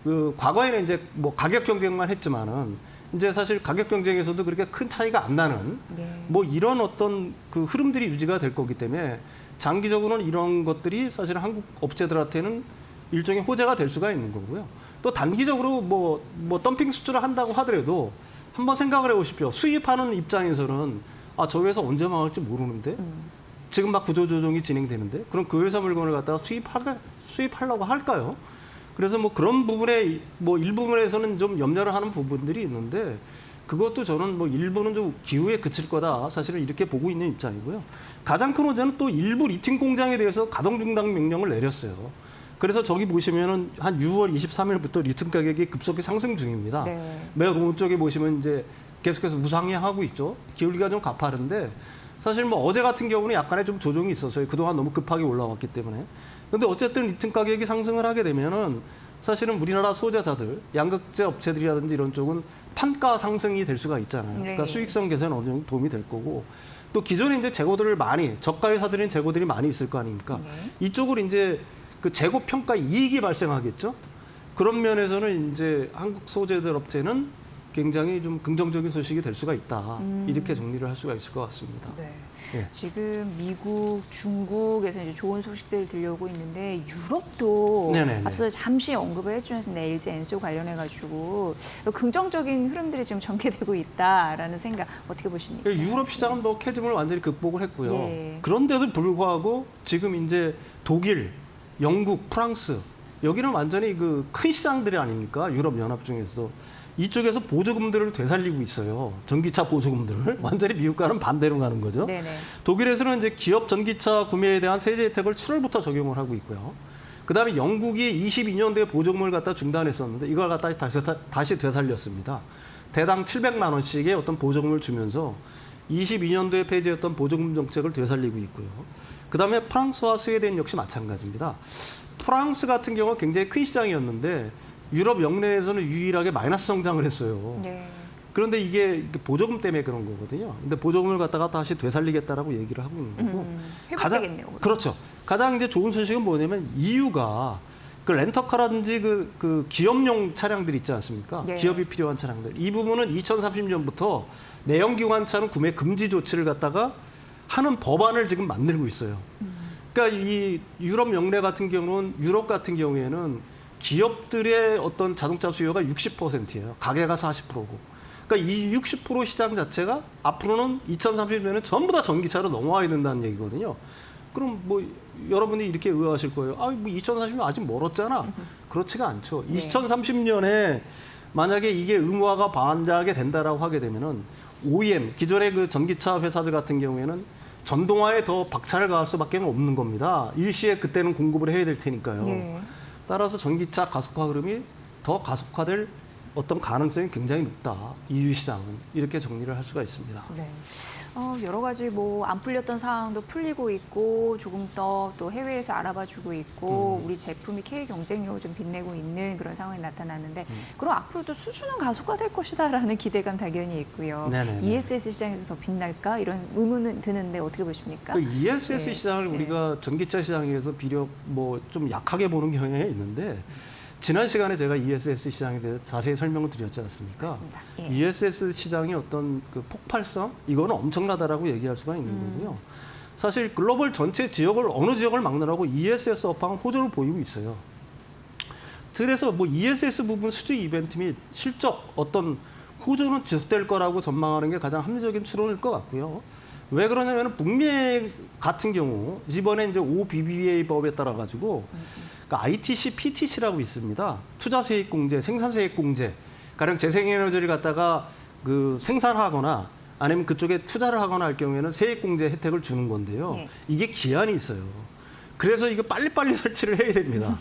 그 과거에는 이제 뭐 가격 경쟁만 했지만은 이제 사실 가격 경쟁에서도 그렇게 큰 차이가 안 나는 네. 뭐 이런 어떤 그 흐름들이 유지가 될 거기 때문에 장기적으로는 이런 것들이 사실 한국 업체들한테는 일종의 호재가 될 수가 있는 거고요. 또 단기적으로 뭐 덤핑 수출을 한다고 하더라도 한번 생각을 해보십시오. 수입하는 입장에서는 저 회사 언제 망할지 모르는데 지금 막 구조조정이 진행되는데 그럼 그 회사 물건을 갖다가 수입하려고 할까요? 그래서 뭐 그런 부분에 뭐 일부분에서는 좀 염려를 하는 부분들이 있는데, 그것도 저는 뭐 일부는 좀 기후에 그칠 거다 사실은 이렇게 보고 있는 입장이고요. 가장 큰 문제는 또 일부 리튬 공장에 대해서 가동 중단 명령을 내렸어요. 그래서 저기 보시면은 한 6월 23일부터 리튬 가격이 급속히 상승 중입니다. 네. 맨 오른쪽에 보시면 이제 계속해서 우상향하고 있죠. 기울기가 좀 가파른데 사실 뭐 어제 같은 경우는 약간의 좀 조정이 있었어요. 그동안 너무 급하게 올라왔기 때문에. 근데 어쨌든 리튬 가격이 상승을 하게 되면은 사실은 우리나라 소재사들, 양극재 업체들이라든지 이런 쪽은 판가 상승이 될 수가 있잖아요. 그러니까 네. 수익성 개선에 어느 정도 도움이 될 거고, 또 기존에 이제 재고들을 많이 저가에 사들인 재고들이 많이 있을 거 아닙니까? 네. 이쪽을 이제 그 재고 평가 이익이 발생하겠죠. 그런 면에서는 이제 한국 소재들 업체는 굉장히 좀 긍정적인 소식이 될 수가 있다. 이렇게 정리를 할 수가 있을 것 같습니다. 네. 예. 지금 미국, 중국에서 이제 좋은 소식들 들려오고 있는데 유럽도 네네네. 앞서 잠시 언급을 해주셨는데 LG 엔소 관련해 가지고 긍정적인 흐름들이 지금 전개되고 있다라는 생각 어떻게 보십니까? 유럽 시장은 뭐 캐즘을 완전히 극복을 했고요. 예. 그런데도 불구하고 지금 이제 독일, 영국, 프랑스 여기는 완전히 그 큰 시장들이 아닙니까? 유럽 연합 중에서도 이쪽에서 보조금들을 되살리고 있어요. 전기차 보조금들을 완전히 미국과는 반대로 가는 거죠. 네네. 독일에서는 이제 기업 전기차 구매에 대한 세제 혜택을 7월부터 적용을 하고 있고요. 그다음에 영국이 22년도에 보조금을 갖다 중단했었는데 이걸 갖다 다시 되살렸습니다. 대당 700만 원씩의 어떤 보조금을 주면서 22년도에 폐지했던 보조금 정책을 되살리고 있고요. 그다음에 프랑스와 스웨덴 역시 마찬가지입니다. 프랑스 같은 경우가 굉장히 큰 시장이었는데 유럽 영내에서는 유일하게 마이너스 성장을 했어요. 네. 그런데 이게 보조금 때문에 그런 거거든요. 근데 보조금을 갖다가 다시 되살리겠다라고 얘기를 하고 있는 거고. 회복되겠네요. 그렇죠. 가장 이제 좋은 소식은 뭐냐면 EU가 그 렌터카라든지 그 기업용 차량들 있지 않습니까? 예. 기업이 필요한 차량들. 이 부분은 2030년부터 내연기관차는 구매 금지 조치를 갖다가 하는 법안을 지금 만들고 있어요. 그러니까 이 유럽 영내 같은 경우는 유럽 같은 경우에는 기업들의 어떤 자동차 수요가 60%예요. 가계가 40%고. 그러니까 이 60% 시장 자체가 앞으로는 2030년에는 전부 다 전기차로 넘어와야 된다는 얘기거든요. 그럼 뭐 여러분이 이렇게 의아하실 거예요. 아, 뭐 2030년 아직 멀었잖아. 그렇지가 않죠. 네. 2030년에 만약에 이게 의무화가 반대하게 된다라고 하게 되면은 OEM 기존의 그 전기차 회사들 같은 경우에는 전동화에 더 박차를 가할 수밖에 없는 겁니다. 일시에 그때는 공급을 해야 될 테니까요. 네. 따라서 전기차 가속화 흐름이 더 가속화될 어떤 가능성이 굉장히 높다. EU 시장은 이렇게 정리를 할 수가 있습니다. 네. 여러 가지 뭐 안 풀렸던 상황도 풀리고 있고 조금 더 또 해외에서 알아봐주고 있고 우리 제품이 K 경쟁력을 좀 빛내고 있는 그런 상황이 나타났는데 그럼 앞으로도 수주는 가속화될 것이다라는 기대감 당연히 있고요. 네네네. ESS 시장에서 더 빛날까 이런 의문은 드는데 어떻게 보십니까? 그 ESS 네. 시장을 네. 우리가 전기차 시장에서 비록 뭐 좀 약하게 보는 경향이 있는데 지난 시간에 제가 ESS 시장에 대해서 자세히 설명을 드렸지 않습니까? 맞습니다. 예. ESS 시장의 어떤 그 폭발성 이거는 엄청나다라고 얘기할 수가 있는 거고요. 사실 글로벌 전체 지역을 어느 지역을 막느라고 ESS 업황은 호조를 보이고 있어요. 그래서 뭐 ESS 부분 수주 이벤트 및 실적 어떤 호조는 지속될 거라고 전망하는 게 가장 합리적인 추론일 것 같고요. 왜 그러냐면 북미 같은 경우 이번에 이제 OBBA 법에 따라 가지고 그러니까 ITC, PTC라고 있습니다. 투자세액공제, 생산세액공제. 가령 재생에너지를 갖다가 그 생산하거나 아니면 그쪽에 투자를 하거나 할 경우에는 세액공제 혜택을 주는 건데요. 네. 이게 기한이 있어요. 그래서 이거 빨리빨리 설치를 해야 됩니다.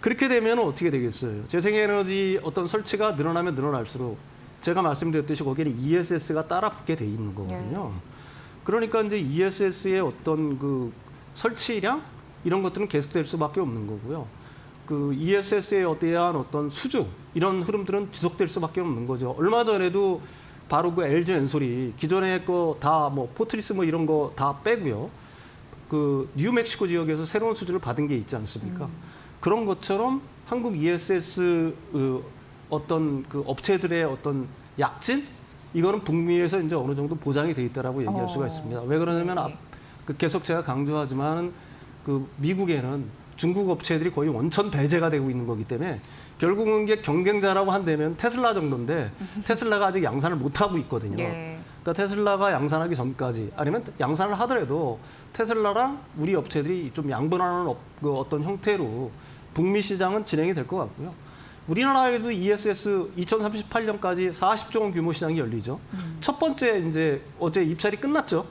그렇게 되면 어떻게 되겠어요? 재생에너지 어떤 설치가 늘어나면 늘어날수록 제가 말씀드렸듯이 거기에는 ESS가 따라 붙게 돼 있는 거거든요. 그러니까 이제 ESS의 어떤 그 설치량 이런 것들은 계속될 수밖에 없는 거고요. 그 ESS에 대한 어떤 수주 이런 흐름들은 지속될 수밖에 없는 거죠. 얼마 전에도 바로 그 LG 엔솔이 기존의 거 다 뭐 포트리스 뭐 이런 거 다 빼고요. 그 뉴멕시코 지역에서 새로운 수주를 받은 게 있지 않습니까? 그런 것처럼 한국 ESS 어떤 그 업체들의 어떤 약진 이거는 북미에서 이제 어느 정도 보장이 돼 있다라고 얘기할 수가 있습니다. 왜 그러냐면 그 계속 제가 강조하지만 그 미국에는 중국 업체들이 거의 원천 배제가 되고 있는 거기 때문에 결국은 이게 경쟁자라고 한다면 테슬라 정도인데 테슬라가 아직 양산을 못 하고 있거든요. 예. 그러니까 테슬라가 양산하기 전까지 아니면 양산을 하더라도 테슬라랑 우리 업체들이 좀 양분하는 그 어떤 형태로 북미 시장은 진행이 될 것 같고요. 우리나라에도 ESS 2038년까지 40조 원 규모 시장이 열리죠. 첫 번째 이제 어제 입찰이 끝났죠.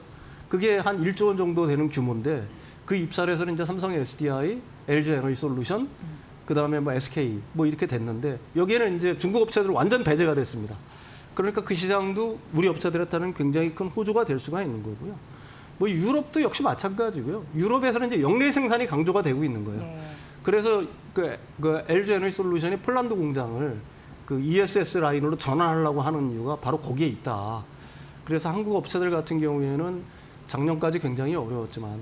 그게 한 1조 원 정도 되는 규모인데 그 입찰에서는 이제 삼성 SDI, LG 에너지 솔루션, 그다음에 뭐 SK 뭐 이렇게 됐는데 여기에는 이제 중국 업체들 완전 배제가 됐습니다. 그러니까 그 시장도 우리 업체들한테는 굉장히 큰 호조가 될 수가 있는 거고요. 뭐 유럽도 역시 마찬가지고요. 유럽에서는 이제 영내 생산이 강조가 되고 있는 거예요. 네. 그래서 그 LG 에너지 솔루션이 폴란드 공장을 그 ESS 라인으로 전환하려고 하는 이유가 바로 거기에 있다. 그래서 한국 업체들 같은 경우에는 작년까지 굉장히 어려웠지만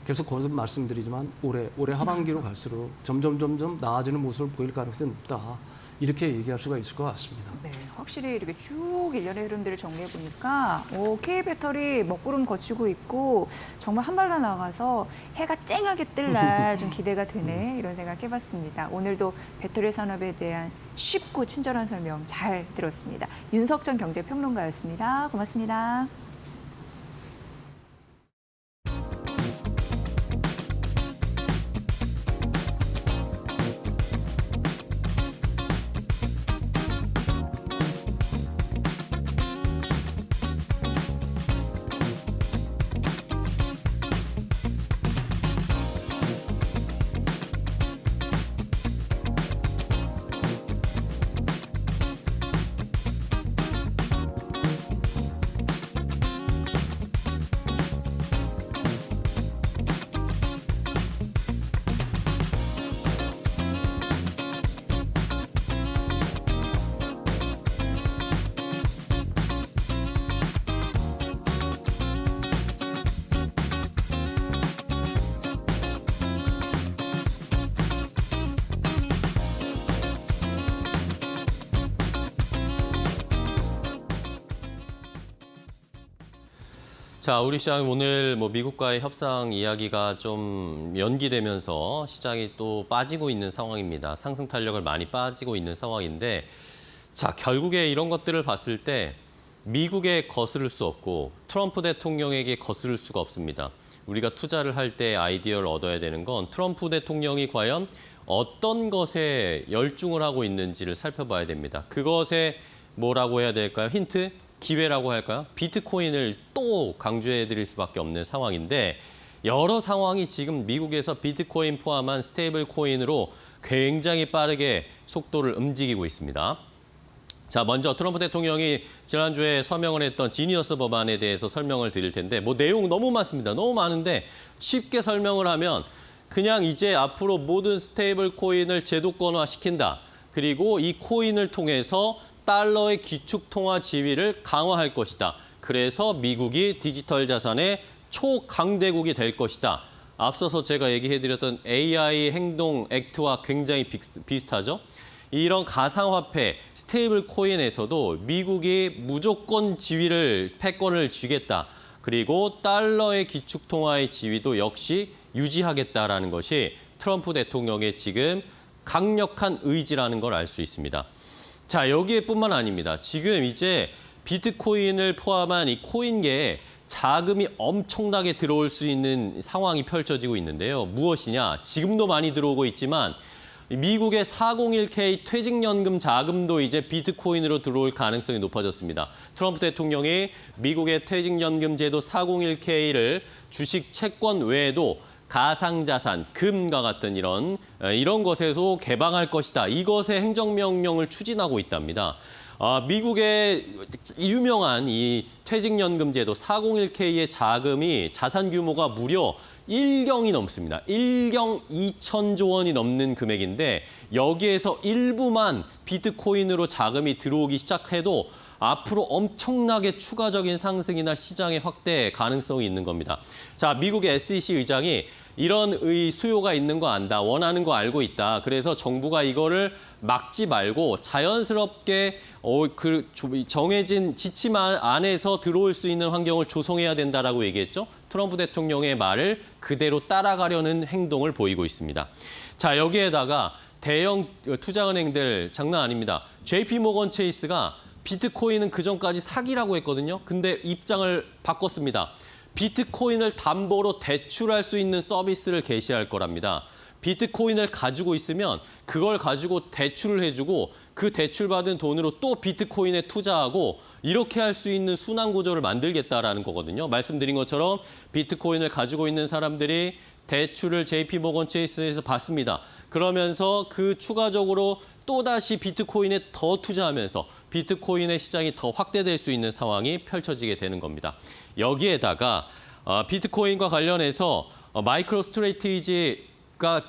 계속 거듭 말씀드리지만 올해 하반기로 갈수록 점점 나아지는 모습을 보일 가능성이 높다. 이렇게 얘기할 수가 있을 것 같습니다. 네, 확실히 이렇게 쭉 일련의 흐름들을 정리해 보니까 K배터리 먹구름 거치고 있고 정말 한 발로 나가서 해가 쨍하게 뜰 날 좀 기대가 되네 이런 생각 해봤습니다. 오늘도 배터리 산업에 대한 쉽고 친절한 설명 잘 들었습니다. 윤석정 경제평론가였습니다. 고맙습니다. 자, 우리 시장 오늘 미국과의 협상 이야기가 좀 연기되면서 시장이 또 빠지고 있는 상황입니다. 상승 탄력을 많이 빠지고 있는 상황인데, 자, 결국에 이런 것들을 봤을 때 미국에 거스를 수 없고 트럼프 대통령에게 거스를 수가 없습니다. 우리가 투자를 할 때 아이디어를 얻어야 되는 건 트럼프 대통령이 과연 어떤 것에 열중을 하고 있는지를 살펴봐야 됩니다. 그것에 뭐라고 해야 될까요? 힌트? 기회라고 할까요? 비트코인을 또 강조해 드릴 수밖에 없는 상황인데, 여러 상황이 지금 미국에서 비트코인 포함한 스테이블 코인으로 굉장히 빠르게 속도를 움직이고 있습니다. 자, 먼저 트럼프 대통령이 지난주에 서명을 했던 지니어스 법안에 대해서 설명을 드릴 텐데, 내용 너무 많습니다. 너무 많은데 쉽게 설명을 하면 그냥 이제 앞으로 모든 스테이블 코인을 제도권화 시킨다. 그리고 이 코인을 통해서 달러의 기축통화 지위를 강화할 것이다. 그래서 미국이 디지털 자산의 초강대국이 될 것이다. 앞서서 제가 얘기해드렸던 AI 행동 액트와 굉장히 비슷하죠. 이런 가상화폐, 스테이블 코인에서도 미국이 무조건 지위를, 패권을 쥐겠다. 그리고 달러의 기축통화의 지위도 역시 유지하겠다라는 것이 트럼프 대통령의 지금 강력한 의지라는 걸 알 수 있습니다. 자, 여기에뿐만 아닙니다. 지금 이제 비트코인을 포함한 이 코인계에 자금이 엄청나게 들어올 수 있는 상황이 펼쳐지고 있는데요. 무엇이냐? 지금도 많이 들어오고 있지만 미국의 401k 퇴직연금 자금도 이제 비트코인으로 들어올 가능성이 높아졌습니다. 트럼프 대통령이 미국의 퇴직연금 제도 401k를 주식 채권 외에도 가상자산, 금과 같은 이런 것에서 개방할 것이다. 이것의 행정명령을 추진하고 있답니다. 미국의 유명한 이 퇴직연금 제도 401k의 자금이 자산 규모가 무려 1경이 넘습니다. 1경 2천조 원이 넘는 금액인데, 여기에서 일부만 비트코인으로 자금이 들어오기 시작해도 앞으로 엄청나게 추가적인 상승이나 시장의 확대 가능성이 있는 겁니다. 자, 미국의 SEC 의장이 이런 수요가 있는 거 안다, 원하는 거 알고 있다. 그래서 정부가 이거를 막지 말고 자연스럽게 정해진 지침안 안에서 들어올 수 있는 환경을 조성해야 된다라고 얘기했죠. 트럼프 대통령의 말을 그대로 따라가려는 행동을 보이고 있습니다. 자, 여기에다가 대형 투자은행들 장난 아닙니다. JP모건 체이스가 비트코인은 그전까지 사기라고 했거든요. 근데 입장을 바꿨습니다. 비트코인을 담보로 대출할 수 있는 서비스를 개시할 거랍니다. 비트코인을 가지고 있으면 그걸 가지고 대출을 해주고 그 대출받은 돈으로 또 비트코인에 투자하고 이렇게 할 수 있는 순환 구조를 만들겠다라는 거거든요. 말씀드린 것처럼 비트코인을 가지고 있는 사람들이 대출을 JP모건 체이스에서 받습니다. 그러면서 그 추가적으로 또다시 비트코인에 더 투자하면서 비트코인의 시장이 더 확대될 수 있는 상황이 펼쳐지게 되는 겁니다. 여기에다가 비트코인과 관련해서 마이크로스트레이티지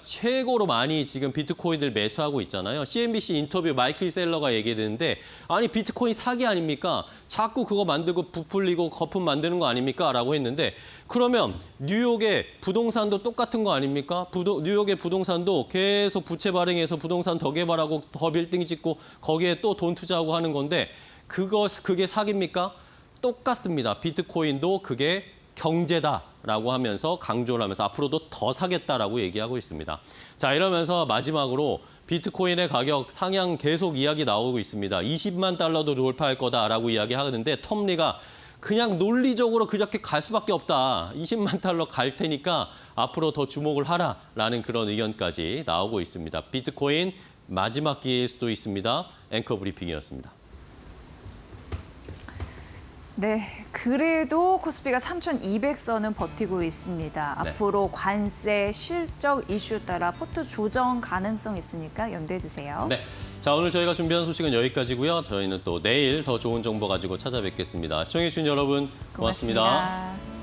최고로 많이 지금 비트코인을 매수하고 있잖아요. CNBC 인터뷰 마이클 셀러가 얘기했는데 아니 비트코인 사기 아닙니까? 자꾸 그거 만들고 부풀리고 거품 만드는 거 아닙니까? 라고 했는데 그러면 뉴욕의 부동산도 똑같은 거 아닙니까? 뉴욕의 부동산도 계속 부채 발행해서 부동산 더 개발하고 더 빌딩 짓고 거기에 또 돈 투자하고 하는 건데 그게 사기입니까? 똑같습니다. 비트코인도 그게 경제다라고 하면서 강조를 하면서 앞으로도 더 사겠다라고 얘기하고 있습니다. 자, 이러면서 마지막으로 비트코인의 가격 상향 계속 이야기 나오고 있습니다. 20만 달러도 돌파할 거다라고 이야기하는데 텀 리가 그냥 논리적으로 그렇게 갈 수밖에 없다. 20만 달러 갈 테니까 앞으로 더 주목을 하라라는 그런 의견까지 나오고 있습니다. 비트코인 마지막 기회일 수도 있습니다. 앵커 브리핑이었습니다. 네, 그래도 코스피가 3,200선은 버티고 있습니다. 네. 앞으로 관세, 실적 이슈 따라 포트 조정 가능성 있으니까 염두에 두세요. 네, 자 오늘 저희가 준비한 소식은 여기까지고요. 저희는 또 내일 더 좋은 정보 가지고 찾아뵙겠습니다. 시청해주신 여러분 고맙습니다. 고맙습니다.